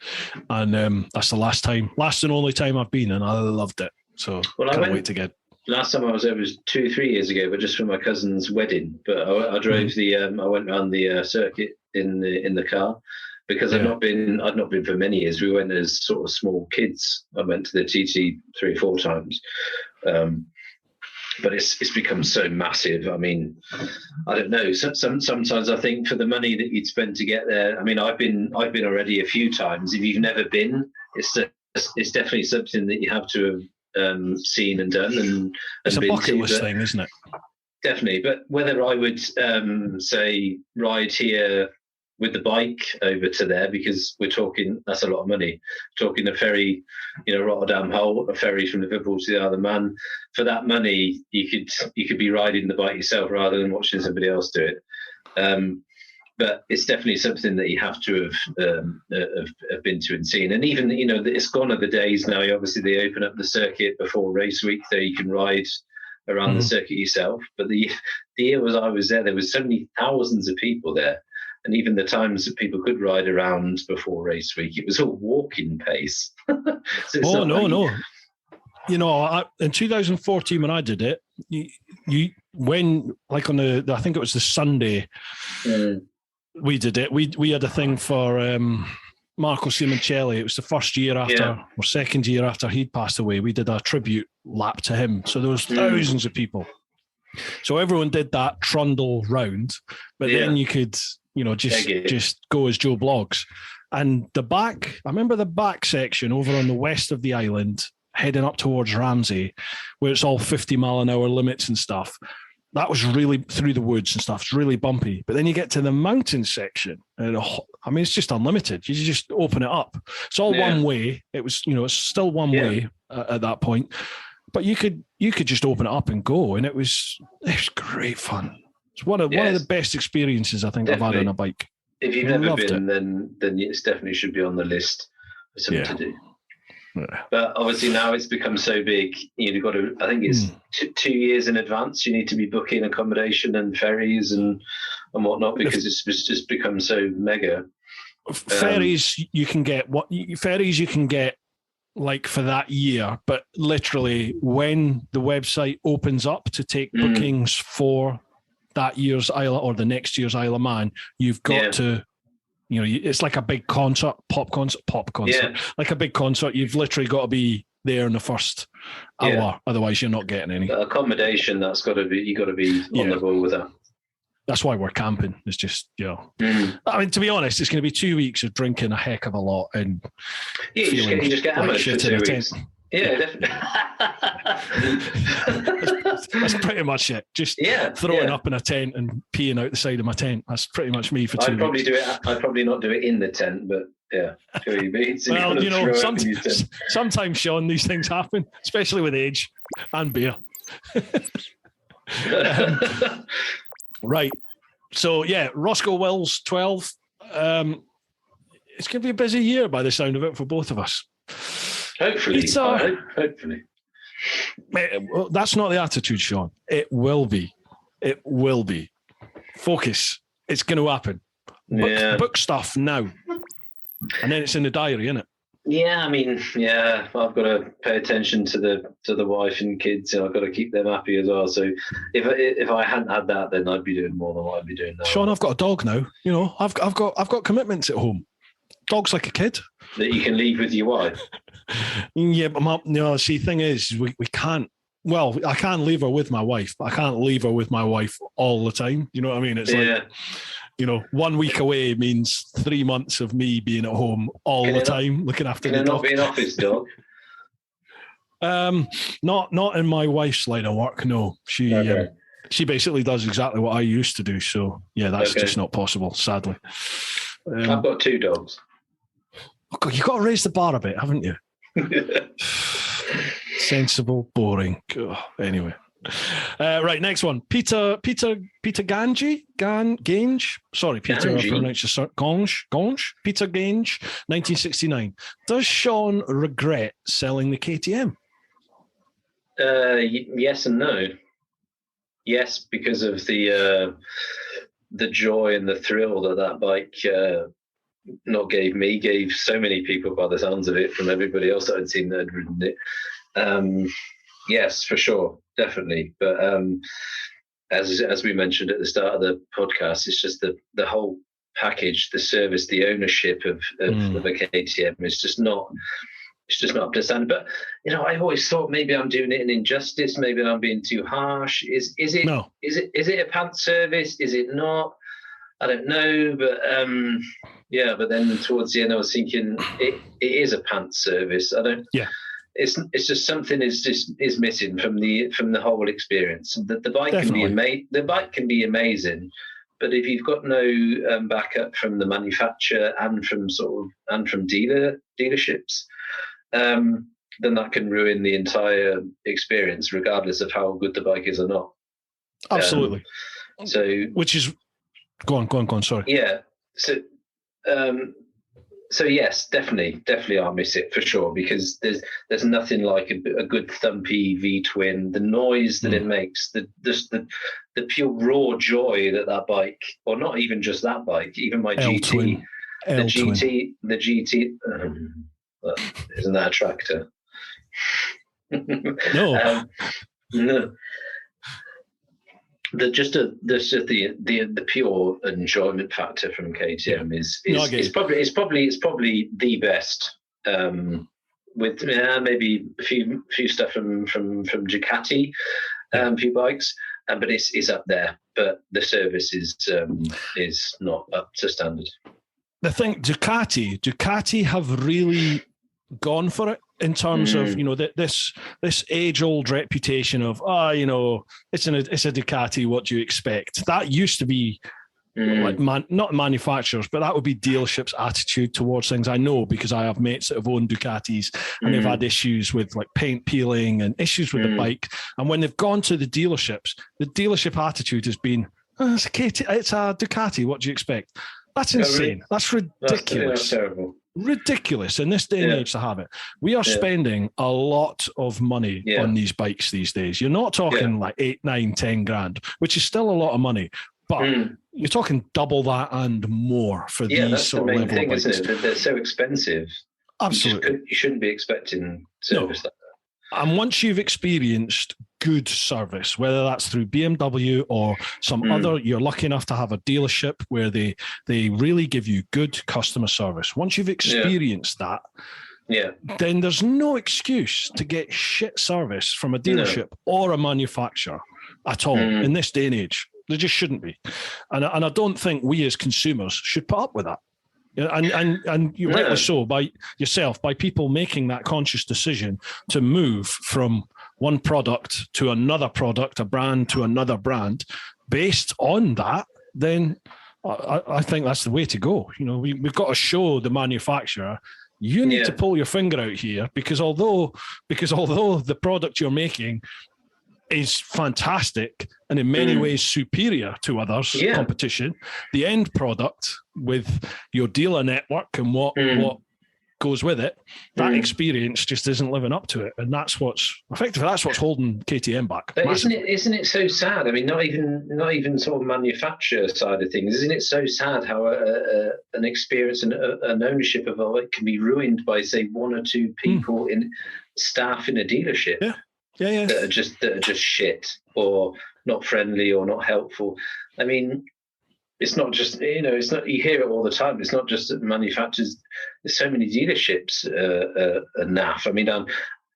S1: and that's the last and only time I've been, and I loved it. So I can't wait to get.
S2: Last time I was there was 2-3 years ago, but just for my cousin's wedding. But I drove I went around the circuit in the car because I'd not been for many years. We went as sort of small kids. I went to the TT 3 or 4 times, but it's become so massive. I mean, I don't know. Sometimes I think for the money that you'd spend to get there. I mean, I've been already a few times. If you've never been, it's definitely something that you have to have seen and done, and
S1: it's a bucket list thing, isn't it?
S2: Definitely. But whether I would say ride here with the bike over to there, because we're talking, that's a lot of money. Talking a ferry, Rotterdam Hull, a ferry from Liverpool to the Isle of Man. For that money, you could be riding the bike yourself rather than watching somebody else do it. But it's definitely something that you have to have been to and seen. And even, it's gone are the days now. Obviously, they open up the circuit before race week, so you can ride around the circuit yourself. But the year I was there was so many thousands of people there. And even the times that people could ride around before race week, it was all walking pace. So
S1: no. In 2014 when I did it, I think it was the Sunday. We did it. We had a thing for Marco Simoncelli. It was the first year after or second year after he'd passed away. We did a tribute lap to him. So there was thousands of people. So everyone did that trundle round, but then you could, just go as Joe Blogs. And I remember the back section over on the west of the island, heading up towards Ramsey, where it's all 50 mile an hour limits and stuff. that was really through the woods and stuff. It's really bumpy. But then you get to the mountain section, and I mean, it's just unlimited. You just open it up. It's all one way. It was, it's still one way at that point. But you could just open it up and go, and it was great fun. It's one of the best experiences I think I've had on a bike.
S2: If you've never been, then it definitely should be on the list for something to do. Yeah. But obviously now it's become so big, you've got to, I think it's 2 years in advance, you need to be booking accommodation and ferries and whatnot, because it's just become so mega.
S1: Ferries you can get like for that year, but literally when the website opens up to take bookings for that year's Isle or the next year's Isle of Man, you've got to, it's like a big concert, pop concert, like a big concert. You've literally got to be there in the first hour, otherwise you're not getting any.
S2: But accommodation, you got to be on the ball with that.
S1: That's why we're camping. It's just, I mean, to be honest, it's going to be 2 weeks of drinking a heck of a lot and
S2: you just get hammered for 2 weeks. Yeah, definitely.
S1: That's pretty much it. Just throwing up in a tent and peeing out the side of my tent. That's pretty much me for 2 weeks.
S2: I'd probably not do it in the tent, but sure you mean. So well,
S1: sometimes, Shaun, these things happen, especially with age and beer. Right. So, Roscoe Wills 12. It's going to be a busy year by the sound of it for both of us.
S2: Hopefully. Hopefully.
S1: Well, that's not the attitude, Shaun. It will be. It will be. Focus. It's going to happen. Book stuff now. And then it's in the diary, isn't it?
S2: Yeah, I mean, I've got to pay attention to the wife and kids, and I've got to keep them happy as well. So if I hadn't had that, then I'd be doing more than what I'd be doing now.
S1: Shaun, I've got a dog now. I've got commitments at home. Dog's like a kid
S2: that you can leave with your wife.
S1: Yeah, but the thing is, we can't. Well, I can leave her with my wife, but I can't leave her with my wife all the time. You know what I mean? It's like, 1 week away means 3 months of me being at home all the time, looking after the dog.
S2: Can it not be an office dog?
S1: Not in my wife's line of work. No, she basically does exactly what I used to do. So that's just not possible, sadly.
S2: I've got 2 dogs.
S1: Oh God, you've got to raise the bar a bit, haven't you? Sensible, boring. Anyway. Right, next one. Peter Gange. Sorry, Peter. I pronounced your Gange. Peter Gange, 1969. Does Shaun regret selling the KTM?
S2: Yes and no. Yes, because of the joy and the thrill that bike gave so many people by the sounds of it, from everybody else that I'd seen that had ridden it. Yes, for sure, definitely. But as we mentioned at the start of the podcast, it's just the whole package, the service, the ownership of a KTM is just not. It's just not up to standard. But I always thought maybe I'm doing it an injustice. Maybe I'm being too harsh. Is it? No. Is it a pants service? Is it not? I don't know. But But then towards the end, I was thinking it is a pants service. I don't. Yeah. It's just something is missing from the whole experience. The bike can be amazing, but if you've got no backup from the manufacturer and from dealerships, then that can ruin the entire experience, regardless of how good the bike is or not.
S1: Absolutely. Go on. Sorry.
S2: Yeah. So yes, definitely I'll miss it for sure, because there's nothing like a good thumpy V-twin. The noise that it makes, the pure raw joy that bike, or not even just that bike, even my GT, the GT. Isn't that a tractor?
S1: No.
S2: No. The pure enjoyment factor from KTM is probably the best, with maybe a few stuff from Ducati, few bikes, but it's up there. But the service is not up to standard.
S1: The thing, Ducati have really gone for it in terms of, you know, this age-old reputation of, you know, it's a Ducati, what do you expect? That used to be like not manufacturers, but that would be dealerships' attitude towards things. I know, because I have mates that have owned Ducatis and they've had issues with like paint peeling and issues with the bike. And when they've gone to the dealerships, the dealership attitude has been, it's a Ducati, what do you expect? That's insane. That's ridiculous.
S2: That's terrible.
S1: Ridiculous in this day and age to have it. We are spending a lot of money on these bikes these days. You're not talking like 8, 9, 10 grand, which is still a lot of money, but you're talking double that and more for these sort of level of bikes.
S2: Isn't it? They're so expensive.
S1: Absolutely.
S2: You shouldn't be expecting service like that.
S1: And once you've experienced good service, whether that's through BMW or some other, you're lucky enough to have a dealership where they really give you good customer service. Once you've experienced that, then there's no excuse to get shit service from a dealership or a manufacturer at all in this day and age. There just shouldn't be. And I don't think we as consumers should put up with that. And you rightly so, by people making that conscious decision to move from one product to another product, a brand to another brand, based on that, then I think that's the way to go. You know, we've got to show the manufacturer, you need to pull your finger out here, because although the product you're making is fantastic and in many ways superior to others' competition, the end product with your dealer network and what goes with it, that experience just isn't living up to it, and that's what's holding KTM back.
S2: But isn't it so sad? I mean, not even sort of manufacturer side of things. Isn't it so sad how an experience and an ownership of a bike can be ruined by, say, one or two people in staff in a dealership? That are just shit or not friendly or not helpful. I mean, it's not just, you know, it's not, you hear it all the time. It's not just that manufacturers. There's so many dealerships are naff. I mean,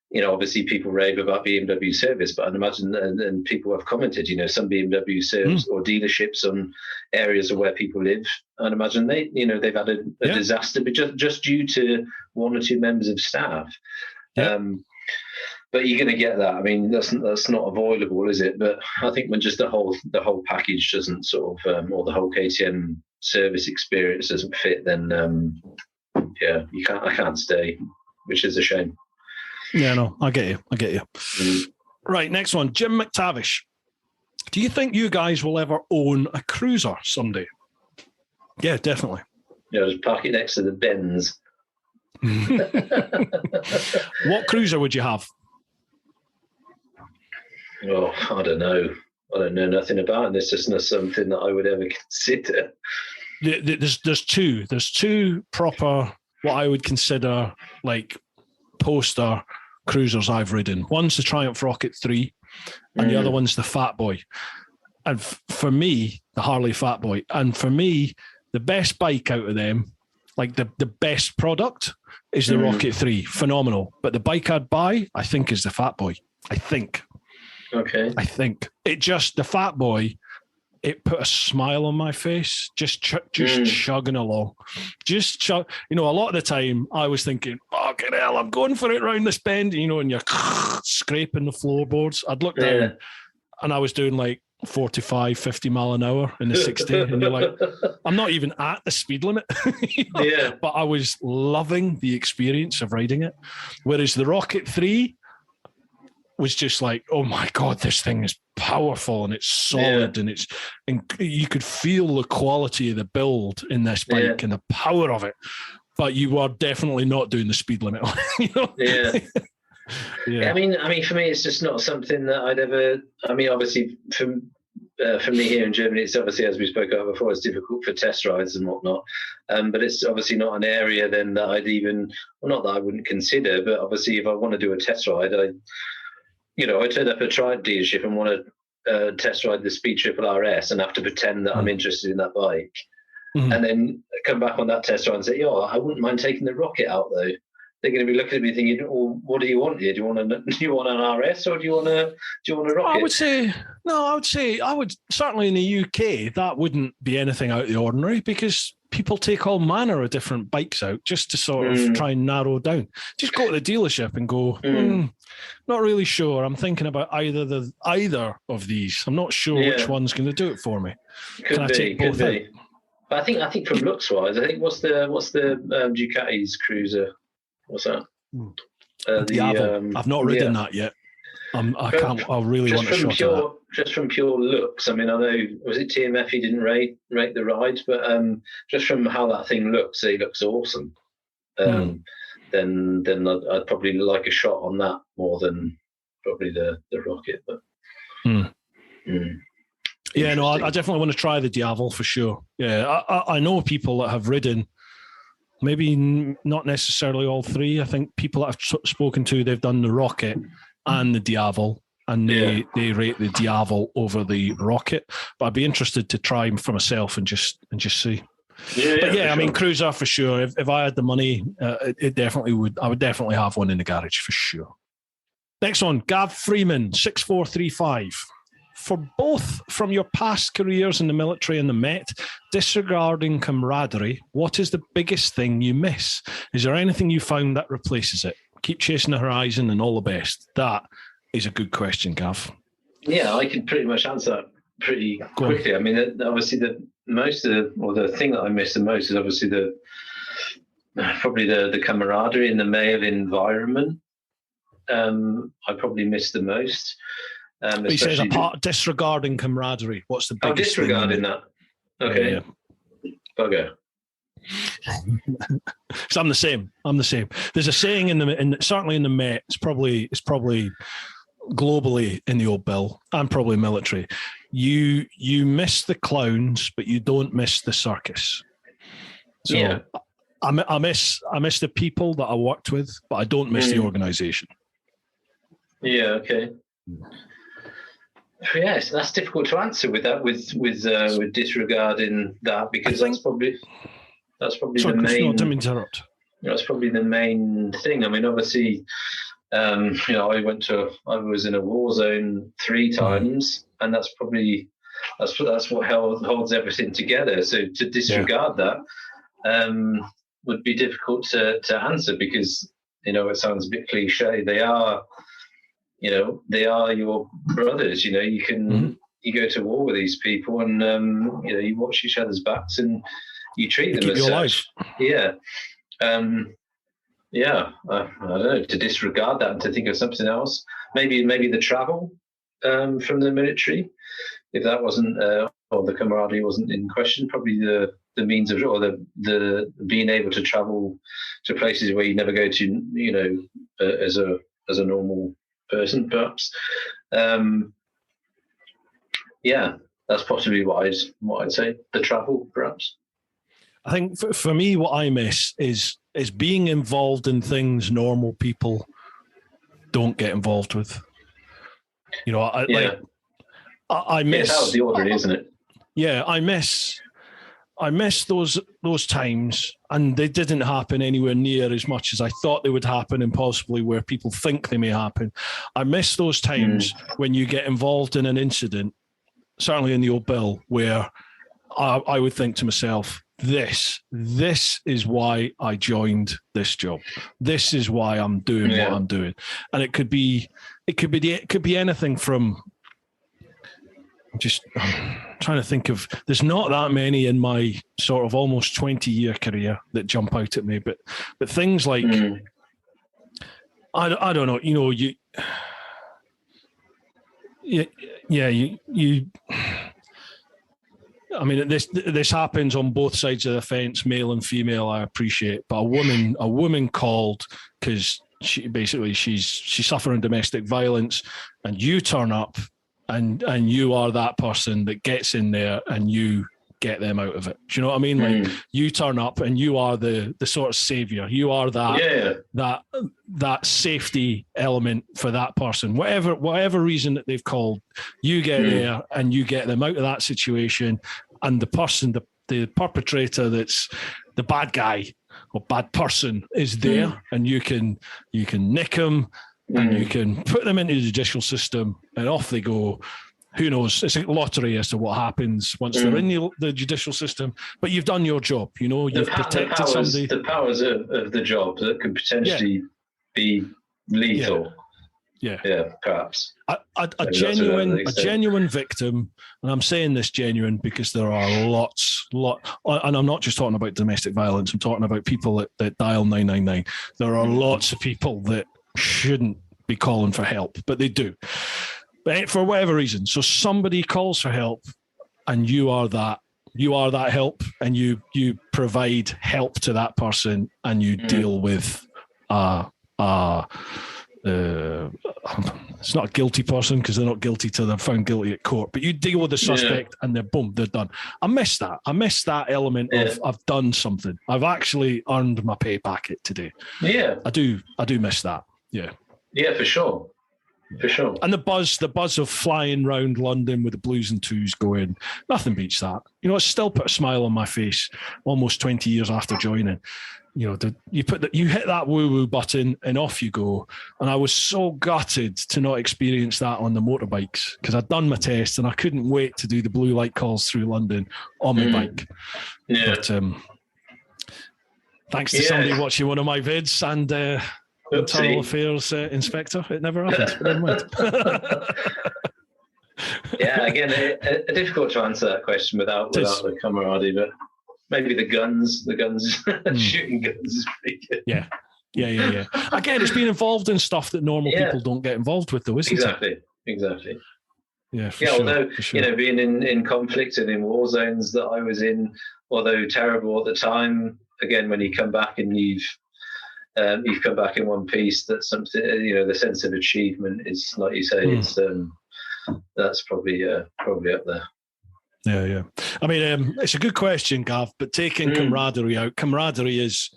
S2: you know, obviously people rave about BMW service, but I'd imagine, and people have commented, you know, some BMW service or dealerships on areas of where people live, I'd imagine they've had a disaster, but just due to one or two members of staff. But you're going to get that. I mean, that's not avoidable, is it? But I think when just the whole package doesn't sort of, or the whole KTM service experience doesn't fit, then I can't stay, which is a shame.
S1: Yeah, no, I get you. Right, next one, Jim McTavish. Do you think you guys will ever own a cruiser someday? Yeah, definitely.
S2: Yeah, just park it next to the Benz.
S1: What cruiser would you have?
S2: Oh, I don't know. I don't know nothing about it. It's just not something that I would ever consider.
S1: There's two proper, what I would consider like poster cruisers I've ridden. One's the Triumph Rocket 3 and the other one's the Fat Boy. And for me, the Harley Fat Boy. And for me, the best bike out of them, like the best product, is the Rocket 3. Phenomenal. But the bike I'd buy, I think, is the Fat Boy. I think. The Fat Boy, it put a smile on my face, just chugging along. You know, a lot of the time I was thinking, fucking hell, I'm going for it round this bend, you know, and you're scraping the floorboards. I'd look down and I was doing like 45, 50 mile an hour in the 60, and you're like, I'm not even at the speed limit. You know? But I was loving the experience of riding it. Whereas the Rocket 3 was just like, oh my God, this thing is powerful and it's solid and you could feel the quality of the build in this bike and the power of it, but you are definitely not doing the speed limit on it, you know?
S2: I mean, for me, it's just not something that I'd ever. I mean, obviously, for me here in Germany, it's obviously, as we spoke about before, it's difficult for test rides and whatnot. But it's obviously not an area then that I'd even, well, not that I wouldn't consider, but obviously, if I want to do a test ride, I turn up at a Triumph dealership and want to test ride the Speed Triple RS and have to pretend that I'm interested in that bike, and then come back on that test ride and say, I wouldn't mind taking the Rocket out though. They're going to be looking at me thinking, well, what do you want here? Do you want an RS or do you want a Rocket?
S1: I would say certainly in the UK, that wouldn't be anything out of the ordinary, because people take all manner of different bikes out just to sort of try and narrow down. Just go to the dealership and go, not really sure. I'm thinking about either of these. I'm not sure which one's going to do it for me. Can I take both out?
S2: But I think from looks wise, I think what's the Ducati's Cruiser? What's that?
S1: The Diavel. I've not ridden that yet. I really want a shot at that.
S2: Just from pure looks, I mean, I know, was it TMF he didn't rate the ride, but just from how that thing looks, it looks awesome. Then I'd probably like a shot on that more than probably the Rocket. But
S1: yeah, no, I definitely want to try the Diavel for sure. Yeah, I know people that have ridden. Maybe not necessarily all three. I think people that I've spoken to, they've done the Rocket and the Diavel, and they rate the Diavel over the Rocket. But I'd be interested to try them for myself and just see. I mean, Cruiser for sure. If I had the money, it definitely would. I would definitely have one in the garage for sure. Next one, Gav Freeman, 6435. For both from your past careers in the military and the Met, disregarding camaraderie, what is the biggest thing you miss? Is there anything you found that replaces it? Keep chasing the horizon and all the best. That is a good question, Gav. Yeah,
S2: I can pretty much answer that pretty quickly. I mean, obviously the thing that I miss the most is obviously probably the camaraderie in the male environment. I probably miss the most.
S1: He says disregarding camaraderie. What's the biggest
S2: disregarding that? Okay. Yeah. Bugger.
S1: So I'm the same. There's a saying certainly in the Met. It's probably globally in the old bill and probably military. You miss the clowns, but you don't miss the circus. So I miss the people that I worked with, but I don't miss the organisation. Yeah. Okay.
S2: Yes, that's difficult to answer with that. With disregarding that, because that's probably the main.
S1: No, didn't interrupt.
S2: That's probably the main thing. I mean, obviously, I was in a war zone 3 times, and that's what holds everything together. So to disregard that would be difficult to answer, because it sounds a bit cliche. They are your brothers. You can you go to war with these people, and you watch each other's backs and you treat them as such. Yeah. I don't know, to disregard that and to think of something else. Maybe the travel from the military, if that wasn't or the camaraderie wasn't in question, probably the means of, or the being able to travel to places where you never go to, as a normal person, perhaps. That's possibly what I'd say. The travel, perhaps.
S1: I think for me, what I miss is being involved in things normal people don't get involved with. I miss.
S2: That was the order, isn't it?
S1: Yeah, I miss those times, and they didn't happen anywhere near as much as I thought they would happen, and possibly where people think they may happen. I miss those times when you get involved in an incident, certainly in the old bill, where I would think to myself, this is why I joined this job. This is why I'm doing what I'm doing. And it could be anything from, I'm trying to think of, there's not that many in my sort of almost 20-year career that jump out at me, but things like, I don't know, you I mean, this happens on both sides of the fence, male and female, I appreciate. But a woman called because she's suffering domestic violence, and you turn up and you are that person that gets in there and you get them out of it. Do you know what I mean? Like, you turn up and you are the sort of savior. You are that safety element for that person. Whatever reason that they've called, you get there and you get them out of that situation. And the person, the perpetrator, that's the bad guy or bad person, is there, and you can nick them and you can put them into the judicial system, and off they go. who knows? It's a lottery as to what happens once they're in the judicial system. But you've done your job. You know, you've protected somebody.
S2: The powers of the job that could potentially be lethal. Yeah, perhaps.
S1: A genuine victim, and I'm saying this genuine because there are and I'm not just talking about domestic violence, I'm talking about people that dial 999. There are lots of people that shouldn't be calling for help, but they do. But for whatever reason. So somebody calls for help and you are that help, and you provide help to that person, and you deal with it's not a guilty person because they're not guilty till they're found guilty at court, but you deal with the suspect and they're done. I miss that element of I've done something. I've actually earned my pay packet today. Yeah. I do miss that. Yeah.
S2: Yeah, for sure.
S1: And the buzz of flying round London with the blues and twos going, nothing beats that. You know, it's still put a smile on my face almost 20 years after joining. You know, you hit that woo-woo button and off you go. And I was so gutted to not experience that on the motorbikes, because I'd done my test and I couldn't wait to do the blue light calls through London on my bike. Yeah. But thanks to somebody watching one of my vids and internal affairs inspector, it never happened. Never mind.
S2: Yeah, again, difficult to answer that question without the camaraderie, but maybe the guns, shooting guns is pretty good.
S1: Yeah. Again, it's being involved in stuff that normal people don't get involved with, though, isn't it?
S2: Exactly.
S1: Yeah, for sure.
S2: Although, you know, being in conflict and in war zones that I was in, although terrible at the time, again, when you come back and you've come back in one piece, that's something, you know, the sense of achievement is, like you say, it's that's probably up there.
S1: Yeah. I mean, it's a good question, Gav, but taking camaraderie out, is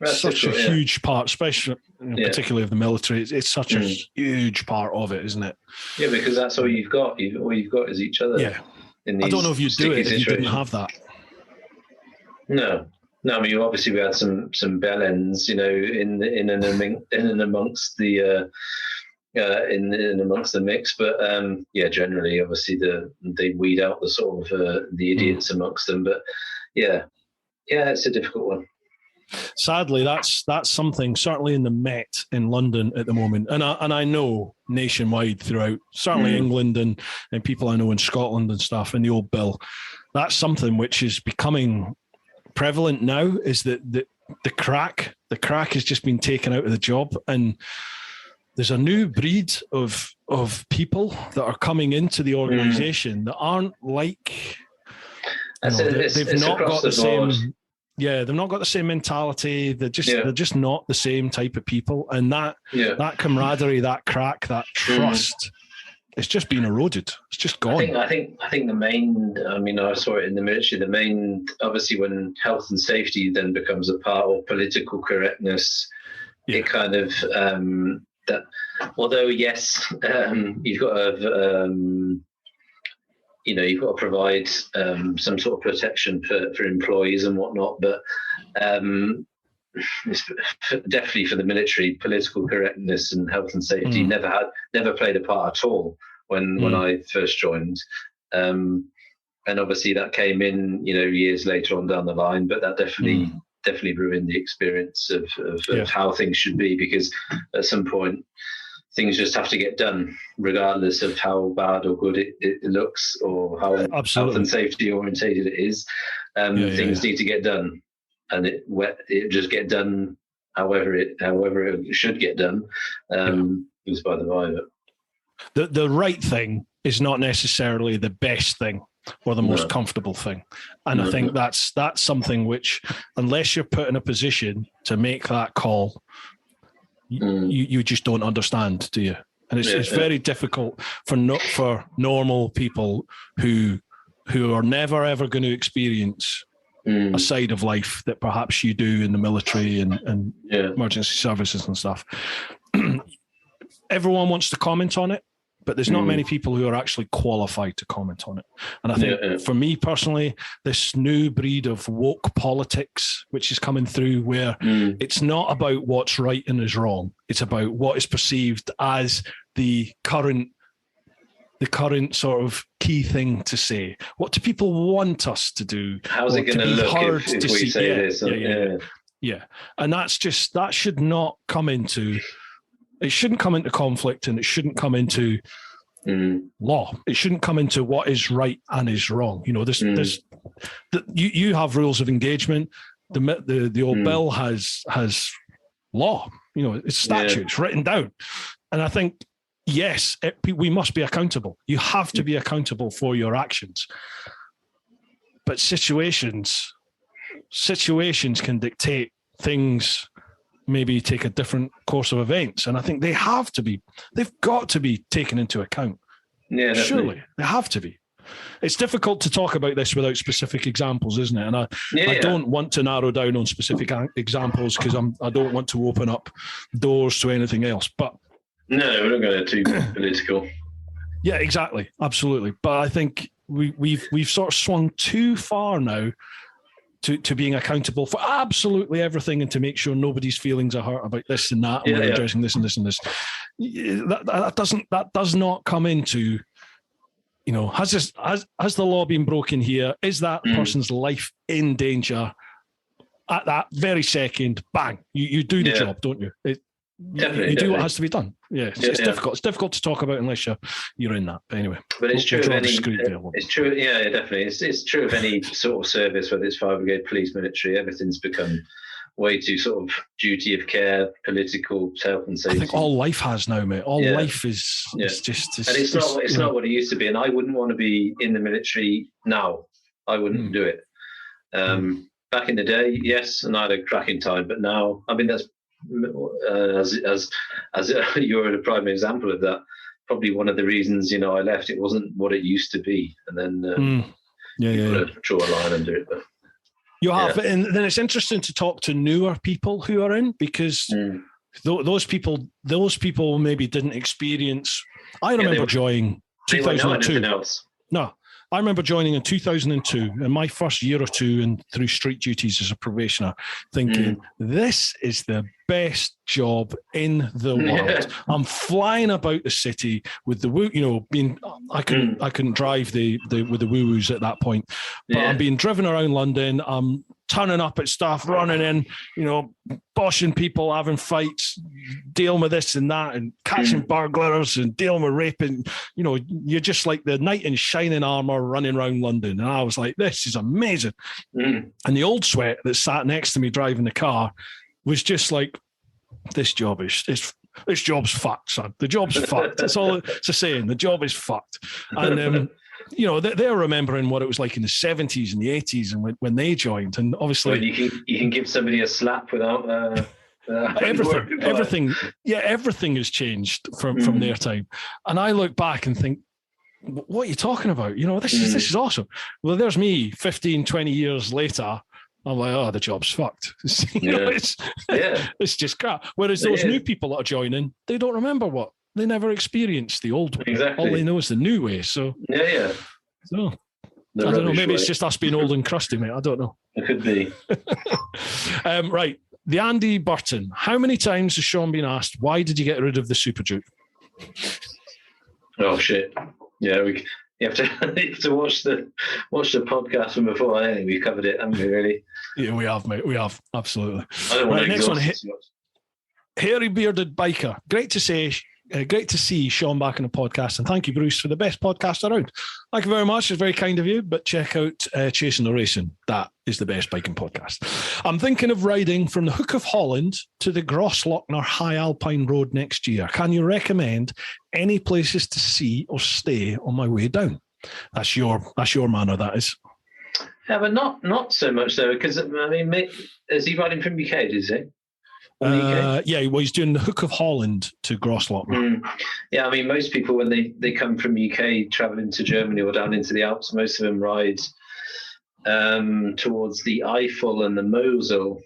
S1: such a huge part, especially particularly of the military. It's such a huge part of it, isn't it?
S2: Yeah, because that's all you've got. All you've got is each other.
S1: Yeah. I don't know if you'd do it if you didn't have that.
S2: No. I mean, obviously we had some bellends, you know, in and amongst the in amongst the mix, but generally, obviously they weed out the sort of the idiots amongst them. But yeah, it's a difficult one.
S1: Sadly, that's something certainly in the Met in London at the moment, and I know nationwide throughout, certainly England and people I know in Scotland and stuff in the old bill. That's something which is becoming prevalent now, is that the crack has just been taken out of the job, and there's a new breed of people that are coming into the organisation that aren't like, they've not got the same. Yeah, they've not got the same mentality. They're just not the same type of people, and that camaraderie, that crack, that trust, it's just been eroded. It's just gone.
S2: I think the main. I mean, I saw it in the military. The main, obviously, when health and safety then becomes a part of political correctness, it kind of that. Although yes, you've got to. You've got to provide some sort of protection for employees and whatnot, but definitely for the military, political correctness and health and safety never played a part at all when I first joined. And obviously that came in, years later on down the line, but that definitely ruined the experience of how things should be, because at some point things just have to get done, regardless of how bad or good it looks, or how health and safety orientated it is. Things need to get done, and it just get done however it should get done. Just by the by.
S1: The right thing is not necessarily the best thing or the most comfortable thing, and I think that's something which, unless you're put in a position to make that call, you just don't understand, do you? And it's very difficult for normal people who are never ever going to experience a side of life that perhaps you do in the military and emergency services and stuff. Everyone wants to comment on it, but there's not many people who are actually qualified to comment on it. And I think for me personally, this new breed of woke politics, which is coming through, where it's not about what's right and is wrong. It's about what is perceived as the current the current sort of key thing to say? What do people want us to do?
S2: How's it going to look if we say this?
S1: Yeah. And that should not come into, it shouldn't come into conflict, and it shouldn't come into law. It shouldn't come into what is right and is wrong. You know, you have rules of engagement. The old bill has law. You know, it's statutes written down. And I think, yes, we must be accountable. You have to be accountable for your actions. But situations can dictate things, maybe take a different course of events. And I think they've got to be taken into account.
S2: Yeah, definitely.
S1: Surely they have to be. It's difficult to talk about this without specific examples, isn't it? And I don't want to narrow down on specific examples because I don't want to open up doors to anything else. But
S2: no, we're not going to too political.
S1: Yeah, exactly, absolutely. But I think we've sort of swung too far now to being accountable for absolutely everything, and to make sure nobody's feelings are hurt about this and that, and we're addressing this and this and this. That does not come into, you know, has the law been broken here? Is that person's life in danger? At that very second, bang, you do the job, don't you? You do what has to be done. Yeah, it's difficult. It's difficult to talk about unless you're in that. But anyway,
S2: but it's true of any. It's true. Yeah, definitely. It's true of any sort of service, whether it's fire brigade, police, military. Everything's become way too sort of duty of care, political, health and safety.
S1: I think all life has now, mate. All life is just.
S2: And it's not what it used to be. And I wouldn't want to be in the military now. I wouldn't do it. Back in the day, yes, and I had a cracking time. But now, I mean, that's as you're a prime example of that. Probably one of the reasons, you know, I left. It wasn't what it used to be, and then draw a line under it. But
S1: you have, and then it's interesting to talk to newer people who are in, because those people maybe didn't experience. I remember joining 2002. No, I remember joining in 2002, in my first year or two, and through street duties as a probationer, thinking this is the best job in the world. I'm flying about the city with the woo, you know, I couldn't drive with the woo-woos at that point, but I'm being driven around London. I'm turning up at stuff, running in, you know, boshing people, having fights, dealing with this and that, and catching burglars and dealing with rape. And, you know, you're just like the knight in shining armour running around London. And I was like, this is amazing. And the old sweat that sat next to me driving the car was just like, this job's fucked, son. The job's fucked. That's all it's a saying. The job is fucked. And, you know, they're remembering what it was like in the 70s and the 80s and when they joined. And obviously...
S2: Well, you can give somebody a slap without...
S1: everything has changed from their time. And I look back and think, what are you talking about? You know, this is awesome. Well, there's me 15, 20 years later. I'm like, oh, the job's fucked. It's just crap. Whereas those new people that are joining, they don't remember they never experienced the old way. Exactly. All they know is the new way. So So I don't know. Maybe it's just us being old and crusty, mate. I don't know.
S2: It could be.
S1: Right. The Andy Burton. How many times has Shaun been asked, why did you get rid of the Super Duke?
S2: Oh shit! Yeah, you have to watch the podcast from before. I think we covered it, haven't we? Really?
S1: Yeah, we have, mate. We have, absolutely.
S2: I don't want to
S1: next one.
S2: Exhaust.
S1: Hairy bearded biker. Great to see Shaun back on the podcast, and thank you, Bruce, for the best podcast around. Thank you very much. It's very kind of you. But check out Chasing the Racing. That is the best biking podcast. I'm thinking of riding from the Hook of Holland to the Grosslochner High Alpine Road next year. Can you recommend any places to see or stay on my way down? That's your manner, that is.
S2: Yeah, but not so much though, because I mean, is he riding from UK? Is he?
S1: Yeah, well, he's doing the Hook of Holland to Grosslochner.
S2: Yeah, I mean, most people when they come from UK traveling to Germany or down into the Alps, most of them ride towards the Eifel and the Mosel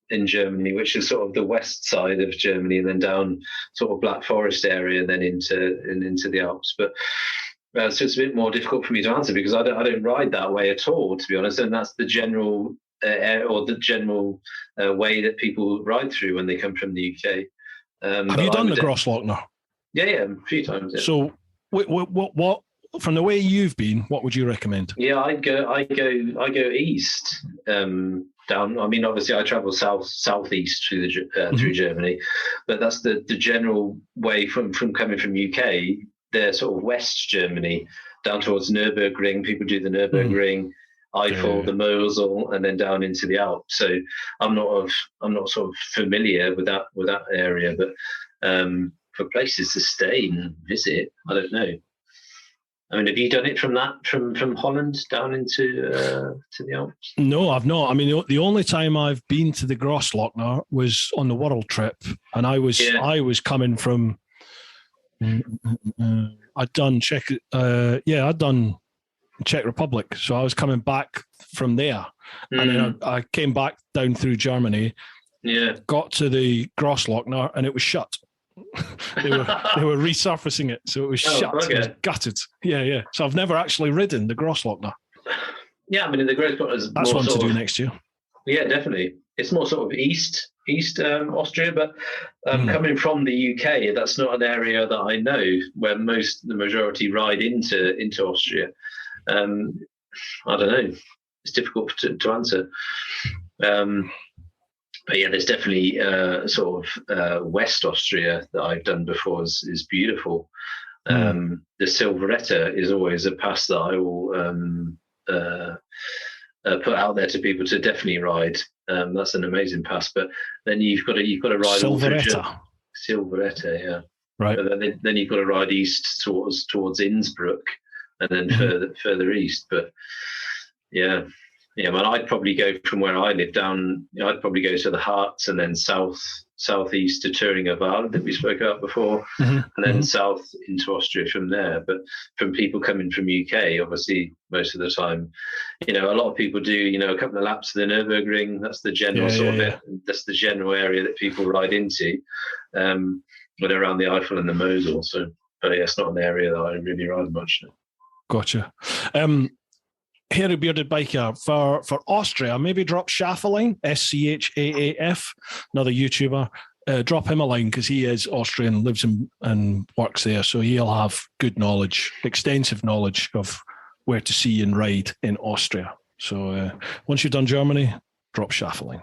S2: in Germany, which is sort of the west side of Germany, and then down sort of Black Forest area, and then into the Alps. But so it's a bit more difficult for me to answer because I don't ride that way at all, to be honest, and that's the general. Way that people ride through when they come from the UK.
S1: Have you done the Grosslochner?
S2: Yeah, a few times. Yeah.
S1: So what from the way you've been, what would you recommend?
S2: Yeah, I go east. Down. I mean, obviously, I travel southeast through through Germany, but that's the general way from coming from UK. They're sort of West Germany down towards Nürburgring. People do the Nürburgring, Eiffel, the Mosel, and then down into the Alps. So I'm not sort of familiar with that area, but for places to stay and visit, I don't know. I mean, have you done it from Holland down into to the Alps?
S1: No, I've not. I mean, the only time I've been to the Grosslochner was on the world trip, and I was coming from. I'd done Czech Republic, so I was coming back from there, and then I came back down through Germany. Yeah, got to the Grosslochner, and it was shut. they were resurfacing it, so it was shut. Okay. It was gutted. Yeah. So I've never actually ridden the Grosslochner.
S2: Yeah, I mean the Grosslochner is
S1: that's one to do next year.
S2: Yeah, definitely. It's more sort of east Austria, but coming from the UK, that's not an area that I know where the majority ride into Austria. I don't know. It's difficult to answer. But yeah, there's definitely sort of West Austria that I've done before is beautiful. The Silveretta is always a pass that I will put out there to people to definitely ride. That's an amazing pass. But then you've got to ride
S1: Silveretta.
S2: Silveretta, yeah.
S1: Right.
S2: But then you've got to ride east towards Innsbruck, and then further east. But yeah. Yeah, man, I'd probably go from where I live down. I'd probably go to the Harz and then southeast to Thüringer Wald that we spoke about before, and then south into Austria from there. But from people coming from UK, obviously, most of the time, a lot of people do, a couple of laps of the Nürburgring. That's the general that's the general area that people ride into, when around the Eiffel and the Mosel. So, but yeah, it's not an area that I really ride much.
S1: Gotcha. Hairy bearded biker for Austria, maybe drop Schaaf a line, SCHAAF, another YouTuber. Drop him a line because he is Austrian, lives and works there, so he'll have good knowledge, extensive knowledge of where to see and ride in Austria. So once you've done Germany, drop Schaaf a line.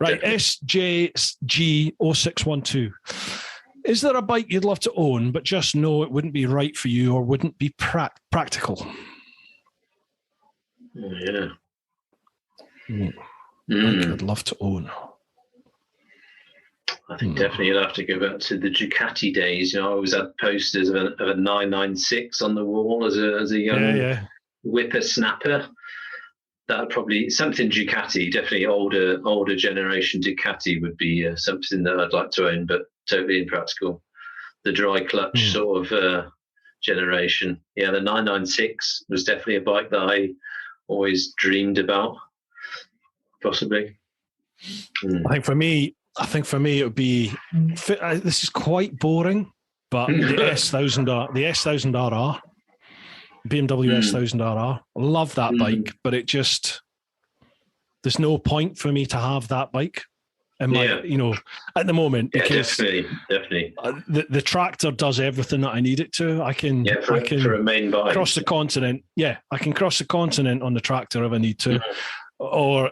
S1: Right, SJG0612. Is there a bike you'd love to own, but just know it wouldn't be right for you or wouldn't be practical?
S2: Yeah.
S1: I'd love to own.
S2: I think definitely you'll have to go back to the Ducati days. I always had posters of a 996 on the wall as a young whippersnapper. That would probably something Ducati, definitely older generation Ducati would be something that I'd like to own, but totally impractical. The dry clutch sort of generation. Yeah, the 996 was definitely a bike that I always dreamed about, possibly.
S1: I think for me it would be. This is quite boring, but the S1000RR, BMW S1000RR. Love that bike, but it just there's no point for me to have that bike. At the moment, because
S2: definitely.
S1: The tractor does everything that I need it to. I can
S2: for a main bike.
S1: Cross the continent. Yeah, I can cross the continent on the tractor if I need to, or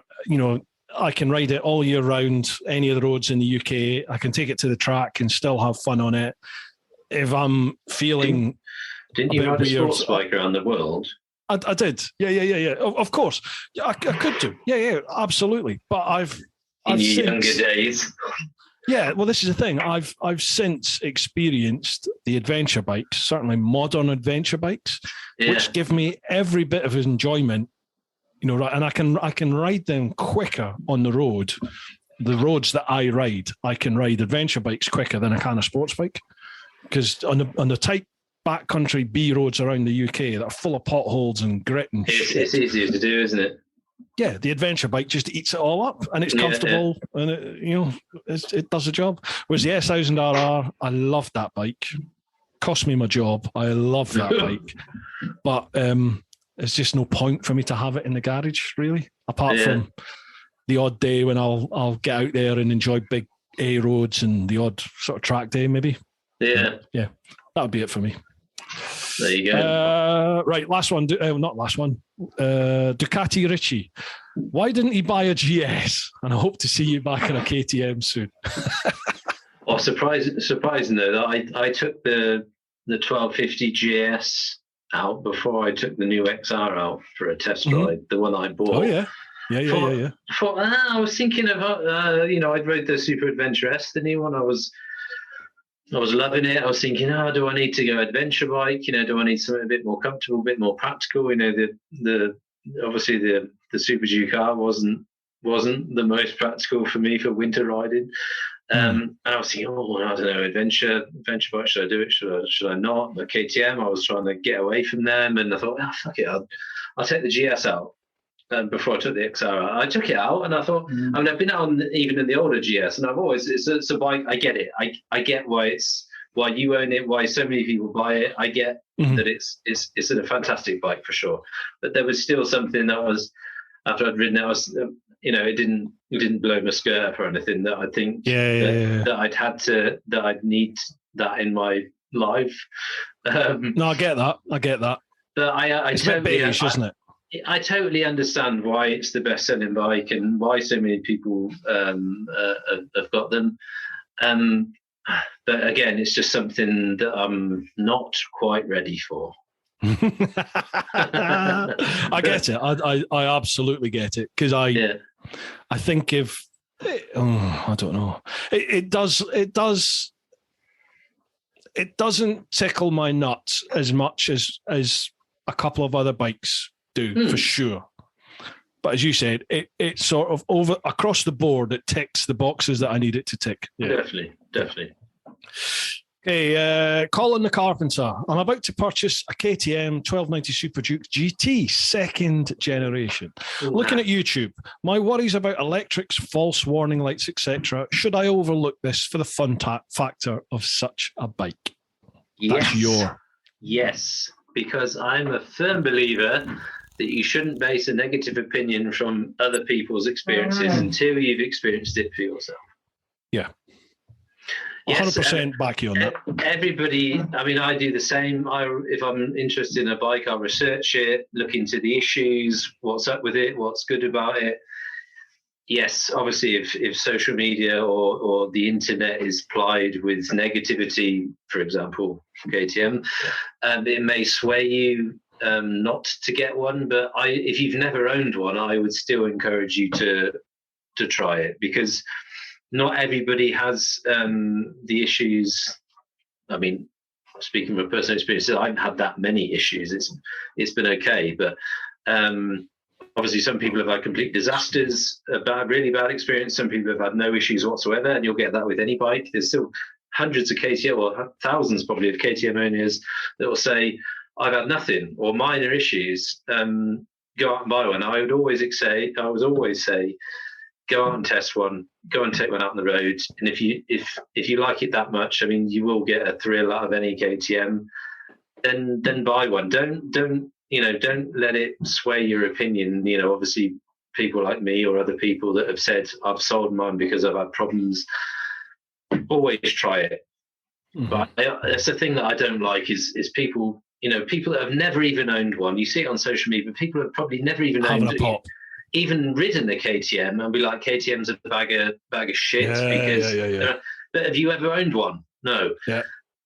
S1: I can ride it all year round. Any of the roads in the UK, I can take it to the track and still have fun on it. If I'm feeling,
S2: didn't you ride a sports bike around the world?
S1: I did. Yeah. Of course, I could do. Yeah, absolutely. But I've
S2: younger days.
S1: Yeah, well, this is the thing. I've since experienced the adventure bikes, certainly modern adventure bikes, which give me every bit of enjoyment. And I can ride them quicker on the road. The roads that I ride, I can ride adventure bikes quicker than I can a sports bike, because on the tight backcountry B roads around the UK that are full of potholes and grit and shit.
S2: It's easier to do, isn't it?
S1: Yeah, the adventure bike just eats it all up, and it's comfortable, and it does the job. Whereas the S1000RR, I love that bike. Cost me my job. I love that bike, but there's just no point for me to have it in the garage, really. Apart from the odd day when I'll get out there and enjoy big A roads and the odd sort of track day, maybe.
S2: Yeah,
S1: that would be it for me.
S2: There you go.
S1: Right, last one. Not last one. Ducati Richie. Why didn't he buy a GS? And I hope to see you back in a KTM soon.
S2: Oh, surprising though that I took the 1250 GS out before I took the new XR out for a test ride, the one I bought.
S1: Oh yeah. Yeah.
S2: I was thinking about, I'd rode the Super Adventure S, the new one. I was loving it. I was thinking, do I need to go adventure bike? Do I need something a bit more comfortable, a bit more practical? Obviously the Super Duke R wasn't the most practical for me for winter riding. And I was thinking, I don't know, adventure bike, should I do it? Should I not? The KTM, I was trying to get away from them, and I thought, fuck it, I'll take the GS out. Before I took the XR out, I took it out, and I thought, I've been out even in the older GS, and I've always, it's a bike. I get it. I get why you own it, why so many people buy it. I get that it's a fantastic bike for sure. But there was still something that was, after I'd ridden it, it didn't blow my skirt up or anything, that I think that I'd need that in my life.
S1: No, I get that.
S2: But
S1: it's a bit beige, isn't it?
S2: I totally understand why it's the best-selling bike and why so many people have got them. But again, it's just something that I'm not quite ready for.
S1: I get it. I absolutely get it, because I think I don't know. It doesn't tickle my nuts as much as a couple of other bikes do, for sure. But as you said, it sort of over across the board, it ticks the boxes that I need it to tick.
S2: Yeah. Definitely.
S1: Okay, Colin the Carpenter. I'm about to purchase a KTM 1290 Super Duke GT, second generation. Looking at YouTube, my worries about electrics, false warning lights, etc. Should I overlook this for the fun factor of such a bike?
S2: Yes, because I'm a firm believer that you shouldn't base a negative opinion from other people's experiences until you've experienced it for yourself.
S1: Yeah. 100% back you on that.
S2: Everybody, I do the same. If I'm interested in a bike, I'll research it, look into the issues, what's up with it, what's good about it. Yes, obviously, if social media or the internet is plied with negativity, for example, KTM, it may sway you not to get one. But if you've never owned one, I would still encourage you to try it, because not everybody has the issues. Speaking from personal experience, I haven't had that many issues. It's been okay, but obviously some people have had complete disasters, really bad experience. Some people have had no issues whatsoever, and you'll get that with any bike. There's still hundreds of KTM, or thousands probably of KTM owners that will say, I've had nothing or minor issues. Go out and buy one. I would always say, go out and test one, go and take one out on the road. And if you like it that much, you will get a thrill out of any KTM, then buy one. Don't let it sway your opinion. Obviously people like me or other people that have said, I've sold mine because I've had problems. Always try it. But that's the thing that I don't like is people, people that have never even owned one. You see it on social media, but people have probably never even even ridden a KTM and be like, KTM's a bag of shit. But have you ever owned one? No. Yeah.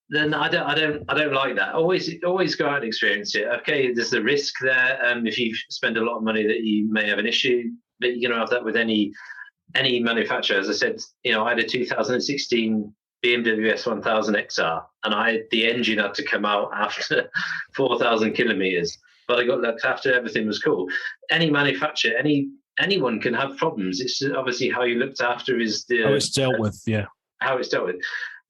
S2: Then I don't like that. Always go out and experience it. Okay, there's the risk there. If you spend a lot of money, that you may have an issue, but you're gonna have that with any manufacturer. As I said, I had a 2016 BMW S1000 XR, and the engine had to come out after 4,000 kilometers. But I got looked after. Everything was cool. Any manufacturer, anyone can have problems. It's obviously how you looked after is
S1: how it's dealt with. Yeah,
S2: how it's dealt with.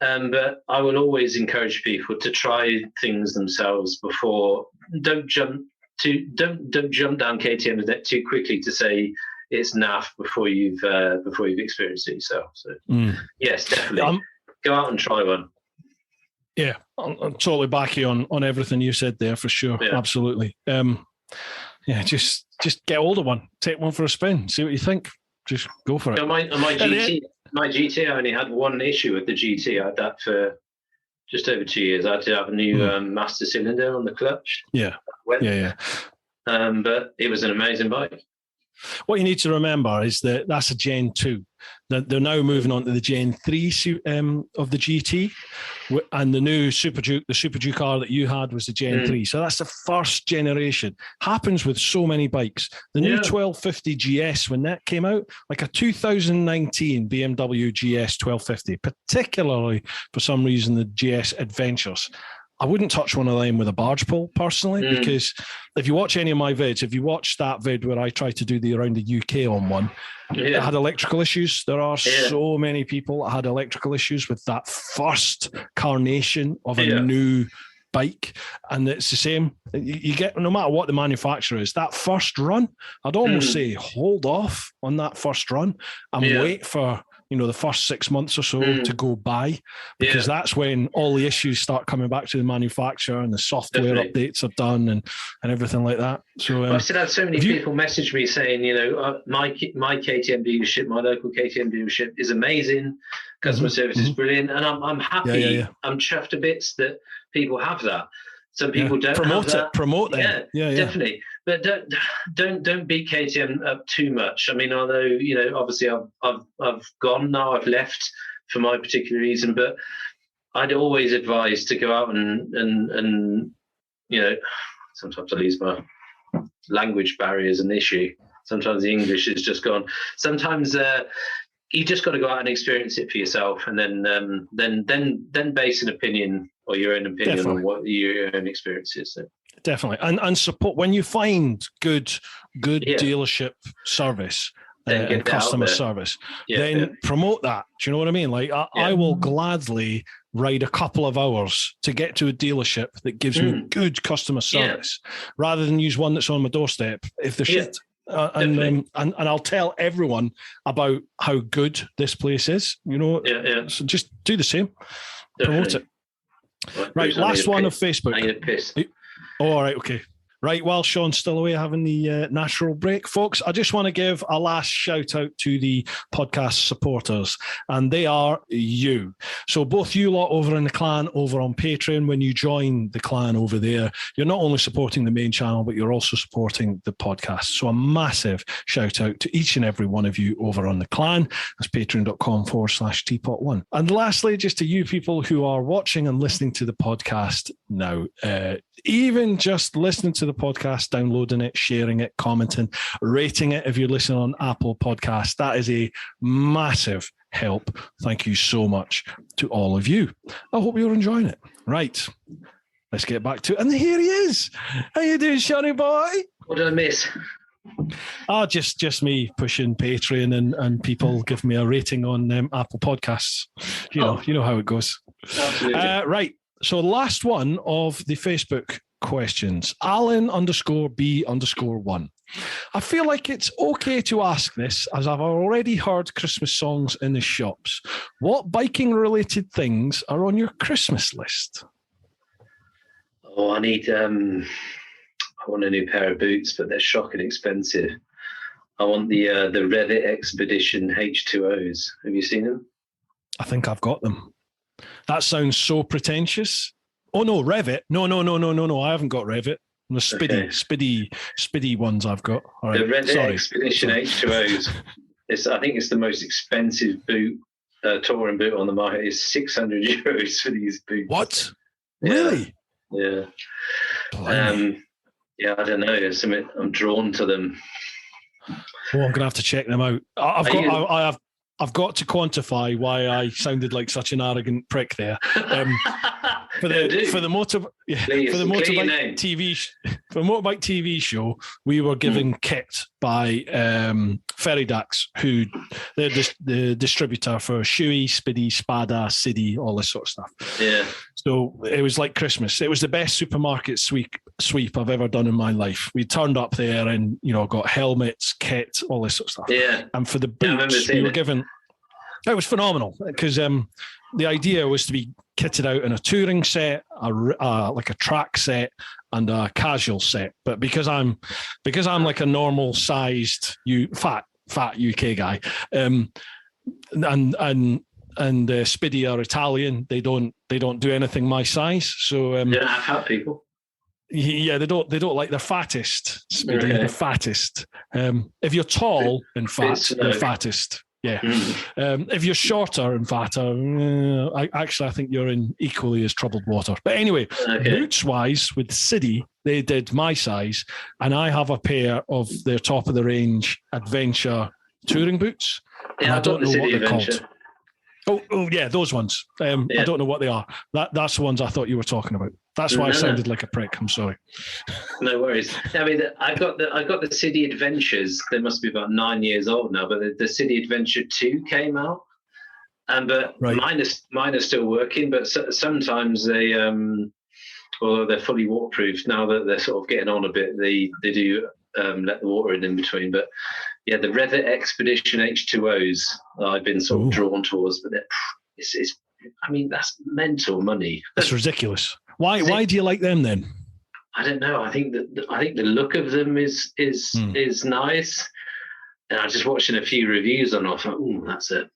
S2: But I will always encourage people to try things themselves before. Don't jump down KTM too quickly to say it's naff before you've experienced it yourself. So yes, definitely go out and try one.
S1: Yeah, I'm totally back you on everything you said there, for sure. Yeah. Absolutely. Just get hold of one, take one for a spin, see what you think. Just go for it.
S2: My GT, I only had one issue with the GT. I had that for Just over 2 years. I had to have a new master cylinder on the clutch.
S1: Yeah.
S2: But it was an amazing bike.
S1: What you need to remember is that that's a Gen 2. They're now moving on to the Gen 3 of the GT, and the new Super Duke, the Super Duke R that you had was the Gen 3. So that's the first generation. Happens with so many bikes. The new 1250 GS, when that came out, like a 2019 BMW GS 1250, particularly for some reason the GS Adventures, I wouldn't touch one of them with a barge pole personally, because if you watch any of my vids, if you watch that vid where I tried to do the around the UK on one, it had electrical issues. There are so many people that had electrical issues with that first carnation of a new bike. And it's the same. You get, no matter what the manufacturer is, that first run, I'd almost say hold off on that first run and wait for, you know, the first 6 months or so to go by, because that's when all the issues start coming back to the manufacturer and the software updates are done and everything like that. So
S2: I've still had so many people message me saying, you know, my KTM dealership, my local KTM dealership is amazing. Customer service is brilliant. And I'm happy. I'm chuffed to bits that people have that. Some people don't
S1: promote
S2: have that.
S1: Promote them. Yeah,
S2: definitely. But don't beat KTM up too much. I mean, although, you know, obviously I've gone now, I've left for my particular reason, but I'd always advise to go out and you know, sometimes I lose my language barrier as an issue. Sometimes the English is just gone. Sometimes you just got to go out and experience it for yourself, and then base an opinion or your own opinion on what your own experience is. So.
S1: Definitely. And support when you find good dealership service and customer service, then promote that. Do you know what I mean? Like I will gladly ride a couple of hours to get to a dealership that gives me good customer service rather than use one that's on my doorstep if they're shit. And I'll tell everyone about how good this place is, you know. So just do the same. Promote it. Right, last one of Facebook.
S2: I need a piss.
S1: Oh, all right, okay. Right, while Shaun's still away having the natural break, folks, I just want to give a last shout out to the podcast supporters, and they are you. So both you lot over in the clan, over on Patreon, when you join the clan over there, you're not only supporting the main channel, but you're also supporting the podcast. So a massive shout out to each and every one of you over on the clan. That's patreon.com/TeapotOne. And lastly, just to you people who are watching and listening to the podcast now, even just listening to the podcast, downloading it, sharing it, commenting, rating it if you're listening on Apple Podcasts, that is a massive help. Thank you so much to all of you. I hope you're enjoying it. Right, let's get back to it. And here he is. How you doing, Shawnee boy?
S2: What did I miss?
S1: Oh, just me pushing Patreon and people give me a rating on Apple Podcasts. You know how it goes.
S2: Absolutely.
S1: Right. So last one of the Facebook questions, Alan_B_1. I feel like it's okay to ask this, as I've already heard Christmas songs in the shops. What biking related things are on your Christmas list?
S2: Oh, I want a new pair of boots, but they're shocking expensive. I want the Revit Expedition H2Os. Have you seen them?
S1: I think I've got them. That sounds so pretentious. Oh no, Revit. No. I haven't got Revit. The Spiddy ones I've got. All right.
S2: The Revit Expedition H2Os. I think it's the most expensive boot, touring boot on the market. It's €600 for these boots.
S1: What? Really?
S2: Yeah. I don't know. I'm drawn to them.
S1: Oh, I'm gonna have to check them out. I've got to quantify why I sounded like such an arrogant prick there. For the motorbike TV show, we were given kit by Ferrydax, who they're the distributor for Shoei, Spiddy, Spada, Siddy, all this sort of stuff.
S2: Yeah.
S1: So it was like Christmas. It was the best supermarket sweep I've ever done in my life. We turned up there and, you know, got helmets, kit, all this sort of stuff.
S2: Yeah.
S1: And for the boots, we were given. It was phenomenal because the idea was to be kitted out in a touring set, like a track set, and a casual set. But because I'm like a normal sized fat UK guy, and Speedy are Italian. They don't do anything my size. So
S2: you don't have fat people.
S1: Yeah, they don't like the fattest. Speedy, the fattest. If you're tall and fat, you're fattest. Yeah. If you're shorter and fatter, I think you're in equally as troubled water. But anyway, boots-wise, with City, they did my size, and I have a pair of their top-of-the-range Adventure touring boots.
S2: Yeah,
S1: and I don't know what they're
S2: Adventure.
S1: called. Oh, yeah, those ones. I don't know what they are. That's the ones I thought you were talking about. That's why I sounded like a prick. I'm sorry.
S2: No worries. I mean, I got the City Adventures. They must be about 9 years old now, but the City Adventure 2 came out, but mine are still working. But sometimes they, although they're fully waterproof now that they're sort of getting on a bit, they do let the water in between. But yeah, the Revit Expedition H2Os I've been sort of drawn towards, but it's I mean, that's mental money.
S1: It's ridiculous. Why do you like them then?
S2: I don't know. I think the look of them is nice. And I just watching a few reviews on. I thought, ooh, that's a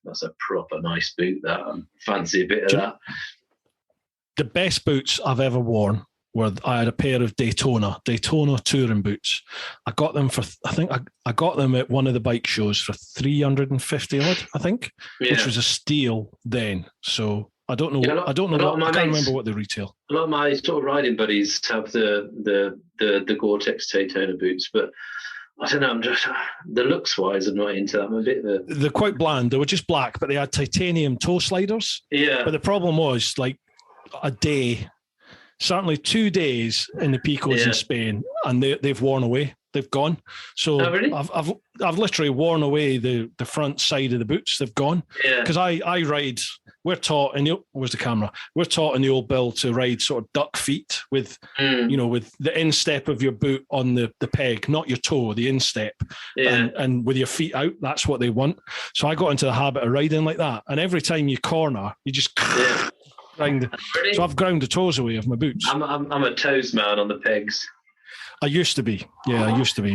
S2: proper nice boot. That I fancy a bit of that.
S1: The best boots I've ever worn were, I had a pair of Daytona touring boots. I got them for, I think I got them at one of the bike shows for 350 odd, I think, which was a steal then. So I don't know. I can't remember what they retail.
S2: A lot of my sort of riding buddies have the Gore-Tex Daytona boots, but I don't know. I'm just the looks wise, I'm not into them. I'm a bit of a...
S1: They're quite bland. They were just black, but they had titanium toe sliders.
S2: Yeah.
S1: But the problem was, like, a day, certainly 2 days in the Picos in Spain, and they've worn away. They've gone. So
S2: really?
S1: I've literally worn away the front side of the boots. They've gone. Yeah. Because I ride. We're taught in where's the camera? We're taught in the old Bill to ride sort of duck feet with, with the instep of your boot on the peg, not your toe, the instep, and with your feet out. That's what they want. So I got into the habit of riding like that, and every time you corner, you just grind. Really? So I've ground the toes away of my boots.
S2: I'm a toes man on the pegs.
S1: I used to be,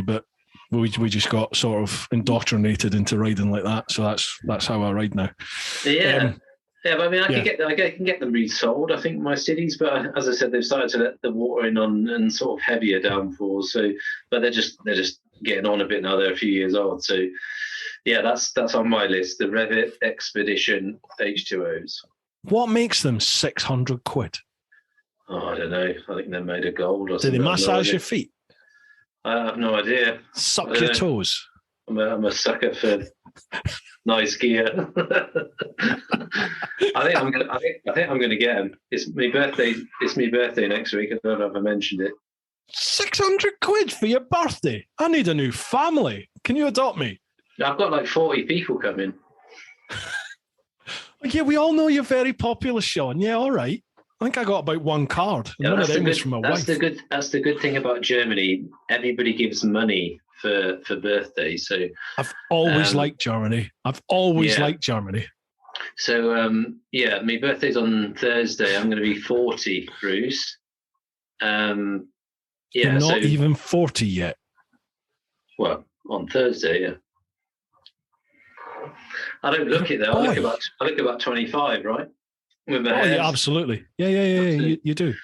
S1: but we just got sort of indoctrinated into riding like that. So that's how I ride now.
S2: Yeah. But I mean, I can get them resold. I think my cities, but as I said, they've started to let the water in on and sort of heavier downfalls. So, but they're just getting on a bit now. They're a few years old. So, yeah, that's on my list. The Revit Expedition H2Os.
S1: What makes them 600 quid?
S2: Oh, I don't know. I think they're made of gold or something.
S1: Do they massage your feet?
S2: I have no idea.
S1: Suck your toes.
S2: I'm a sucker for nice gear. I think I'm gonna get them. It's my birthday. It's my birthday next week. I don't know if I mentioned it.
S1: 600 quid for your birthday? I need a new family. Can you adopt me?
S2: I've got like 40 people coming.
S1: Yeah, we all know you're very popular, Shaun. Yeah, all right. I think I got about one card.
S2: Yeah,
S1: one of them was from my wife.
S2: That's the good thing about Germany. Everybody gives money for birthday. So
S1: I've always liked Germany. Liked Germany.
S2: So my birthday's on Thursday. I'm going to be 40, Bruce.
S1: You're not even 40 yet.
S2: Well, on Thursday, yeah. I don't look it though. I look about 25, right?
S1: Yeah, absolutely. Yeah. You do.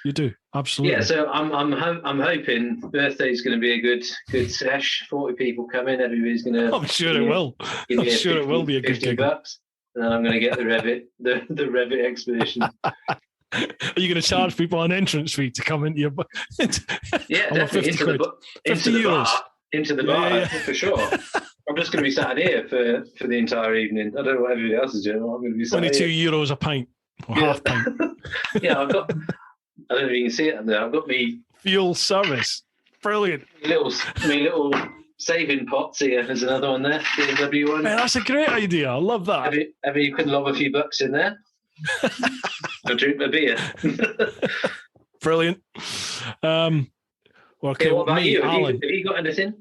S1: Absolutely.
S2: Yeah. So I'm hoping birthday's going to be a good sesh. 40 people come in. Everybody's going to.
S1: I'm sure it will. I'm sure it will be a good gig.
S2: $50, and then I'm going to get the Revit Expedition.
S1: Are you going to charge people an entrance fee to come into your?
S2: Yeah, definitely into the bar for sure. I'm just going to be sat here for the entire evening. I don't know what everybody else is doing. I'm going to be sat
S1: €22 a pint or half pint.
S2: Yeah, I don't know if you can see it up there. I've got me
S1: fuel service. Brilliant.
S2: Little saving pots here. There's another one there. BMW one.
S1: Man, that's a great idea. I love that.
S2: Maybe you could lob a few bucks in there. I'll drink my beer.
S1: Brilliant.
S2: Okay, what about you? Have you got anything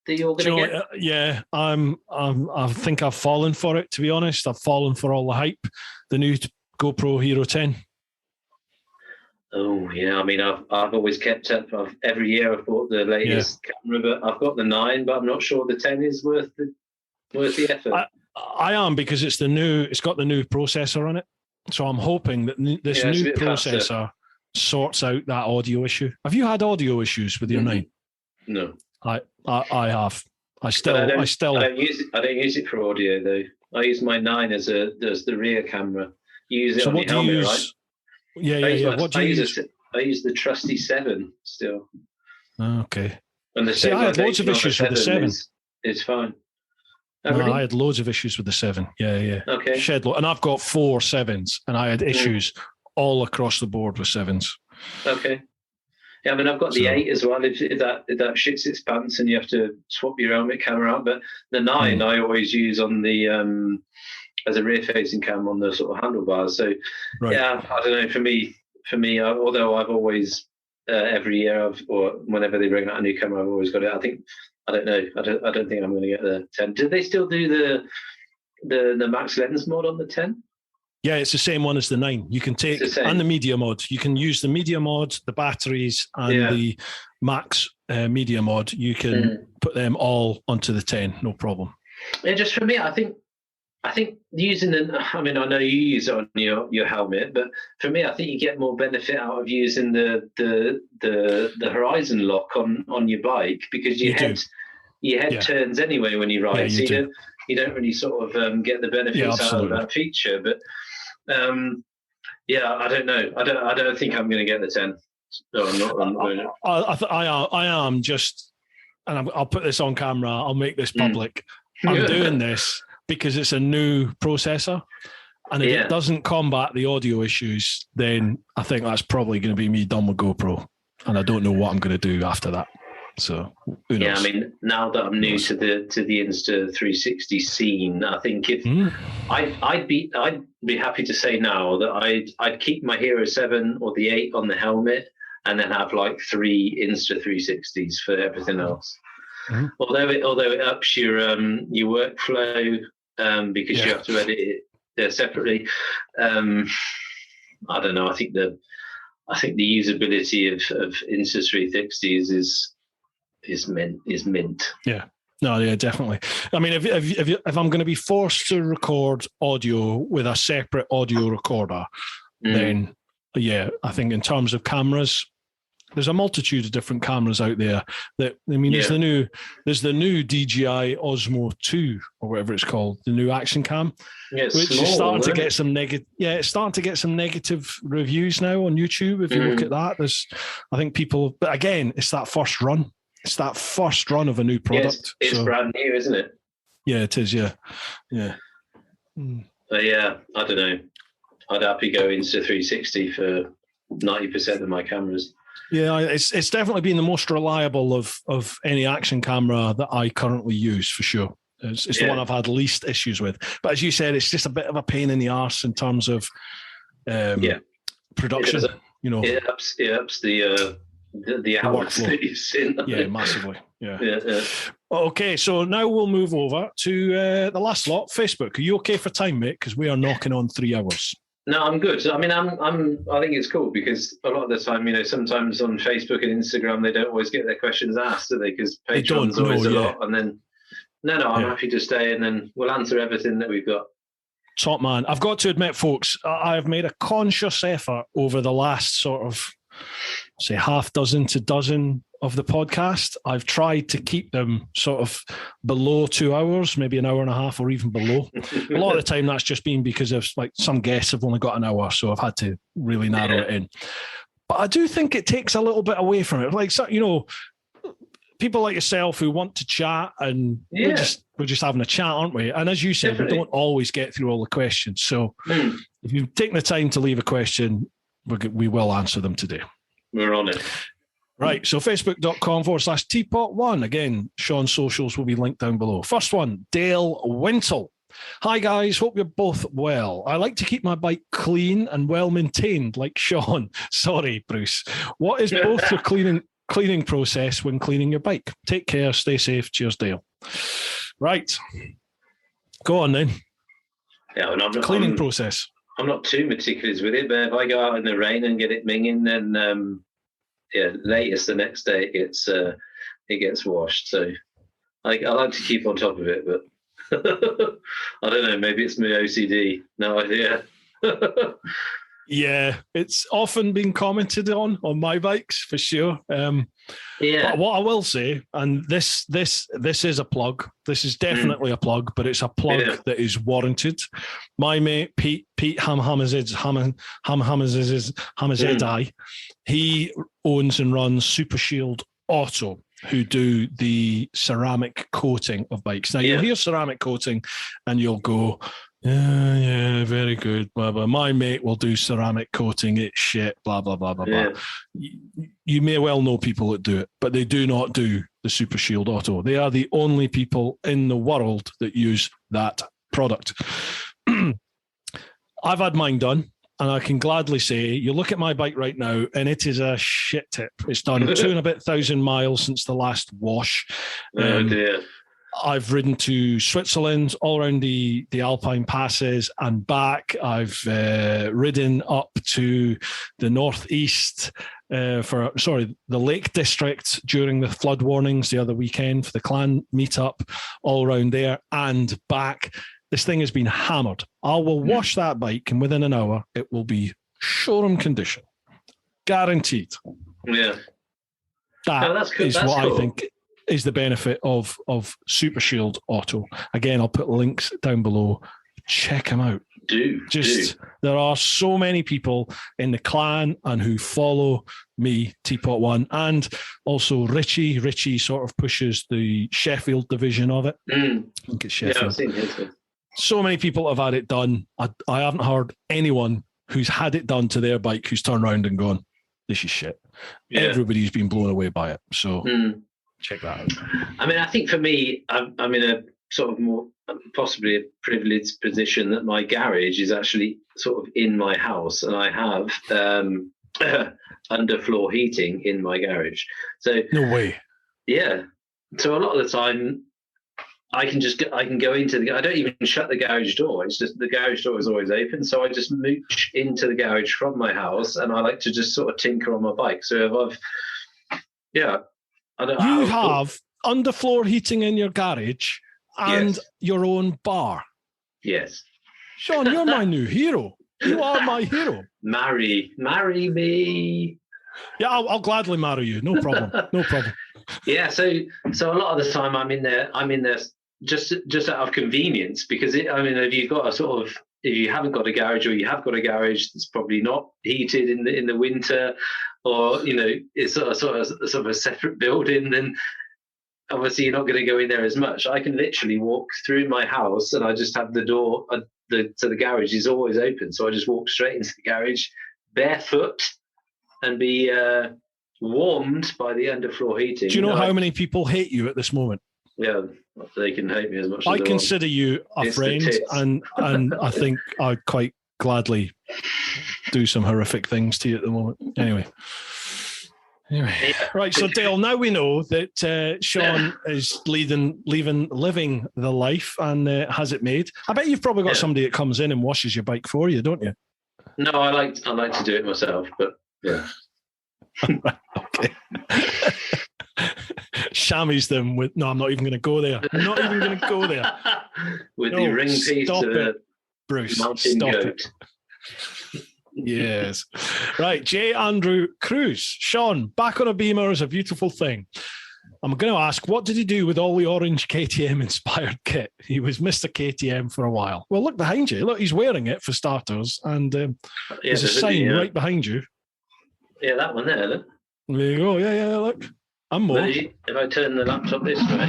S2: that you're going to get?
S1: Yeah, I think I've fallen for it, to be honest. I've fallen for all the hype. The new GoPro Hero 10.
S2: Oh, yeah. I mean, I've always kept up. Every year I've bought the latest camera, but I've got the 9, but I'm not sure the 10 is worth the effort.
S1: I am, because it's got the new processor on it. So I'm hoping that this new processor faster. Sorts out that audio issue. Have you had audio issues with your 9?
S2: No.
S1: I have. I don't
S2: use it for audio though. I use my 9 as the rear camera. You use it on your helmet, right?
S1: Yeah. What do you use?
S2: I use the trusty 7 still.
S1: Okay.
S2: And the
S1: I had loads of issues with the 7.
S2: It's fine.
S1: Oh, really? I had loads of issues with the 7. Yeah.
S2: Okay.
S1: And I've got 4 7s, and I had issues all across the board with 7s.
S2: Okay. Yeah, I mean, I've got the 8 as well. If that shits its pants and you have to swap your helmet camera out, but the 9 I always use on the as a rear-facing cam on the sort of handlebars. So yeah, I don't know. For me, although I've always every year or whenever they bring out a new camera, I've always got it. I don't know. I don't think I'm going to get the 10. Do they still do the max lens mod on the 10?
S1: Yeah, it's the same one as the 9. You can take, and the media mod. You can use the media mod, the batteries, and the max media mod. You can put them all onto the 10, no problem.
S2: Yeah, just for me, I think using I mean, I know you use it on your helmet, but for me, I think you get more benefit out of using the horizon lock on your bike, because your head turns anyway when you ride. So you don't really sort of get the benefits out of that feature. But I don't know. I don't think I'm going to get the 10. No, I'm not.
S1: I am just, and I'll put this on camera. I'll make this public. I'm doing this because it's a new processor, and if it doesn't combat the audio issues, then I think that's probably going to be me done with GoPro, and I don't know what I'm going to do after that. So who knows? Yeah,
S2: I mean, now that I'm new to the Insta360 scene, I think if I'd be happy to say now that I'd keep my Hero 7 or the 8 on the helmet, and then have like 3 Insta360s for everything else. Although it ups your workflow because you have to edit it separately. I don't know. I think the usability of Insta360s is mint.
S1: Yeah. No, yeah, definitely. I mean, if I'm going to be forced to record audio with a separate audio recorder, then I think in terms of cameras, there's a multitude of different cameras out there. There's the new DJI Osmo 2 or whatever it's called, the new action cam, which is starting to get some negative. Yeah, it's starting to get some negative reviews now on YouTube. If you look at that, I think people. But again, it's that first run. It's that first run of a new product.
S2: It's brand new, isn't it?
S1: Yeah, it is. Yeah.
S2: But I don't know. I'd happily go into 360 for 90% of my cameras.
S1: Yeah, it's definitely been the most reliable of any action camera that I currently use, for sure. It's the one I've had least issues with. But as you said, it's just a bit of a pain in the arse in terms of production.
S2: It ups the hours that you've seen.
S1: Yeah, massively. Yeah. Okay, so now we'll move over to the last lot, Facebook. Are you okay for time, mate? Because we are knocking on 3 hours.
S2: No, I'm good. I mean, I think it's cool because a lot of the time, sometimes on Facebook and Instagram, they don't always get their questions asked, do they? Because Patreon's always a lot. And then, I'm happy to stay, and then we'll answer everything that we've got.
S1: Top man. I've got to admit, folks, I've made a conscious effort over the last sort of, say, half dozen to dozen of the podcast. I've tried to keep them sort of below 2 hours, maybe an hour and a half or even below. A lot of the time that's just been because of like some guests have only got an hour, so I've had to really narrow it in. But I do think it takes a little bit away from it. Like, people like yourself who want to chat, and we're just having a chat, aren't we? And as you said, we don't always get through all the questions. So if you've taken the time to leave a question, we will answer them today.
S2: We're on it.
S1: Right, so facebook.com/TeapotOne. Again, Shaun's socials will be linked down below. First one, Dale Wintle. Hi guys, hope you're both well. I like to keep my bike clean and well maintained like Shaun. Sorry, Bruce. What is both your cleaning process when cleaning your bike? Take care, stay safe. Cheers, Dale. Right. Go on then.
S2: Yeah, and
S1: cleaning process.
S2: I'm not too meticulous with it, but if I go out in the rain and get it minging, then latest the next day it gets washed. So I like to keep on top of it, but I don't know. Maybe it's my OCD. No idea.
S1: Yeah, it's often been commented on my bikes for sure. But what I will say, and this is a plug. This is definitely a plug, but it's a plug that is warranted. My mate Pete Hamazidai, he owns and runs Super Shield Auto, who do the ceramic coating of bikes. Now you'll hear ceramic coating, and you'll go, yeah, very good, blah, blah. My mate will do ceramic coating, it's shit, blah, blah, blah, blah, blah. You may well know people that do it, but they do not do the Super Shield Auto. They are the only people in the world that use that product. I've had mine done, and I can gladly say, you look at my bike right now, and it is a shit tip. It's done 2,000 miles since the last wash.
S2: Oh, dear.
S1: I've ridden to Switzerland, all around the Alpine passes and back. I've ridden up to the northeast the Lake District during the flood warnings the other weekend for the clan meetup, all around there and back. This thing has been hammered. I will wash that bike, and within an hour, it will showroom condition. Guaranteed.
S2: Yeah.
S1: That's cool. I think is the benefit of Super Shield Auto. Again, I'll put links down below. Check them out. There are so many people in the clan and who follow me, TeapotOne, and also Richie. Richie sort of pushes the Sheffield division of it. I think it's Sheffield.
S2: Yeah, I've seen it.
S1: So many people have had it done. I haven't heard anyone who's had it done to their bike who's turned around and gone, this is shit. Yeah. Everybody's been blown away by it. So check that out.
S2: I mean, I think for me, I'm in a sort of more possibly a privileged position that my garage is actually sort of in my house, and I have underfloor heating in my garage. So
S1: no way.
S2: Yeah. So a lot of the time, I can go into I don't even shut the garage door. It's just the garage door is always open. So I just mooch into the garage from my house, and I like to just sort of tinker on my bike. So if
S1: you have underfloor heating in your garage and your own bar.
S2: Yes.
S1: Shaun, you're my new hero. You are my hero.
S2: Marry me.
S1: Yeah, I'll gladly marry you. No problem. No problem.
S2: Yeah. So a lot of the time I'm in there just out of convenience, because if you haven't got a garage, or you have got a garage that's probably not heated in the winter, or it's sort of a separate building, then obviously you're not going to go in there as much. I can literally walk through my house, and I just have the door to the garage is always open, so I just walk straight into the garage barefoot and be warmed by the underfloor heating.
S1: Do you know how many people hate you at this moment?
S2: Yeah, they can hate me as much as
S1: I consider you a friend, and I think I'd quite gladly do some horrific things to you at the moment. Anyway. Right, so Dale, now we know that Shaun is living the life and has it made. I bet you've probably got somebody that comes in and washes your bike for you, don't you?
S2: No, I like to do it myself, but yeah.
S1: Okay. Chamois them with. No, I'm not even going to go there. I'm not even going to go there.
S2: With the ring piece
S1: stop
S2: of
S1: it, Bruce.
S2: Stop
S1: goat. It. Yes. Right, J. Andrew Cruz. Shaun, back on a Beamer is a beautiful thing. I'm going to ask, what did he do with all the orange KTM-inspired kit? He was Mr. KTM for a while. Well, look behind you. Look, he's wearing it for starters, and there's a sign right behind you.
S2: Yeah, that one there, look.
S1: There you go. Yeah, look. And more.
S2: If I turn the laptop this way.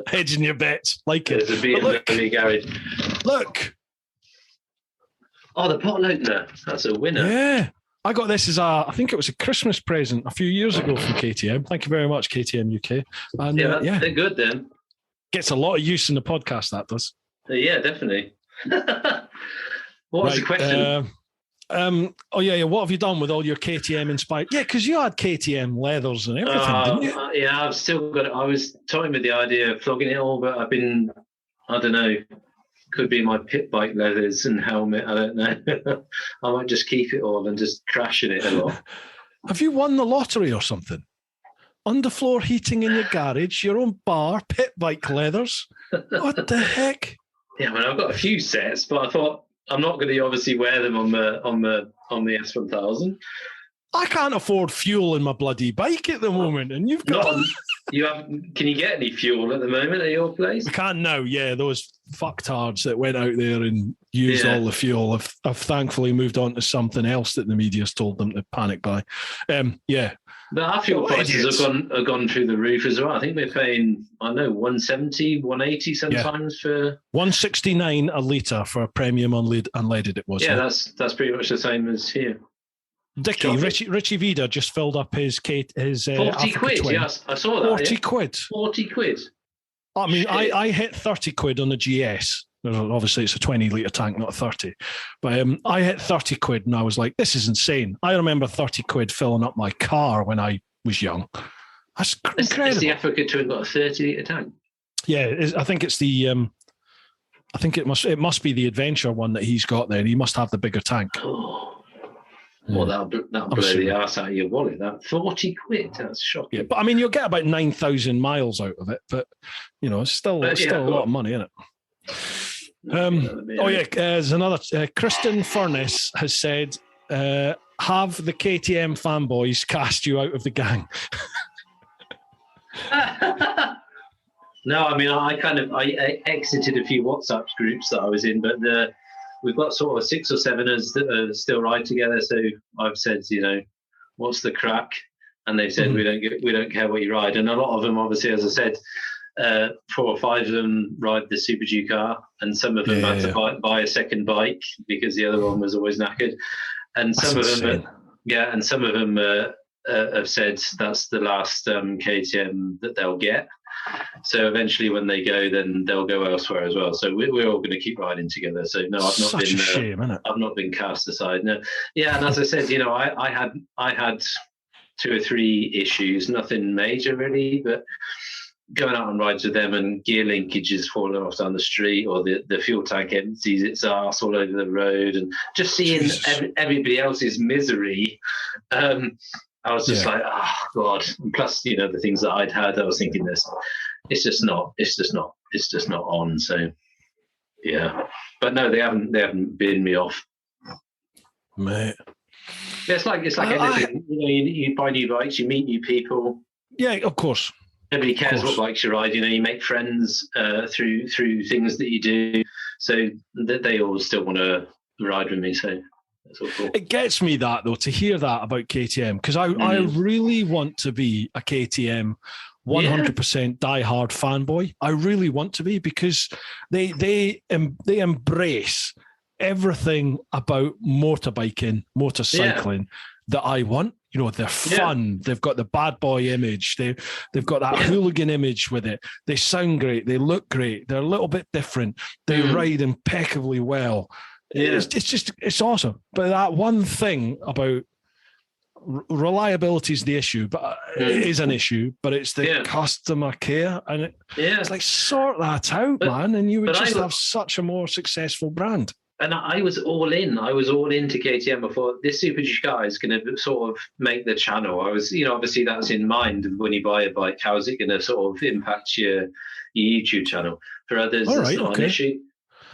S1: Hedging your bets, like it.
S2: There's a BMW garage.
S1: Look.
S2: Oh, the bottle opener. That's a winner.
S1: Yeah. I got this as I think it was a Christmas present a few years ago from KTM. Thank you very much, KTM UK. And
S2: they're good then.
S1: Gets a lot of use in the podcast, that does.
S2: Yeah, definitely. What was the question?
S1: What have you done with all your KTM inspired? Yeah, because you had KTM leathers and everything, didn't you?
S2: Yeah, I've still got it. I was toying with the idea of flogging it all, but I don't know, could be my pit bike leathers and helmet. I don't know. I might just keep it all and just crash in it a lot.
S1: Have you won the lottery or something? underfloor heating in your garage, your own bar, pit bike leathers. What the heck?
S2: Yeah, I mean, I've got a few sets, but I thought I'm not going to obviously wear them on the S1000.
S1: I can't afford fuel in my bloody bike at the moment, and you've got.
S2: Can you get any fuel at the moment at your place?
S1: We can now. Yeah, those fucktards that went out there and used all the fuel have thankfully moved on to something else that the media's told them to panic buy.
S2: But our fuel prices have gone through the roof as well. I think we're paying, I don't know, 170, 180 sometimes for
S1: 169 a litre for a premium unleaded. It was.
S2: Yeah, that's pretty much the same as here.
S1: Dickie, Richie Vida just filled up his 40
S2: quid.
S1: Twin.
S2: Yes, I saw that.
S1: 40 quid.
S2: 40 quid.
S1: I mean, I hit 30 quid on the GS. Obviously, it's a 20-litre tank, not a 30. But I hit 30 quid and I was like, this is insane. I remember 30 quid filling up my car when I was young. That's incredible.
S2: Is the Africa Twin got a 30-litre tank?
S1: Yeah, I think it's the... I think it must be the Adventure one that he's got there. And he must have the bigger tank.
S2: Oh. Well, that'll blow the arse out of your wallet. That 40 quid, that's shocking.
S1: Yeah, but I mean, you'll get about 9,000 miles out of it, but it's still a lot of money, isn't it? There's another. Kristen Furness has said, "Have the KTM fanboys cast you out of the gang?"
S2: No, I mean, I exited a few WhatsApp groups that I was in, but we've got sort of 6 or 7 that still ride together. So I've said, what's the crack? And they've said, we don't care what you ride. And a lot of them, obviously, as I said, 4 or 5 of them ride the Super Duke R, and some of them had to buy a second bike because the other one was always knackered. And some of them, have said that's the last KTM that they'll get. So eventually, when they go, then they'll go elsewhere as well. So we're all going to keep riding together. So no, I've not been.
S1: Shame, isn't it?
S2: I've not been cast aside. No, yeah, and as I said, I had 2 or 3 issues, nothing major really, but going out on rides with them and gear linkages falling off down the street, or the fuel tank empties its arse all over the road, and just seeing everybody else's misery. I was just like, oh God. And plus, the things that I'd had, I was thinking this, it's just not on. So yeah. But no, they haven't binned me off.
S1: Mate.
S2: Yeah, it's like anything. You buy new bikes, you meet new people.
S1: Yeah, of course.
S2: Nobody cares what bikes you ride. You make friends through things that you do, so that they all still want to ride with me. So that's all cool.
S1: It gets me that though to hear that about KTM, because I really want to be a KTM 100% diehard fanboy. I really want to be, because they embrace everything about motorbiking, motorcycling that I want. They're fun. They've got the bad boy image. They've got that hooligan image with it. They sound great. They look great. They're a little bit different. They ride impeccably well. Yeah. It's awesome. But that one thing about reliability is the issue, but it is an issue, but it's the customer care. And it's like, sort that out, man. And you would have such a more successful brand.
S2: And I was all in. I was all into KTM. I thought this Super Duke guy is going to sort of make the channel. I was, obviously that's in mind when you buy a bike. How is it going to sort of impact your YouTube channel? For others, it's not an issue.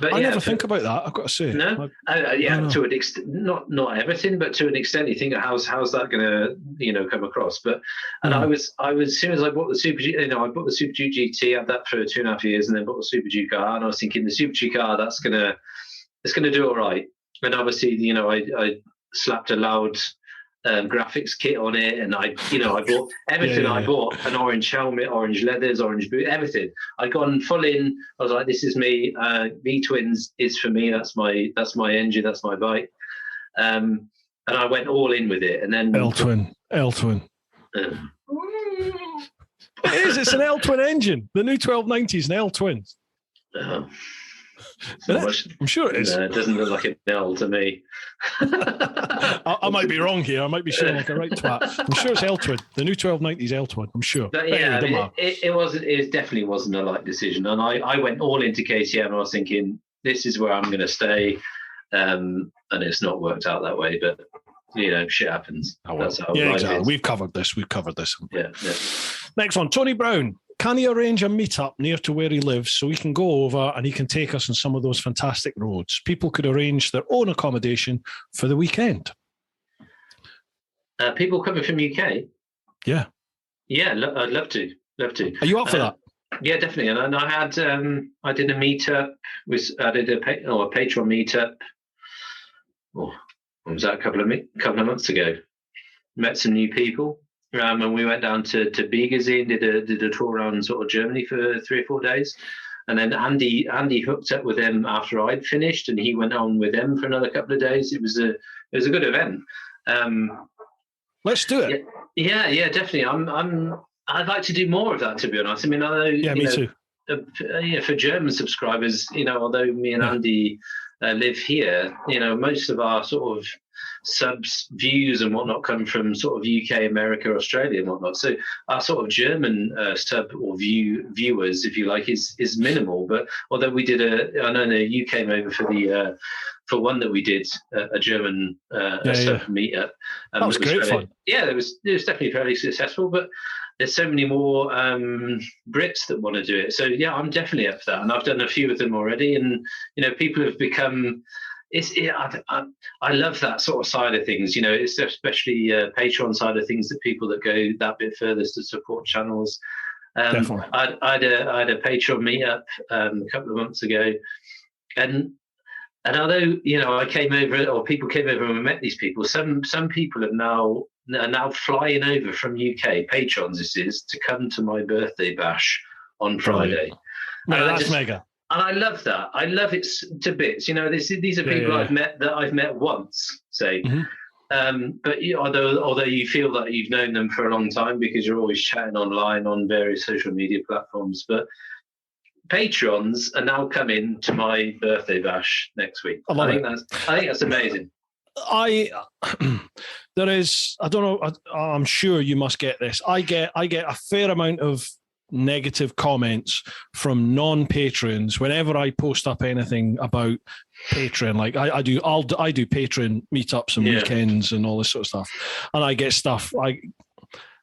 S2: But
S1: I never think about that, I've got to say.
S2: No, to an extent, not everything, but to an extent, you think how's that going to come across? But I was as soon as I bought the Super Duke, I bought the Super Duke GT, had that for 2.5 years, and then bought the Super Duke R, and I was thinking the Super Duke R, it's going to do all right. And obviously, I slapped a loud graphics kit on it, and I bought everything. I bought an orange helmet, orange leathers, orange boot, everything. I'd gone full in. I was like, this is me. V-twins is for me. That's my engine. That's my bike. And I went all in with it. And then
S1: L-twin. It is. It's an L-twin engine. The new 1290 is an L-twin. I'm sure it is.
S2: It doesn't look like an L to me.
S1: I might be wrong here. I might be showing like a right twat. I'm sure it's L-twin. The new 1290 is L-twin. I'm sure.
S2: But it definitely wasn't a light decision. And I went all into KTM. I was thinking, this is where I'm going to stay. And it's not worked out that way. But shit happens.
S1: Oh, well.
S2: That's how
S1: yeah,
S2: life
S1: exactly.
S2: is.
S1: We've covered this.
S2: Yeah.
S1: Next one, Tony Brown. Can he arrange a meetup near to where he lives so we can go over and he can take us on some of those fantastic roads? People could arrange their own accommodation for the weekend.
S2: People coming from UK?
S1: Yeah.
S2: Yeah, I'd love to.
S1: Are you up for that?
S2: Yeah, definitely. And I had I did a meetup. I did a Patreon meetup. Oh, what was that? A couple of months ago. Met some new people. And we went down to Biegelsee and did a tour around sort of Germany for 3 or 4 days. And then Andy hooked up with them after I'd finished, and he went on with them for another couple of days. It was a good event.
S1: Let's do it.
S2: Yeah, definitely. I'd like to do more of that, to be honest. I mean, although
S1: me too.
S2: For German subscribers, although me and Andy live here, most of our sort of subs views and whatnot come from sort of UK, America, Australia and whatnot. So our sort of German sub or viewers, if you like, is minimal. But although we did I know you came over for one that we did a German sub meetup.
S1: That was great fun.
S2: Yeah, it was definitely fairly successful, but there's so many more Brits that want to do it. So yeah, I'm definitely up for that, and I've done a few of them already. And people have become. I love that sort of side of things. It's especially Patreon side of things, that people that go that bit further to support channels.
S1: Definitely.
S2: I had a Patreon meetup a couple of months ago, and although I came over, or people came over and we met these people, some people are now flying over from UK, patrons this is, to come to my birthday bash on Friday.
S1: No, that's mega.
S2: And I love that. I love it to bits. These are people I've met once, say. Mm-hmm. But although you feel that you've known them for a long time because you're always chatting online on various social media platforms, but patrons are now coming to my birthday bash next week. I think that's amazing.
S1: There is, I don't know, I'm sure you must get this. I get a fair amount of negative comments from non-patrons whenever I post up anything about Patreon. Like I do Patreon meetups and weekends and all this sort of stuff, and I get stuff like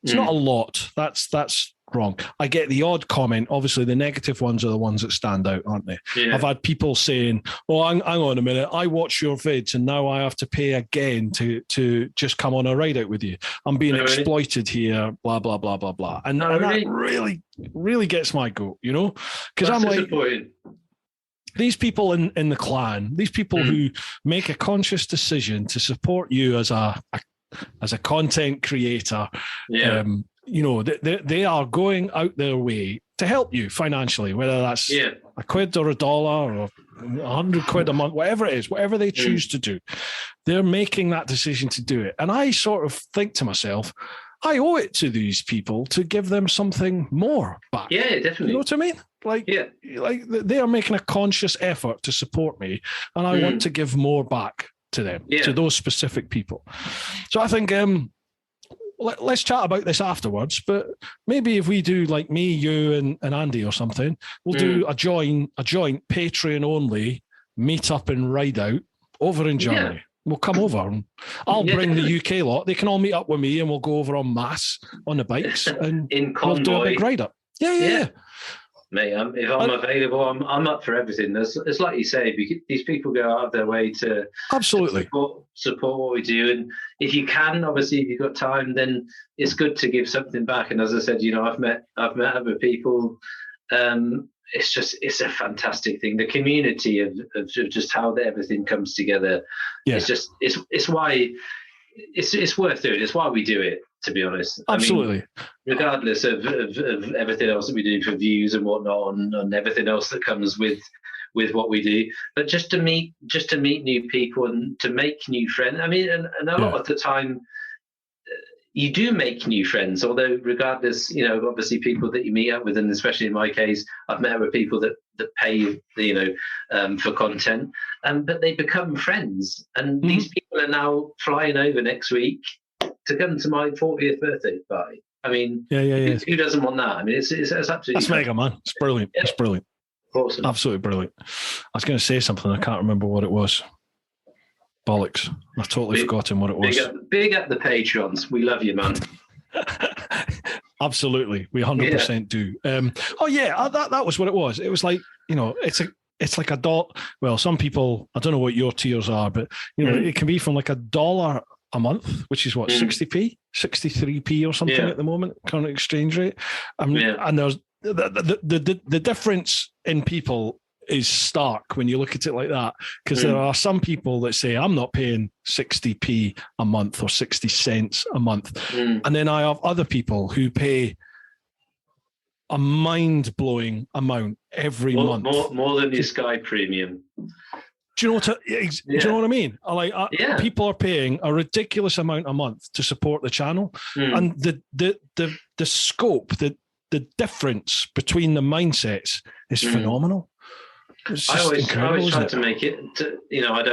S1: it's not a lot. That's wrong. I get the odd comment. Obviously, the negative ones are the ones that stand out, aren't they? Yeah. I've had people saying, "Oh, hang on a minute. I watch your vids, and now I have to pay again to just come on a ride out with you. I'm being exploited here." Blah blah blah blah blah. And that really gets my goat, because I'm like, these people in the clan, these people who make a conscious decision to support you as a content creator. Yeah. They are going out their way to help you financially, whether that's a quid or $1 or £100 a month, whatever it is, whatever they choose to do. They're making that decision to do it. And I sort of think to myself, I owe it to these people to give them something more back.
S2: Yeah, definitely.
S1: You know what I mean? Like they are making a conscious effort to support me, and I want to give more back to them, to those specific people. So I think let's chat about this afterwards, but maybe if we do like me, you and Andy or something, we'll do a joint Patreon only meet up and ride out over in Germany. Yeah. We'll come over and I'll bring the UK lot. They can all meet up with me and we'll go over en masse on the bikes and we'll do a big ride up. Yeah.
S2: Mate, if I'm available, I'm up for everything. It's like you say, these people go out of their way to
S1: absolutely
S2: support what we do. And if you can, obviously, if you've got time, then it's good to give something back. And as I said, I've met other people. It's a fantastic thing. The community of just how everything comes together. Yeah. It's why it's worth doing. It's why we do it, to be honest.
S1: Absolutely.
S2: I mean, regardless of everything else that we do for views and whatnot, and everything else that comes with what we do, but just to meet new people and to make new friends. I mean, and a lot of the time, you do make new friends, although regardless, obviously people that you meet up with, and especially in my case, I've met with people that pay, for content, but they become friends. And these people are now flying over next week to come to my 40th birthday party. I mean, who doesn't want that? I mean, it's absolutely...
S1: That's mega, man. It's brilliant. Yeah. It's brilliant.
S2: Awesome.
S1: Absolutely brilliant. I was going to say something. I can't remember what it was. Bollocks. I've totally forgotten what it was.
S2: Big up the Patrons. We love you, man.
S1: Absolutely. We 100% do. That was what it was. It was like, it's like $1. Well, some people, I don't know what your tiers are, but it can be from like $1 a month, which is what, 60p, 63p or something at the moment, current exchange rate. And there's the difference in people is stark when you look at it like that, because there are some people that say, I'm not paying 60p a month or 60 cents a month. And then I have other people who pay a mind-blowing amount every month.
S2: More than your Sky Premium.
S1: Do you know what I mean? People are paying a ridiculous amount a month to support the channel. And the scope, the difference between the mindsets is phenomenal.
S2: I always try to make it. I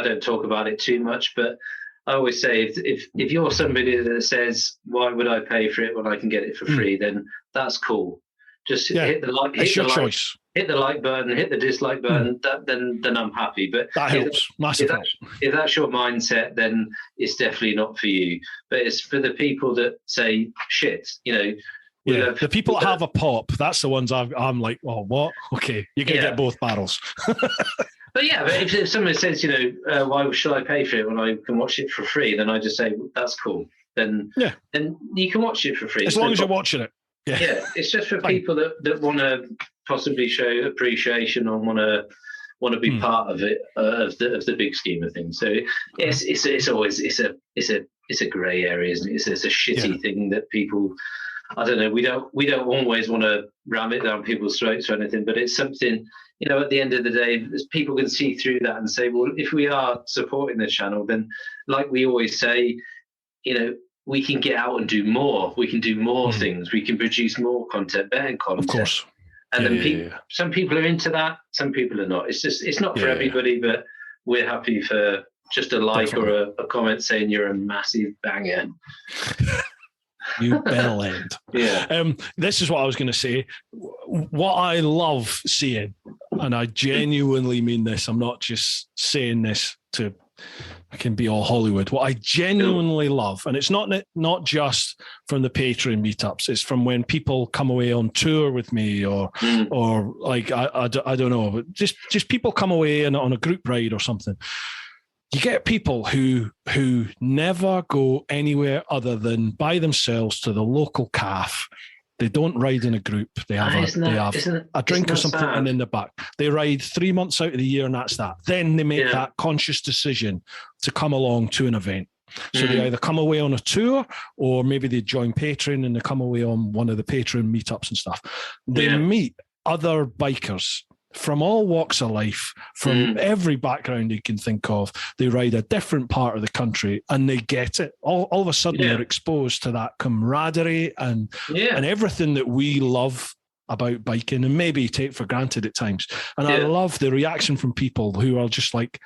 S2: don't talk about it too much, but I always say if you're somebody that says, "Why would I pay for it when I can get it for free?" then that's cool. Just hit the like. It's your choice. Hit the like button. Hit the dislike button. Then I'm happy. But
S1: that helps massively.
S2: If that's your mindset, then it's definitely not for you. But it's for the people that say, "Shit,"
S1: the people that have a pop, that's the ones I'm like, oh, what? Okay, you can get both barrels.
S2: But if someone says, why should I pay for it when I can watch it for free? Then I just say, that's cool. Then you can watch it for free.
S1: As long as you're watching it.
S2: Yeah, it's just for people that want to possibly show appreciation or want to be part of it, of the big scheme of things. So it's always a grey area, isn't it? It's a shitty thing that people. I don't know. We don't always want to ram it down people's throats or anything, but it's something. At the end of the day, people can see through that and say, well, if we are supporting the channel, then, like we always say, we can get out and do more. We can do more things. We can produce more content, better content. Of course. And then some people are into that. Some people are not. It's not for everybody, but we're happy for just a like or a comment saying you're a massive banger.
S1: You bell end. This is what I was going to say. What I love seeing, and I genuinely mean this, I'm not just saying this to I can be all Hollywood. What I genuinely love, and it's not just from the Patreon meetups, it's from when people come away on tour with me or like, I don't know, but just people come away on a group ride or something. You get people who never go anywhere other than by themselves to the local calf. They don't ride in a group. They have a drink or something in the back. They ride 3 months out of the year and that's that. Then they make that conscious decision to come along to an event. So they either come away on a tour or maybe they join Patreon and they come away on one of the Patreon meetups and stuff. They meet other bikers from all walks of life, from every background you can think of. They ride a different part of the country and they get it. All of a sudden they're exposed to that camaraderie and everything that we love about biking and maybe take for granted at times. And I love the reaction from people who are just like,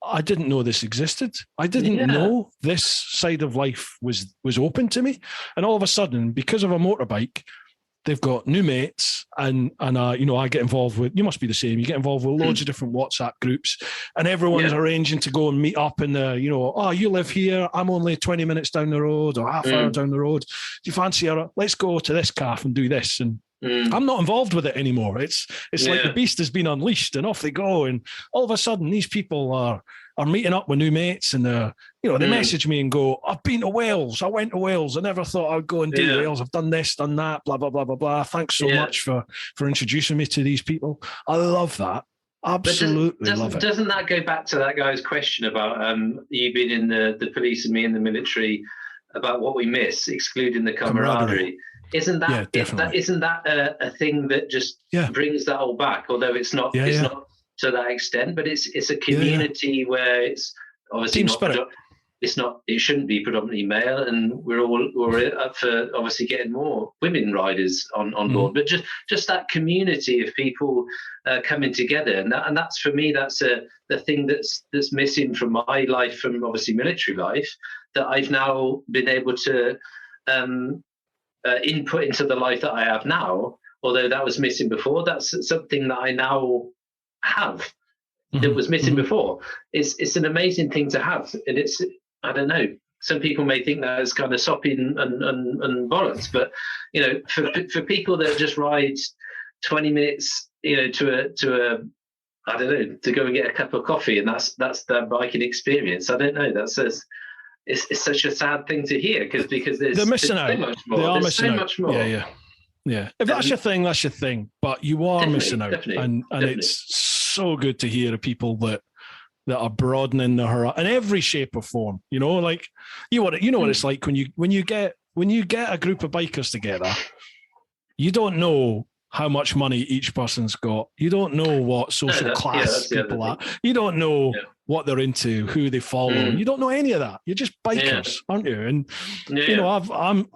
S1: I didn't know this existed. I didn't know this side of life was open to me. And all of a sudden, because of a motorbike, they've got new mates and I get involved with, you must be the same, you get involved with loads of different WhatsApp groups and everyone's arranging to go and meet up in the, you live here, I'm only 20 minutes down the road or half hour down the road. Do you fancy let's go to this calf and do this? And I'm not involved with it anymore. It's like the beast has been unleashed and off they go. And all of a sudden these people are meeting up with new mates and they message me and go, I've been to Wales. I went to Wales. I never thought I'd go and do Wales. I've done this, done that, blah, blah, blah, blah, blah. Thanks so much for introducing me to these people. I love that. Absolutely love it.
S2: Doesn't that go back to that guy's question about you being in the police and me in the military, about what we miss, excluding the camaraderie? Isn't that a thing that just brings that all back? Although it's not to that extent, but it's a community where it's obviously it shouldn't be predominantly male, and we're up for obviously getting more women riders on board. But just that community of people coming together, and that's for me, that's the thing that's missing from my life, from obviously military life, that I've now been able to input into the life that I have now. Although that was missing before, that's something that I now have. that was missing before. It's an amazing thing to have, and it's, I don't know, some people may think that it's kind of soppy and bollocks, but you know, for people that just ride 20 minutes, you know, to a I don't know, to go and get a cup of coffee, and that's their biking experience. I don't know. It's such a sad thing to hear because they're missing out. So much more.
S1: They are
S2: there's
S1: missing
S2: so
S1: out.
S2: Much more.
S1: Yeah. If that's your thing, that's your thing. But you are missing out, and it's so good to hear of people that are broadening the horizon in every shape or form. You know, like you know what it's like when you get a group of bikers together. You don't know how much money each person's got. You don't know what social class people are. You don't know what they're into, who they follow. You don't know any of that. You're just bikers, aren't you? And you know, I'm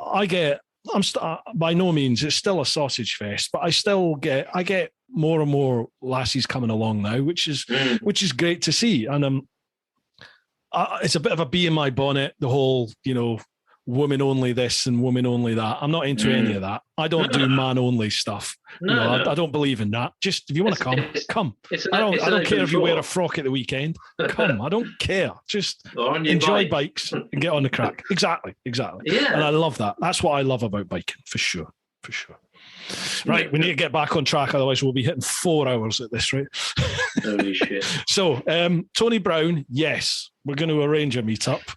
S1: by no means, it's still a sausage fest, but I get more and more lassies coming along now, which is great to see. And it's a bit of a bee in my bonnet, the whole, you know, women only this and women only that. I'm not into any of that. I don't do man only stuff. I don't believe in that. Just if you want to come. I don't care if you wear a frock at the weekend. Come. I don't care. Just enjoy bikes and get on the crack. Exactly. Yeah. And I love that. That's what I love about biking, for sure. Right, we need to get back on track, otherwise we'll be hitting 4 hours at this rate.
S2: Holy shit.
S1: So, Tony Brown, yes, we're going to arrange a meetup.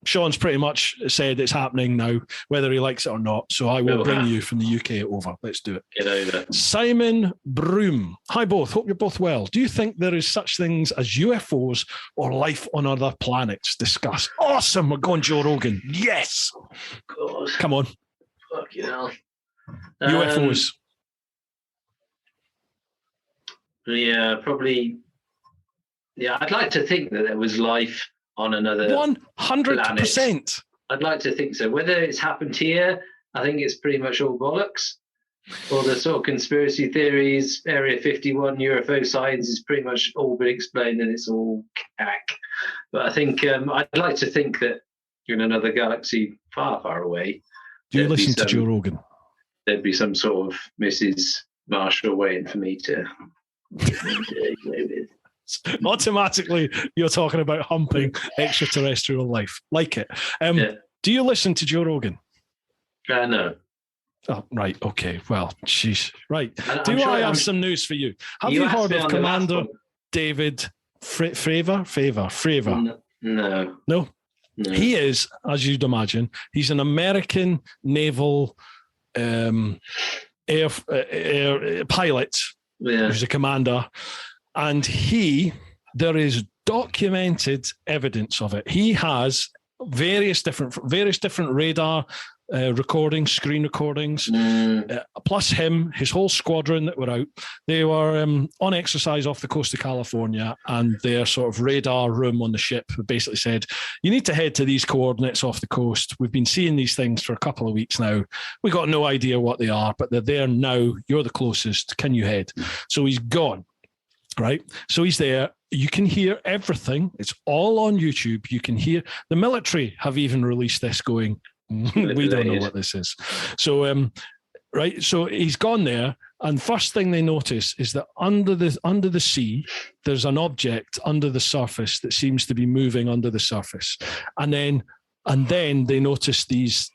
S1: Shaun's pretty much said it's happening now, whether he likes it or not. So I will bring you from the UK over. Let's do it.
S2: Get over.
S1: Simon Broom. Hi, both. Hope you're both well. Do you think there is such things as UFOs or life on other planets? Discuss. Awesome. We're going Joe Rogan. Yes.
S2: God.
S1: Come on.
S2: Fucking hell.
S1: UFOs.
S2: Yeah, probably. Yeah, I'd like to think that there was life on another
S1: 100%.
S2: planet. I'd like to think so. Whether it's happened here, I think it's pretty much all bollocks. All the sort of conspiracy theories, Area 51, UFO sightings is pretty much all been explained, and it's all cack. But I think I'd like to think that in another galaxy far, far away.
S1: Do you listen to Joe Rogan?
S2: There'd be some sort of Mrs. Marshall waiting for me to.
S1: Automatically, you're talking about humping extraterrestrial life. Like it. Do you listen to Joe Rogan?
S2: No.
S1: Oh, right. Okay. Well, sheesh. Right. I have some news for you? Have you heard of Commander David Fravor? No. He is, as you'd imagine, he's an American naval air pilot.
S2: Yeah.
S1: He's a commander. And there is documented evidence of it. He has various different radar recordings, screen recordings, plus his whole squadron that were out. They were on exercise off the coast of California, and their sort of radar room on the ship basically said, you need to head to these coordinates off the coast. We've been seeing these things for a couple of weeks now. We got no idea what they are, but they're there now. You're the closest. Can you head? So he's gone. Right. So he's there. You can hear everything. It's all on YouTube. You can hear the military have even released this going, we don't know what this is. So, right. So he's gone there. And first thing they notice is that under the sea, there's an object under the surface that seems to be moving under the surface. And then they notice these,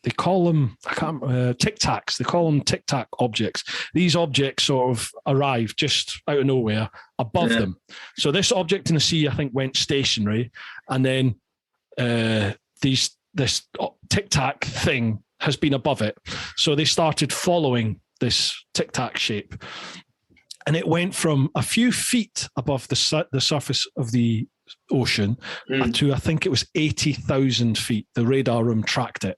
S1: they call them, Tic Tacs. They call them Tic Tac objects. These objects sort of arrive just out of nowhere above them. So this object in the sea, I think, went stationary, and then this Tic Tac thing has been above it. So they started following this Tic Tac shape, and it went from a few feet above the surface of the ocean to, I think it was 80,000 feet. The radar room tracked it.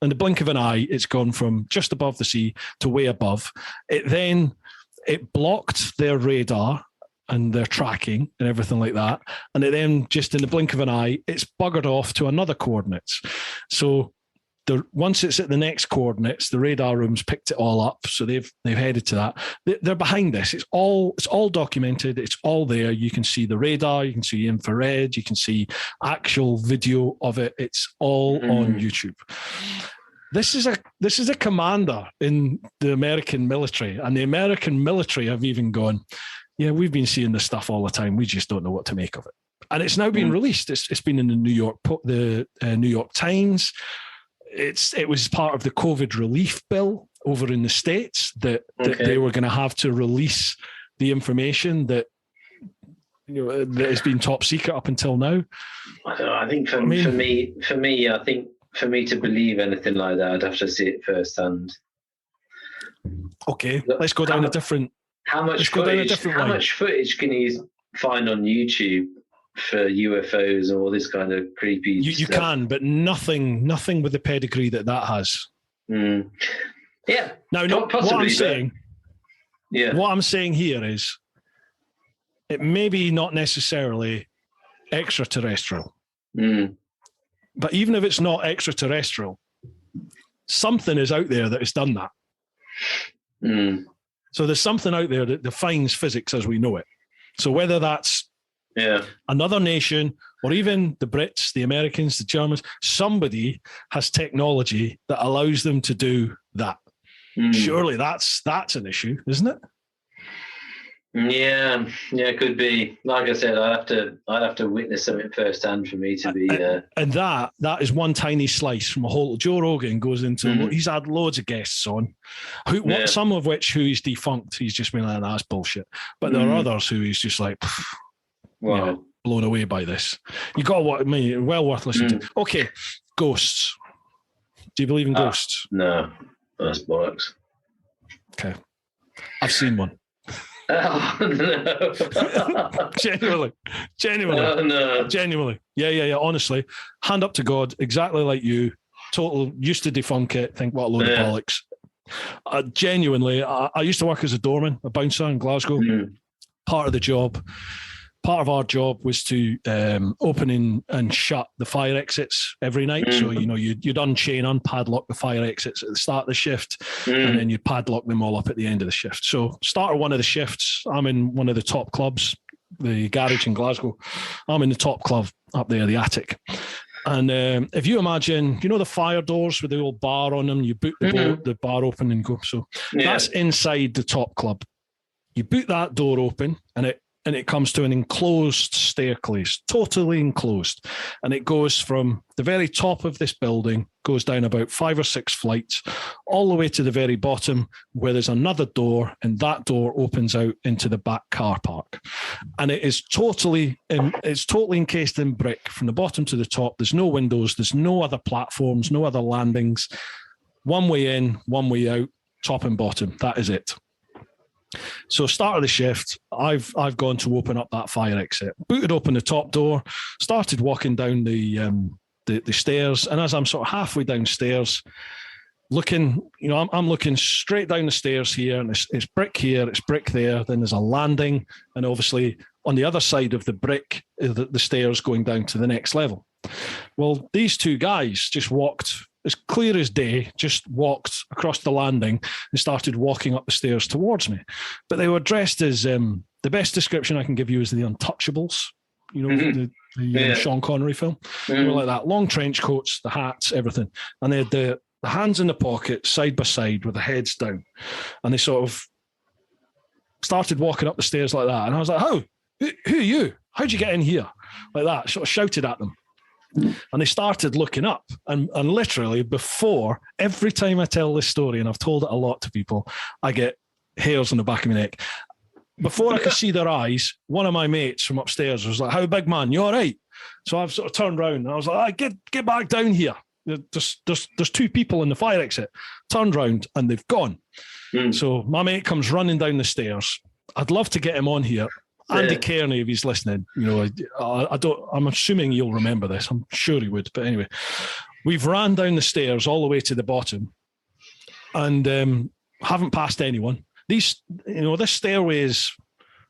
S1: In the blink of an eye, it's gone from just above the sea to way above. It blocked their radar and their tracking and everything like that. And it then, just in the blink of an eye, it's buggered off to another coordinates. So once it's at the next coordinates, the radar room's picked it all up. So they've headed to that. They're behind this. It's all documented. It's all there. You can see the radar. You can see infrared. You can see actual video of it. It's all on YouTube. This is a commander in the American military, and the American military have even gone, Yeah, we've been seeing this stuff all the time. We just don't know what to make of it. And it's now been released. It's been in the New York Times. It was part of the COVID relief bill over in the States that they were going to have to release the information that that has been top secret up until now.
S2: I don't know. I think for me, I think for me to believe anything like that, I'd have to see it firsthand.
S1: Okay, let's go down a different.
S2: How much footage can you find on YouTube for UFOs and all this kind of creepy
S1: you
S2: stuff?
S1: can, but nothing with the pedigree that has.
S2: Yeah.
S1: Now, what I'm saying here is, it may be not necessarily extraterrestrial, but even if it's not extraterrestrial, something is out there that has done that. So there's something out there that defines physics as we know it. So whether that's another nation or even the Brits, the Americans, the Germans, somebody has technology that allows them to do that. Surely that's an issue, isn't it?
S2: Yeah, it could be. Like I said, I'd have to witness something firsthand for me to be.
S1: And that is one tiny slice from a whole. Joe Rogan goes into. He's had loads of guests on, some of which he's defunct. He's just been like, that's bullshit. But there are others who he's just like, blown away by this. You got what I mean? Well worth listening to. Okay, ghosts. Do you believe in ghosts?
S2: No, that's bollocks.
S1: Okay, I've seen one.
S2: Oh, no.
S1: Genuinely.
S2: Oh, no.
S1: Genuinely. Yeah. Honestly, hand up to God, exactly like you. Total used to debunk it. Think what a load of bollocks. Genuinely, I used to work as a doorman, a bouncer in Glasgow. Part of our job was to open and shut the fire exits every night. So, you'd unchain, unpadlock the fire exits at the start of the shift, and then you'd padlock them all up at the end of the shift. So start of one of the shifts, I'm in one of the top clubs, the garage in Glasgow. I'm in the top club up there, the attic. And if you imagine, the fire doors with the old bar on them, you boot the bar open and go. So that's inside the top club. You boot that door open and it comes to an enclosed staircase, totally enclosed. And it goes from the very top of this building, goes down about 5 or 6 flights, all the way to the very bottom where there's another door, and that door opens out into the back car park. And it's totally encased in brick from the bottom to the top. There's no windows, there's no other platforms, no other landings. One way in, one way out, top and bottom. That is it. So start of the shift, I've gone to open up that fire exit, booted open the top door, started walking down the stairs, and as I'm sort of halfway downstairs, looking, I'm looking straight down the stairs here, and it's brick here, it's brick there, then there's a landing, and obviously on the other side of the brick, the stairs going down to the next level. Well, these two guys just walked, as clear as day, just walked across the landing and started walking up the stairs towards me. But they were dressed as, the best description I can give you is the Untouchables, the Sean Connery film. They were like that, long trench coats, the hats, everything. And they had the hands in the pocket, side by side with the heads down. And they sort of started walking up the stairs like that. And I was like, who are you? How'd you get in here? Like that, sort of shouted at them. And they started looking up, and literally before, every time I tell this story, and I've told it a lot to people, I get hairs on the back of my neck. Before I could see their eyes, one of my mates from upstairs was like, "How big, man? You all right?" So I've sort of turned around and I was like, get back down here. There's 2 people in the fire exit. Turned round and they've gone. So my mate comes running down the stairs. I'd love to get him on here. Andy Kearney, if he's listening, I'm assuming you'll remember this. I'm sure he would. But anyway, we've ran down the stairs all the way to the bottom and haven't passed anyone. This stairway is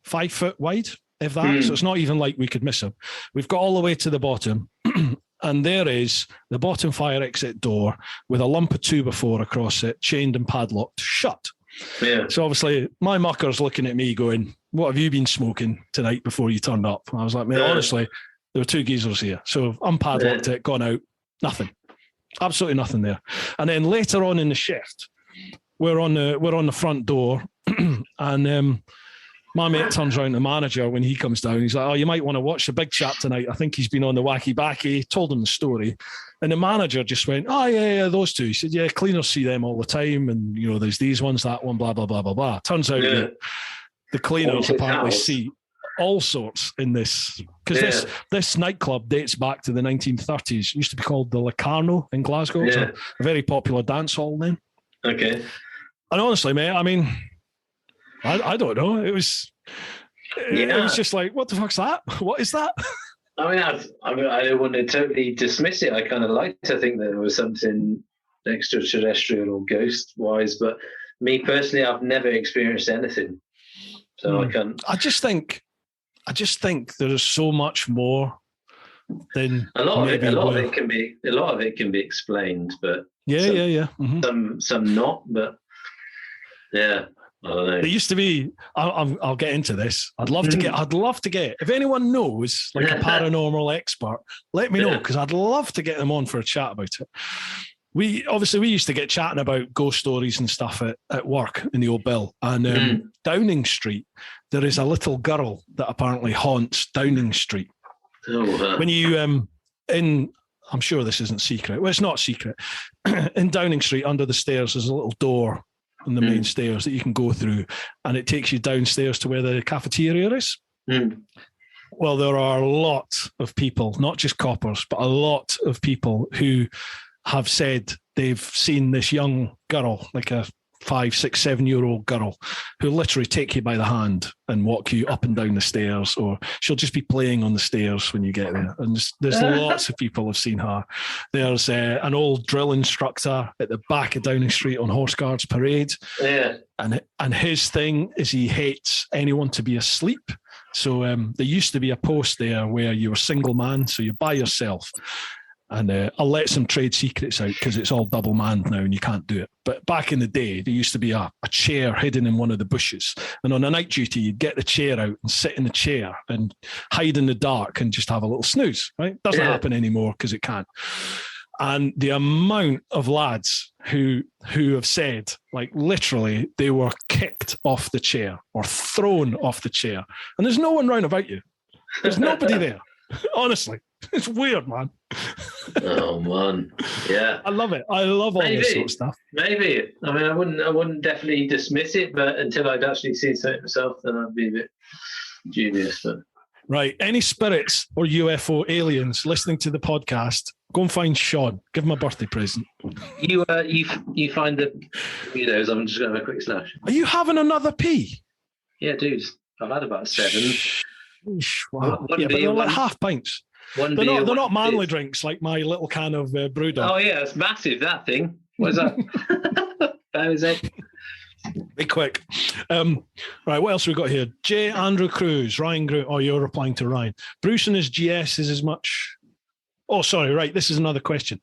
S1: 5 foot wide, if that. So it's not even like we could miss him. We've got all the way to the bottom and there is the bottom fire exit door with a lump of 2x4 across it, chained and padlocked, shut. Yeah. So obviously my mucker's looking at me going, "What have you been smoking tonight before you turned up?" And I was like, "Mate, honestly, there were 2 geezers here." So I've unpadlocked it, gone out, nothing. Absolutely nothing there. And then later on in the shift, we're on the front door and My mate turns around to the manager when he comes down. He's like, "Oh, you might want to watch the big chap tonight. I think he's been on the wacky backy." Told him the story. And the manager just went, "Oh, yeah, those two." He said, "Yeah, cleaners see them all the time. And, there's these ones, that one, blah, blah, blah, blah, blah." Turns out that the cleaners apparently see all sorts in this. Because this nightclub dates back to the 1930s. It used to be called the Locarno in Glasgow. It's a very popular dance hall name.
S2: Okay.
S1: And honestly, mate, I mean... I don't know. It was just like, what the fuck's that? What is that?
S2: I mean, I don't want to totally dismiss it. I kind of like to think that there was something extraterrestrial or ghost-wise, but me personally, I've never experienced anything, so I can't.
S1: I just think there is so much more than
S2: a lot of it can be explained, but some not, but yeah. I don't know.
S1: There used to be. I'll get into this. I'd love to get. If anyone knows, like a paranormal expert, let me know, because I'd love to get them on for a chat about it. We used to get chatting about ghost stories and stuff at work in the old Bill. And Downing Street, there is a little girl that apparently haunts Downing Street. When you I'm sure this isn't secret. Well, it's not secret. In Downing Street, under the stairs, there's a little door on the main stairs that you can go through, and it takes you downstairs to where the cafeteria is. Well, there are a lot of people, not just coppers, but a lot of people who have said they've seen this young girl, like a 5, 6, 7-year-old girl, who literally take you by the hand and walk you up and down the stairs, or she'll just be playing on the stairs when you get there. And there's lots of people have seen her. There's an old drill instructor at the back of Downing Street on Horse Guards Parade. Yeah. And his thing is he hates anyone to be asleep. So there used to be a post there where you were single man, so you're by yourself. And I'll let some trade secrets out because it's all double manned now and you can't do it. But back in the day, there used to be a chair hidden in one of the bushes. And on a night duty, you'd get the chair out and sit in the chair and hide in the dark and just have a little snooze, right? Doesn't happen anymore because it can't. And the amount of lads who have said, like, literally, they were kicked off the chair or thrown off the chair. And there's no one round about you. There's nobody there. Honestly. It's weird, man.
S2: Oh man, yeah.
S1: I love it. I love all this sort of stuff.
S2: Maybe. I mean, I wouldn't definitely dismiss it, but until I'd actually seen it myself, then I'd be a bit dubious. But
S1: right. Any spirits or UFO aliens listening to the podcast, go and find Shaun. Give him a birthday present.
S2: You find the weirdos. I'm just going to have a quick slash.
S1: Are you having another pee?
S2: Yeah, dude. I've had about 7.
S1: Wow. Yeah, but they're like half pints. They're not manly drinks like my little can of Brewdog.
S2: Oh yeah, it's massive, that thing. What is that? That was it.
S1: Be quick. Right, what else have we got here? J. Andrew Cruz, Ryan Groot. Oh, you're replying to Ryan. Bruce and his GS is as much. Oh, sorry. Right, this is another question.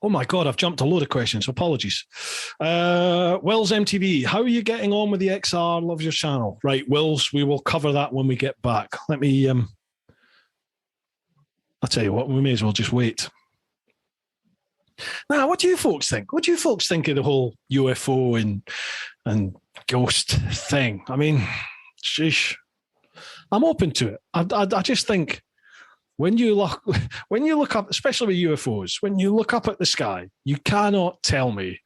S1: Oh my God, I've jumped a load of questions. Apologies. Will's MTV, how are you getting on with the XR? Loves your channel. Right, Will's, we will cover that when we get back. Let me... I'll tell you what, we may as well just wait. Now, what do you folks think? What do you folks think of the whole UFO and ghost thing? I mean, sheesh. I'm open to it. I just think when you look up, especially with UFOs, when you look up at the sky, you cannot tell me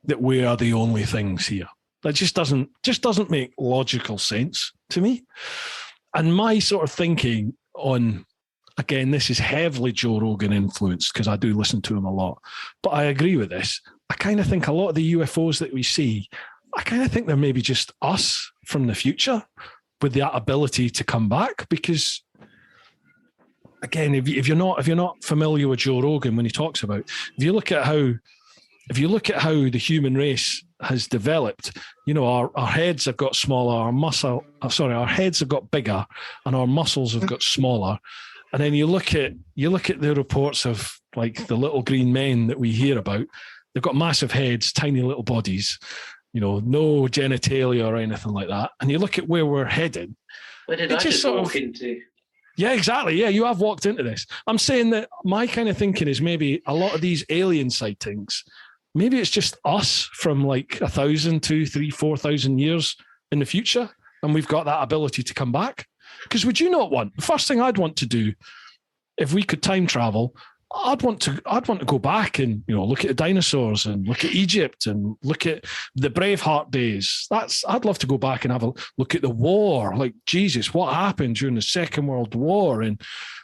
S1: that we are the only things here. That just doesn't make logical sense to me. And my sort of thinking on, again, this is heavily Joe Rogan influenced because I do listen to him a lot. But I agree with this. I kind of think a lot of the UFOs that we see, I kind of think they're maybe just us from the future with that ability to come back. Because, again, if you're not familiar with Joe Rogan when he talks about, if you look at how the human race has developed, our heads have got smaller, our heads have got bigger, and our muscles have got smaller. And then you look at the reports of like the little green men that we hear about. They've got massive heads, tiny little bodies, no genitalia or anything like that. And you look at where we're headed.
S2: Where did I just walk into?
S1: Yeah, exactly. Yeah, you have walked into this. I'm saying that my kind of thinking is maybe a lot of these alien sightings, maybe it's just us from like 1,000, 2,000, 3,000, 4,000 years in the future. and we've got that ability to come back. Because would you not want, the first thing I'd want to do if we could time travel, I'd want to go back and, you know, look at the dinosaurs and look at Egypt and look at the Braveheart days. I'd love to go back and have a look at the war. Like, Jesus, what happened during the Second World War, and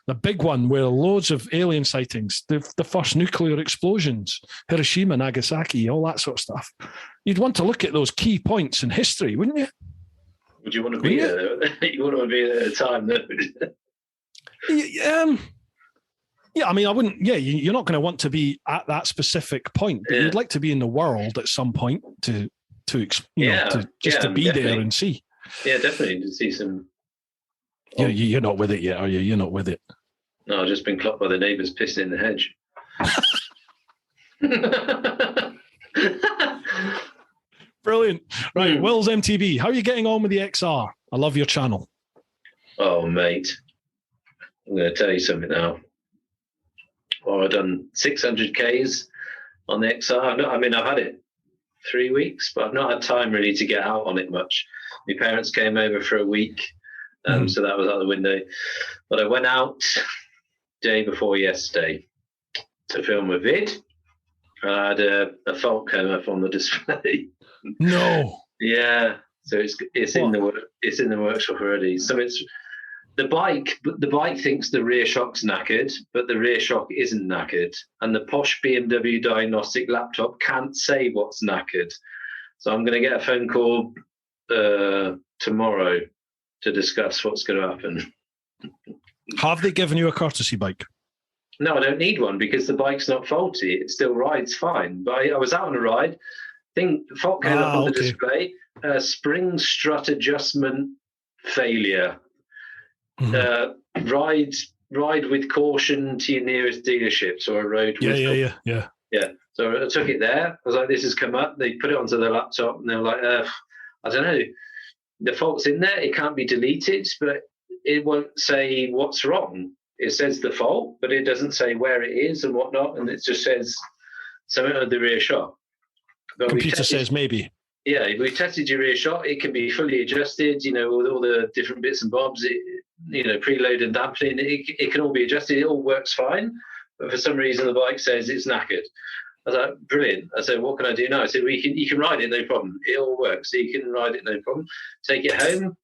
S1: the big one where loads of alien sightings, the first nuclear explosions, Hiroshima, Nagasaki, all that sort of stuff. You'd want to look at those key points in history, wouldn't you?
S2: Would you want to be there? You wouldn't want to be there at a time, though.
S1: Yeah, I mean, I wouldn't. Yeah, you're not going to want to be at that specific point, but you'd like to be in the world at some point to be definitely
S2: there
S1: and see.
S2: Yeah, definitely to see some.
S1: Yeah, you're not with it yet, are you? You're not with it.
S2: No, I've just been clocked by the neighbours pissing in the hedge.
S1: Brilliant. Right, Will's MTV. How are you getting on with the XR? I love your channel.
S2: Oh, mate, I'm going to tell you something now. Well, I've done 600 Ks on the XR. I've had it 3 weeks, but I've not had time really to get out on it much. My parents came over for a week, so that was out the window. But I went out day before yesterday to film a vid. I had a fault come up on the display.
S1: No.
S2: Yeah, so it's in the workshop already. So it's. The bike thinks the rear shock's knackered, but the rear shock isn't knackered. And the posh BMW diagnostic laptop can't say what's knackered. So I'm going to get a phone call tomorrow to discuss what's going to happen.
S1: Have they given you a courtesy bike?
S2: No, I don't need one because the bike's not faulty. It still rides fine. But I was out on a ride. Fault came up on the display. Spring strut adjustment failure. Ride with caution to your nearest dealerships or a road.
S1: Yeah.
S2: So I took it there. I was like, this has come up. They put it onto the laptop and they were like, I don't know. The fault's in there. It can't be deleted, but it won't say what's wrong. It says the fault, but it doesn't say where it is and whatnot. And it just says something of the rear shock. But
S1: computer says maybe.
S2: Yeah, we tested your rear shock. It can be fully adjusted, you know, with all the different bits and bobs, preload and dampening. It can all be adjusted. It all works fine. But for some reason, the bike says it's knackered. I was like, brilliant. I said, what can I do now? I said, you can ride it, no problem. It all works. So you can ride it, no problem. Take it home.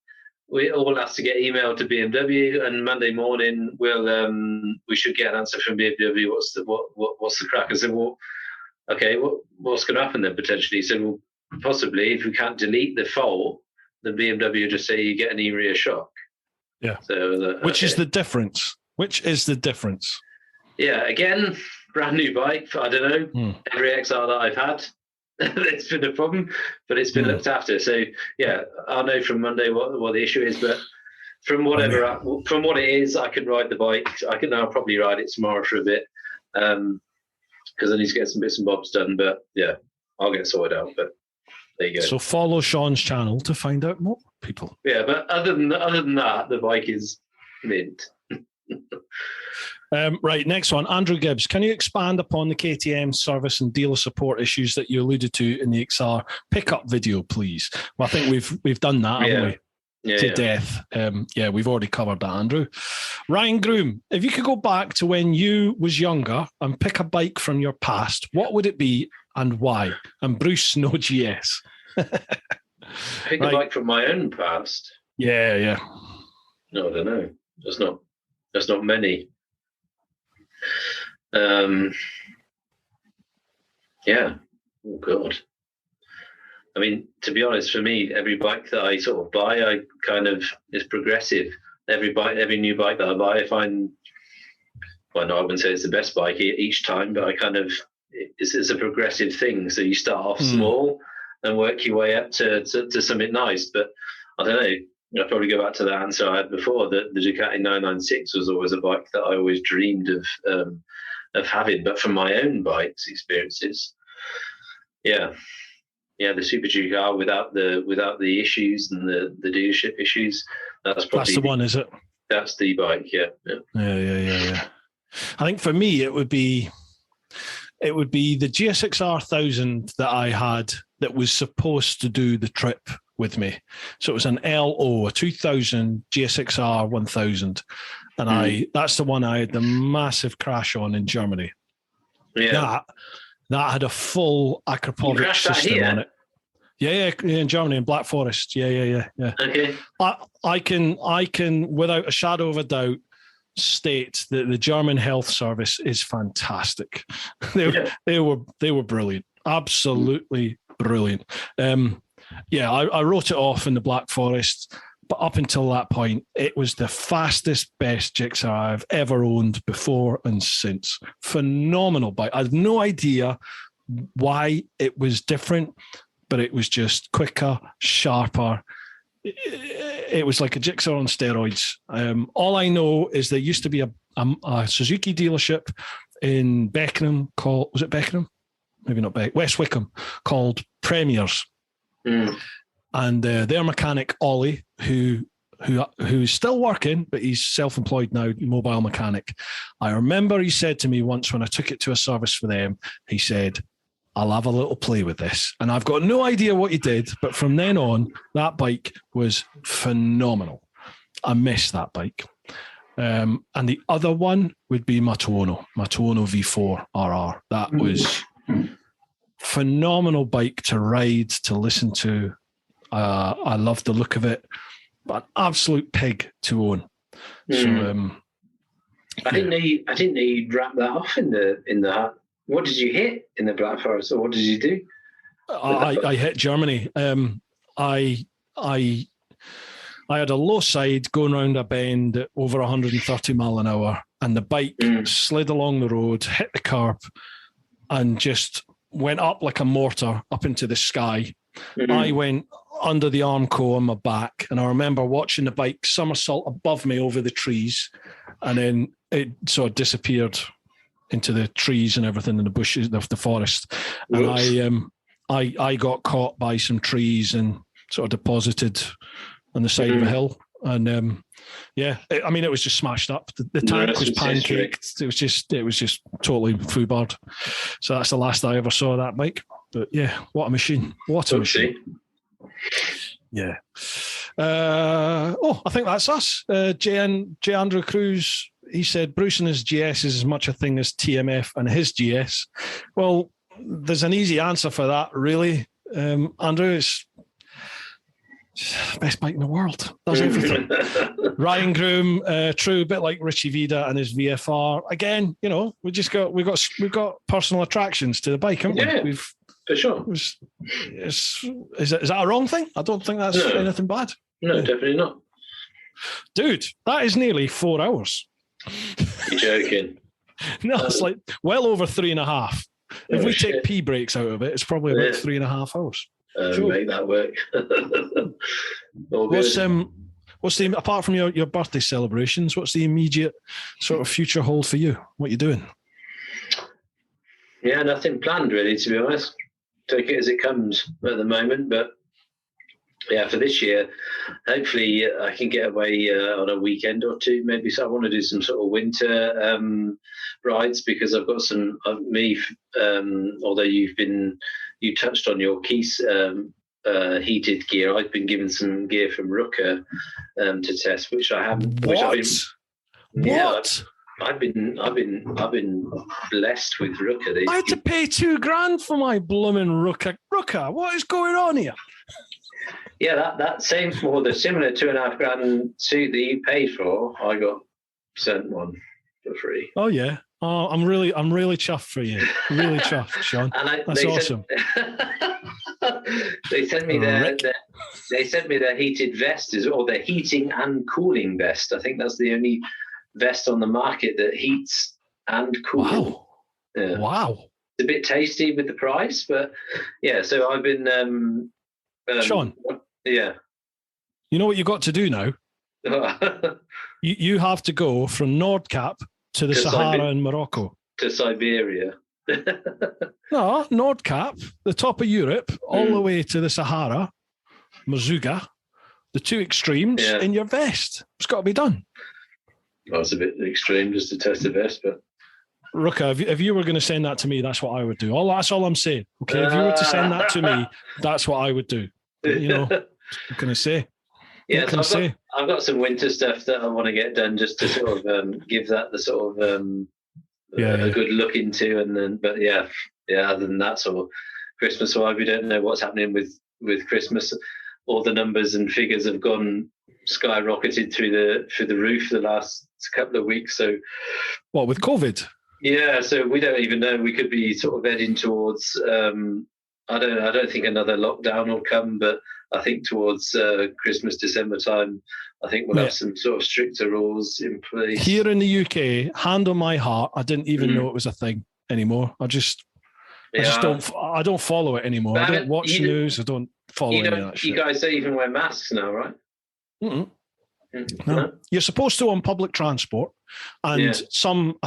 S2: We all have to get emailed to BMW, and Monday morning we should get an answer from BMW. What's the crack? I said, well, okay, what's going to happen then potentially? He said, well, possibly if we can't delete the fault, the BMW will just say you get an e-rear shock.
S1: Yeah.
S2: So
S1: Which is the difference?
S2: Yeah, again, brand new bike. I don't know. Every XR that I've had, it's been a problem, but it's been looked after. So yeah, I'll know from Monday what the issue is. But from what it is, I can ride the bike. I'll probably ride it tomorrow for a bit because I need to get some bits and bobs done. But yeah, I'll get sorted out. But there you go.
S1: So follow Shaun's channel to find out more, people.
S2: Yeah, but other than that, the bike is mint.
S1: Right, next one. Andrew Gibbs, can you expand upon the KTM service and dealer support issues that you alluded to in the XR pickup video, please? Well, I think we've done that, haven't we? To death. We've already covered that, Andrew. Ryan Groom, if you could go back to when you was younger and pick a bike from your past, what would it be and why? And Bruce nods yes.
S2: Pick a bike from my own past?
S1: Yeah.
S2: No, I don't know. There's not many. Oh God. I mean, to be honest, for me, every bike that I sort of buy, I kind of is progressive. Every new bike that I buy, I find. Well, no, I wouldn't say it's the best bike each time, but I kind of it's a progressive thing. So you start off small and work your way up to something nice. But I don't know. I'll probably go back to the answer I had before. That the Ducati 996 was always a bike that I always dreamed of having. But from my own bikes experiences, the Super Duke without the issues and the dealership issues, that's
S1: the one, is it?
S2: That's the bike, yeah.
S1: I think for me it would be the GSX-R 1000 that I had that was supposed to do the trip with me. So it was an LO, a 2000 GSX-R 1000. And that's the one I had the massive crash on in Germany.
S2: Yeah.
S1: That had a full Akrapovic system on it. Yeah, in Germany, in Black Forest. Yeah.
S2: Okay.
S1: I can, without a shadow of a doubt, state that the German health service is fantastic. They were brilliant, absolutely brilliant. I wrote it off in the Black Forest, but up until that point, it was the fastest, best Gixxer I've ever owned before and since. Phenomenal bike. I had no idea why it was different, but it was just quicker, sharper. It was like a Gixxer on steroids. All I know is there used to be a Suzuki dealership in Beckenham called, was it Beckenham? Maybe not West Wickham, called Premiers. And their mechanic, Ollie, who's still working, but he's self-employed now, mobile mechanic. I remember he said to me once when I took it to a service for them, he said, I'll have a little play with this. And I've got no idea what he did, but from then on, that bike was phenomenal. I miss that bike. And the other one would be my Tuono V4 RR. That was phenomenal bike to ride, to listen to. I loved the look of it, but an absolute pig to own. So
S2: I didn't know you'd wrap that off in the. What did you hit in the Black Forest, or what did you do?
S1: I hit Germany. I had a low side going around a bend at over 130 mile an hour, and the bike slid along the road, hit the curb, and just went up like a mortar up into the sky. I went under the Armco on my back, and I remember watching the bike somersault above me over the trees, and then it sort of disappeared into the trees and everything in the bushes of the forest. And I got caught by some trees and sort of deposited on the side of a hill. And it was just smashed up. The tank was pancaked. It was just totally foobarred. So that's the last I ever saw of that bike. But yeah, what a machine. What a machine. Yeah. I think that's us. J. Andrew Cruz, he said Bruce and his GS is as much a thing as TMF and his GS. Well, there's an easy answer for that, really. Andrew, it's best bike in the world. Does everything. Ryan Groom, true, a bit like Richie Vida and his VFR. Again, we've got personal attractions to the bike, haven't we?
S2: Yeah, for sure.
S1: Is that a wrong thing? I don't think that's anything bad.
S2: No, definitely not.
S1: Dude, that is nearly 4 hours.
S2: You're joking.
S1: No, it's like well over 3.5. If we take pee breaks out of it, it's probably about 3.5 hours.
S2: Sure. Make that work.
S1: What's the apart from your birthday celebrations? What's the immediate sort of future hold for you? What are you doing?
S2: Yeah, nothing planned really, to be honest. Take it as it comes at the moment, but yeah, for this year, hopefully I can get away on a weekend or two, maybe. So I want to do some sort of winter rides, because I've got some although you touched on your keys heated gear, I've been given some gear from Rooker to test, which I haven't.
S1: What?
S2: I've been blessed with Rooker.
S1: I had to pay $2,000 for my blooming Rooker. Rooker, what is going on here?
S2: Yeah, that same or the similar $2,500 suit that you paid for, I got sent one for free.
S1: Oh yeah. Oh, I'm really chuffed for you. Really chuffed, Shaun. That's awesome.
S2: They sent me their heated vest, or their heating and cooling vest. I think that's the only vest on the market that heats and cools.
S1: Wow.
S2: Yeah.
S1: Wow.
S2: It's a bit tasty with the price, but yeah. So I've been
S1: Shaun.
S2: Yeah.
S1: You know what you got to do now? you have to go from Nordkap to the Sahara in Morocco.
S2: To Siberia.
S1: No, Nordkap, the top of Europe, all the way to the Sahara, Mazuga, the two extremes in your vest. It's got to be done.
S2: Well, it's a bit extreme just to test the vest, but...
S1: Ruka, if you were going to send that to me, that's what I would do. That's all I'm saying. Okay, if you were to send that to me, that's what I would do. What can I say?
S2: Yeah, so I've got some winter stuff that I want to get done just to sort of give that the sort of a good look into, and then other than that, sort of Christmas wise, we don't know what's happening with Christmas. All the numbers and figures have gone skyrocketed through the roof the last couple of weeks. So,
S1: what with COVID?
S2: Yeah, so we don't even know. We could be sort of heading towards. I don't think another lockdown will come, but I think towards Christmas, December time, I think we'll have some sort of stricter rules in place.
S1: Here in the UK, hand on my heart, I didn't even know it was a thing anymore. I don't follow it anymore. I don't watch news. I don't follow any of that shit.
S2: You guys don't even wear masks now, right?
S1: Mm-mm. No. You're supposed to on public transport, and some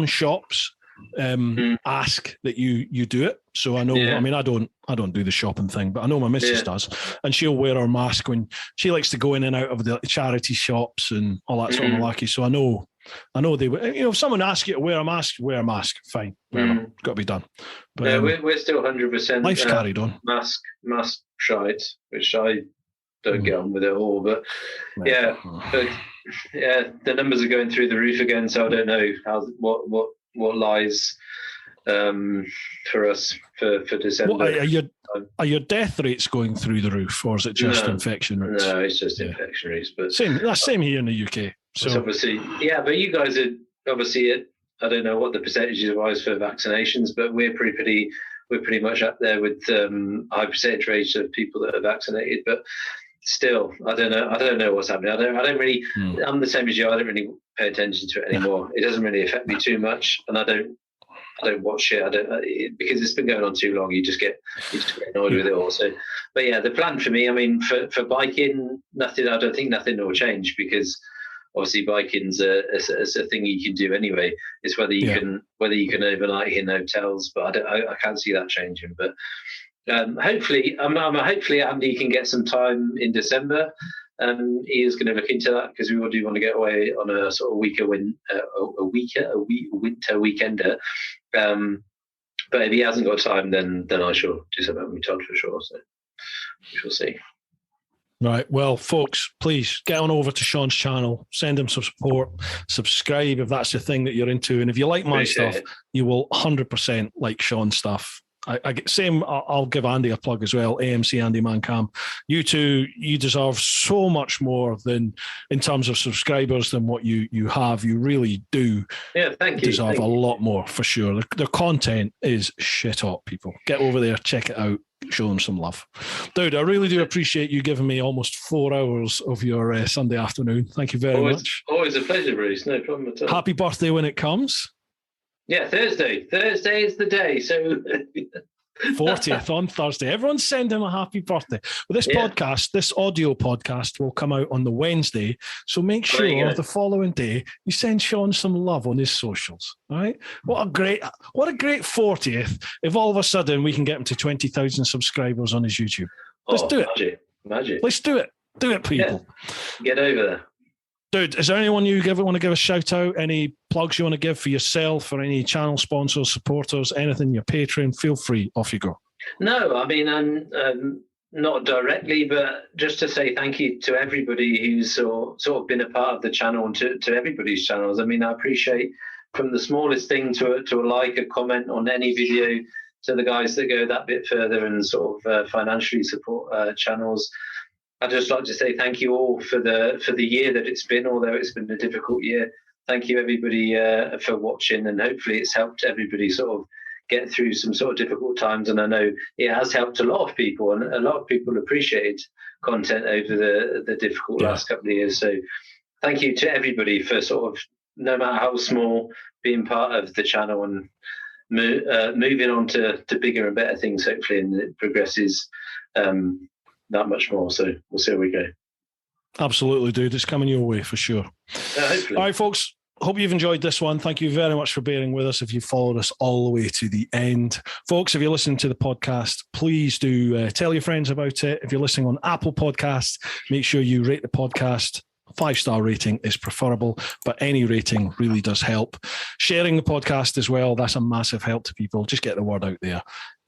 S1: shops ask that you do it. So I know. I mean, I don't do the shopping thing, but I know my missus does, and she'll wear her mask when she likes to go in and out of the charity shops and all that sort of malarkey. So I know they. If someone asks you to wear a mask, fine, whatever, got to be done. But
S2: we're still 100%.
S1: Life's carried on.
S2: Mask shite, which I don't get on with it all. But the numbers are going through the roof again. So I don't know what lies for us for December.
S1: Are your death rates going through the roof, or is it just infection rates?
S2: No, it's just infection rates. But
S1: same here in the UK. So
S2: it's obviously, but you guys are obviously I don't know what the percentages are for vaccinations, but we're pretty much up there with high percentage rates of people that are vaccinated. But still, I don't know what's happening. I don't really. I'm the same as you. I don't really pay attention to it anymore. It doesn't really affect me too much, and I don't watch it. Because it's been going on too long. You just get annoyed with it all. So, but the plan for me, I mean, for biking, nothing. I don't think nothing will change, because obviously biking's a thing you can do anyway. It's whether you can overnight in hotels, but I can't see that changing. But hopefully Andy can get some time in December. He is going to look into that, because we do want to get away on a sort of winter weekender. But if he hasn't got time, then I shall do something with Todd for sure. So we shall see.
S1: Right. Well, folks, please get on over to Shaun's channel, send him some support, subscribe if that's the thing that you're into. And if you like my stuff, you will 100% like Shaun's stuff. I'll give Andy a plug as well, AMC Andy Mancam. You two, you deserve so much more than in terms of subscribers than what you have. You really do deserve a lot more, for sure. The content is shit hot, people. Get over there, check it out, show them some love. Dude, I really do appreciate you giving me almost 4 hours of your Sunday afternoon. Thank you very much.
S2: Always a pleasure, Bruce. No problem at all.
S1: Happy birthday when it comes.
S2: Yeah, Thursday. Thursday is the day. So
S1: 40th on Thursday. Everyone send him a happy birthday. Well, this audio podcast will come out on the Wednesday. So make sure the following day you send Shaun some love on his socials. All right. What a great 40th if all of a sudden we can get him to 20,000 subscribers on his YouTube. Let's do it.
S2: Magic.
S1: Let's do it. Do it, people.
S2: Yeah. Get over there.
S1: Dude, is there anyone you want to give a shout out? Any plugs you want to give for yourself or any channel sponsors, supporters, anything, your Patreon? Feel free. Off you go.
S2: No, I mean, not directly, but just to say thank you to everybody who's sort of been a part of the channel, and to everybody's channels. I mean, I appreciate from the smallest thing to a like, a comment on any video, to the guys that go that bit further and sort of financially support channels. I'd just like to say thank you all for the year that it's been, although it's been a difficult year. Thank you, everybody, for watching, and hopefully it's helped everybody sort of get through some sort of difficult times. And I know it has helped a lot of people, and a lot of people appreciated content over the difficult last couple of years. So thank you to everybody for sort of, no matter how small, being part of the channel and moving on to bigger and better things, hopefully, and it progresses that much more. So we'll see where we go.
S1: Absolutely, dude. It's coming your way for sure.
S2: Hopefully.
S1: All right, folks. Hope you've enjoyed this one. Thank you very much for bearing with us if you followed us all the way to the end. Folks, if you're listening to the podcast, please do tell your friends about it. If you're listening on Apple Podcasts, make sure you rate the podcast. 5-star rating is preferable, but any rating really does help. Sharing the podcast as well, that's a massive help to people. Just get the word out there.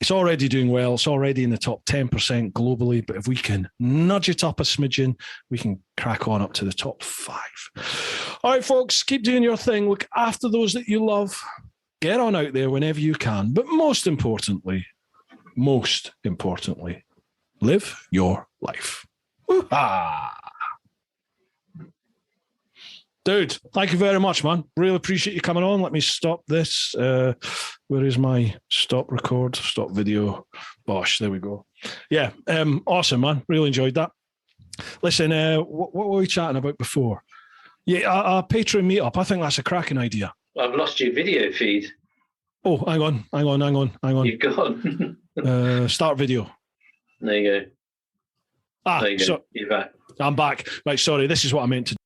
S1: It's already doing well. It's already in the top 10% globally. But if we can nudge it up a smidgen, we can crack on up to the top 5. All right, folks, keep doing your thing. Look after those that you love. Get on out there whenever you can. But most importantly, live your life. Woo-ha! Dude, thank you very much, man. Really appreciate you coming on. Let me stop this. Where is my stop record, stop video? Bosh, there we go. Yeah, awesome, man. Really enjoyed that. Listen, what were we chatting about before? Yeah, a Patreon meetup. I think that's a cracking idea.
S2: I've lost your video feed.
S1: Oh, hang on.
S2: You've gone.
S1: Start video.
S2: There you go.
S1: There you go.
S2: You're back.
S1: I'm back. Right, sorry. This is what I meant to do.